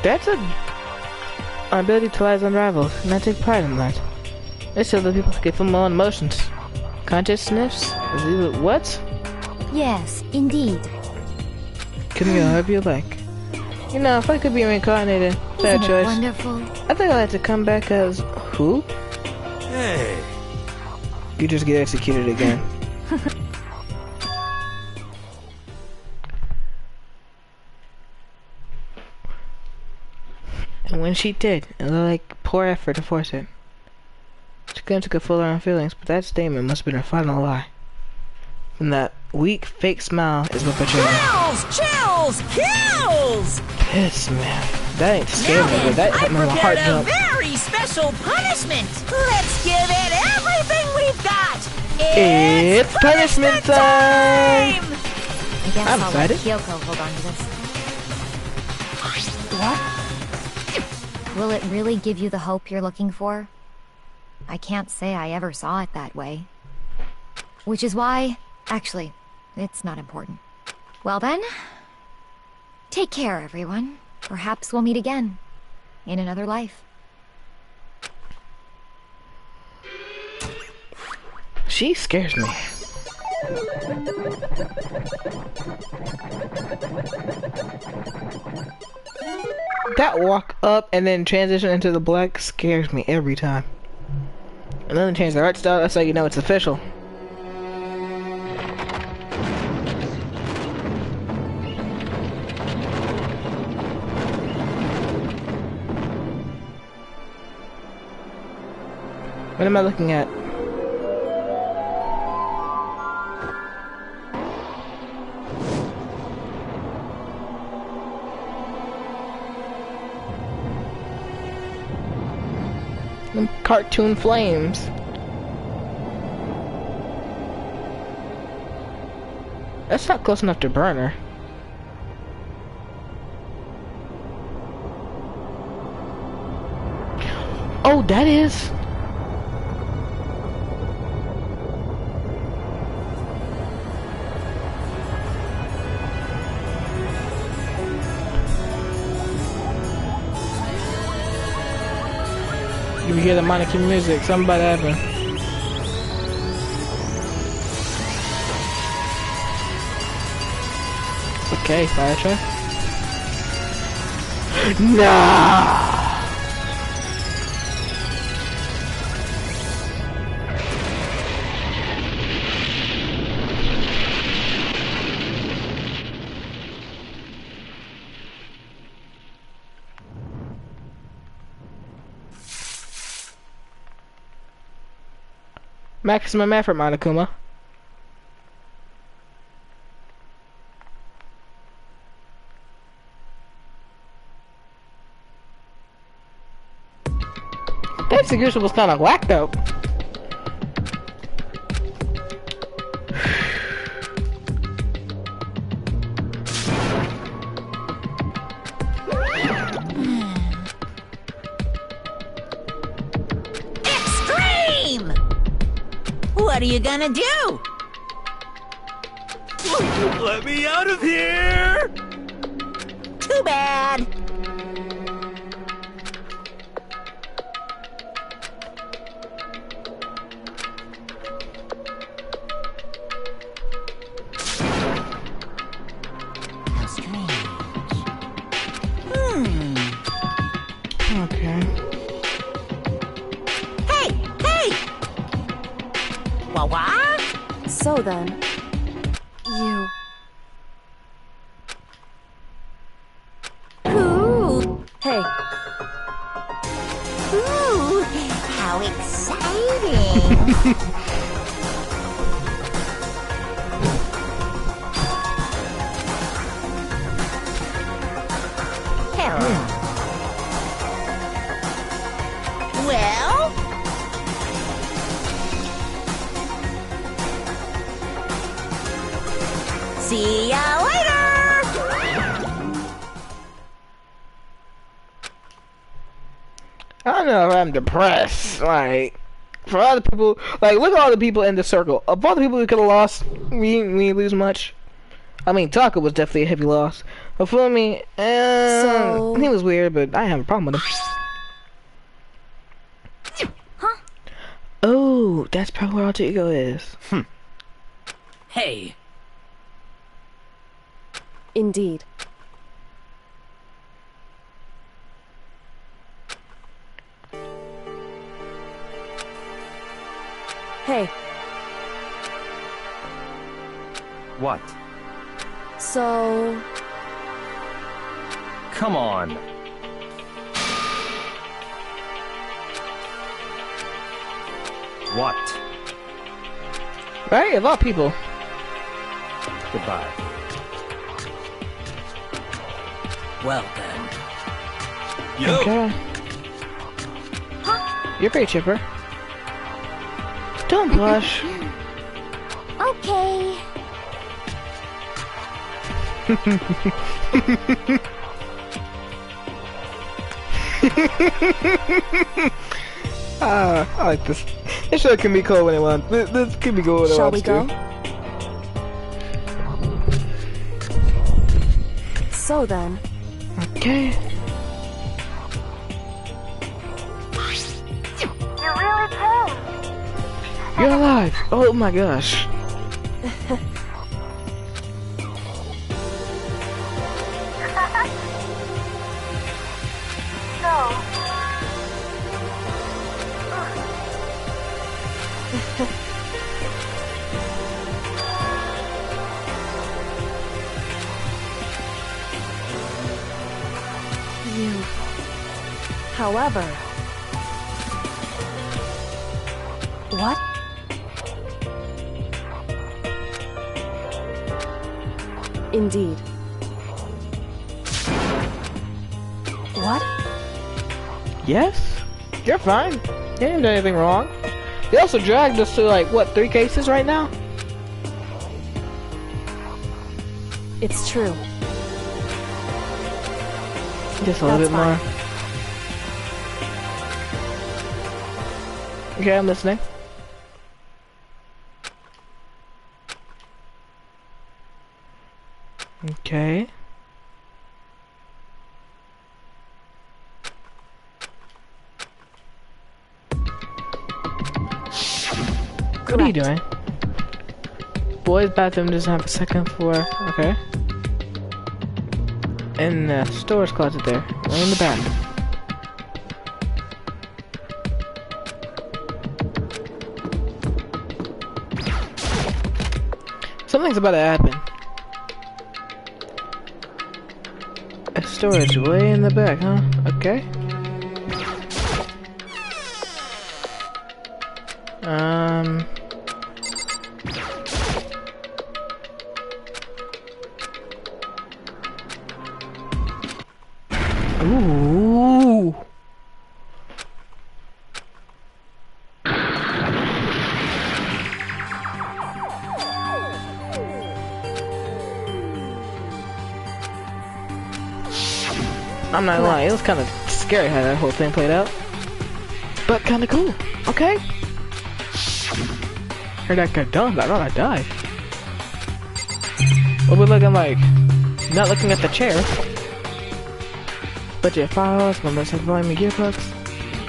S7: That's our ability to rise unraveled, and I take pride in that. It's so that people can feel my own emotions. Consciousness? Is it what?
S2: Yes, indeed.
S7: Can you however you like. You know, if I could be reincarnated, fair
S2: Isn't it
S7: choice.
S2: wonderful?
S7: I think I'd like to come back as who?
S4: Hey,
S7: You just get executed again. And when she did, it looked like poor effort to force it. She couldn't take a full her own feelings, but that statement must have been her final lie. And that weak, fake smile is what betrayed her.
S1: Chills! Chills! Kills!
S7: Piss, man. That ain't scary,
S1: Now
S7: but that
S1: then,
S7: hit
S1: I
S7: my heart
S1: prepared a
S7: jump.
S1: very special punishment. Let's give it everything we've got.
S7: It's punishment time!
S2: I guess
S7: I'm
S2: I'll let
S7: excited.
S2: Kyoko hold on to this. What? Will it really give you the hope you're looking for? I can't say I ever saw it that way. Which is why... Actually, it's not important. Well then... Take care, everyone. Perhaps we'll meet again. In another life.
S7: She scares me. That walk up and then transition into the black scares me every time. And then they change the art style, that's how you know it's official. What am I looking at? Them cartoon flames. That's not close enough to burn her. Oh, that is. You hear the Monarchy music, something about to happen. Okay, fire truck. Nah. Maximum effort, Monokuma. That execution was kind of whack though.
S1: Extreme! What are you gonna do?
S4: Let me out of here!
S1: Too bad. How strange.
S7: Okay.
S1: Hey! Hey! What?
S9: So then, you...
S1: Ooh!
S9: Hey,
S1: Ooh! How exciting! Hello. Well? See ya later!
S7: I don't know if I'm depressed. Like, for all the people, like, look at all the people in the circle. Of all the people we could have lost, we didn't lose much. I mean, Taka was definitely a heavy loss. But for me, he was weird, but I didn't have a problem with him.
S9: huh?
S7: Oh, that's probably where Alter Ego is.
S6: Hey,
S9: Indeed. Hey,
S3: What?
S9: so...
S3: Come on. What?
S7: Right? Of all people.
S3: Goodbye.
S6: well then.
S4: Yo!
S7: Okay. You're pretty chipper. Don't blush.
S10: Okay.
S7: I like this. This show can be cool when it wants. This can be cool when it
S9: Shall
S7: wants
S9: we go?
S7: to.
S9: So then,
S7: Okay.
S10: You really came.
S7: You're alive. Oh my gosh.
S10: So,
S9: you... However... What? Indeed. What?
S7: Yes? You're fine. You didn't do anything wrong. They also dragged us to like, what, 3 cases right now?
S9: It's true.
S7: Just a little bit
S9: That's
S7: more.
S9: fine.
S7: Okay, I'm listening. Okay. What are you doing? Boys' bathroom doesn't have a second floor. Okay. in the storage closet there, way in the back. Something's about to happen. A storage way in the back, huh? Okay. Ooh. I'm not gonna lie, it was kind of scary how that whole thing played out. But kind of cool. Okay. Heard that got done, but I thought I died. What we looking like? Not looking at the chair. Budget files, my most volume gearbox,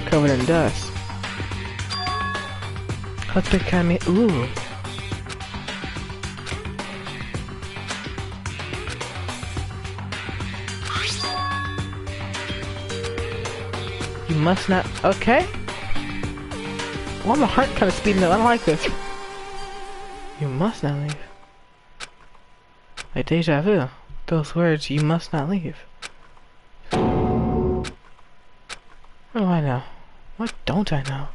S7: covered in dust. Let's pick kind of ooh. You must not. Okay. Why my heart kind of speeding up? I don't like this. You must not leave. Like deja vu. Those words, you must not leave. What do I know? What don't I know?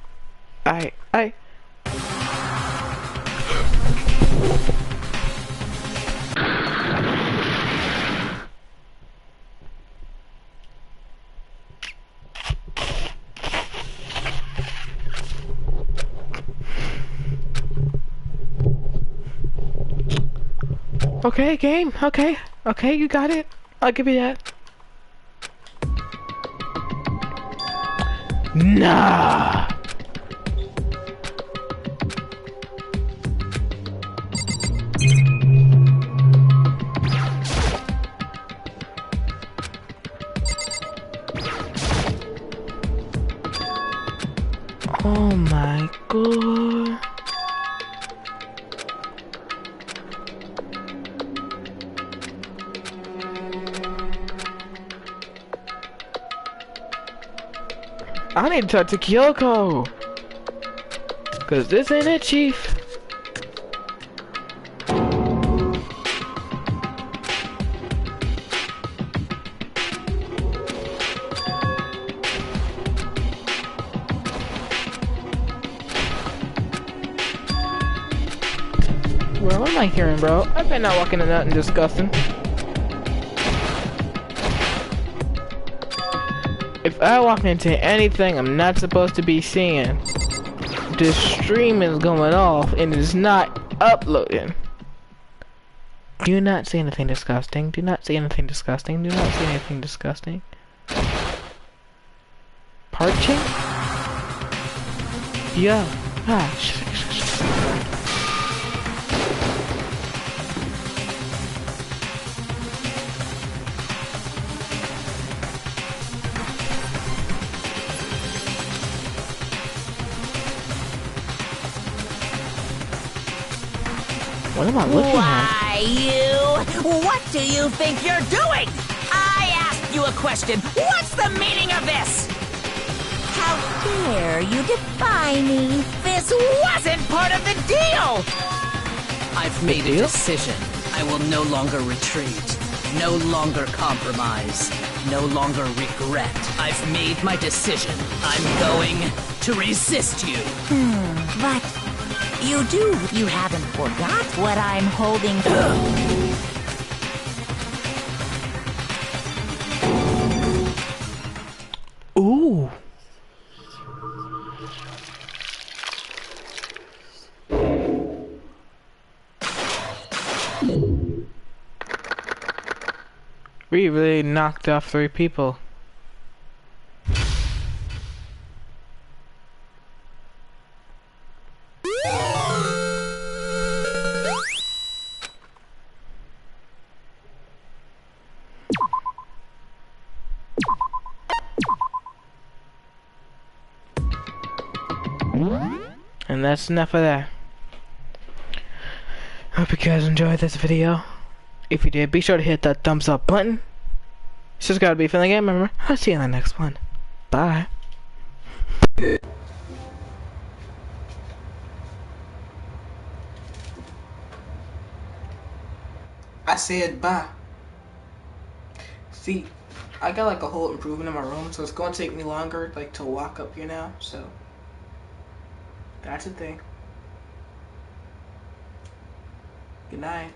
S7: Okay, game. Okay. Okay, you got it. I'll give you that. Nah. Oh my god. I need to talk to Kyoko, cause this ain't it, Chief. Bro, what am I hearing, bro? I better not walk into nothing disgusting. If I walk into anything I'm not supposed to be seeing, the stream is going off and it's not uploading. Do not see anything disgusting. Do not see anything disgusting. Do not see anything disgusting. Parching? Yeah. Ah, what am I looking
S1: Why, you? What do you think you're doing? I asked you a question. What's the meaning of this? How dare you defy me? This wasn't part of the deal!
S6: I've made a decision. I will no longer retreat. No longer compromise. No longer regret. I've made my decision. I'm going to resist you.
S1: But you haven't forgot what I'm holding.
S7: ooh. We really knocked off 3 people. And that's enough of that. Hope you guys enjoyed this video. If you did, be sure to hit that thumbs up button. It's just gotta be Family Game Member. I'll see you in the next one. Bye. I said bye. See, I got like a whole improvement in my room, so it's gonna take me longer like to walk up here now, so that's a thing. Good night.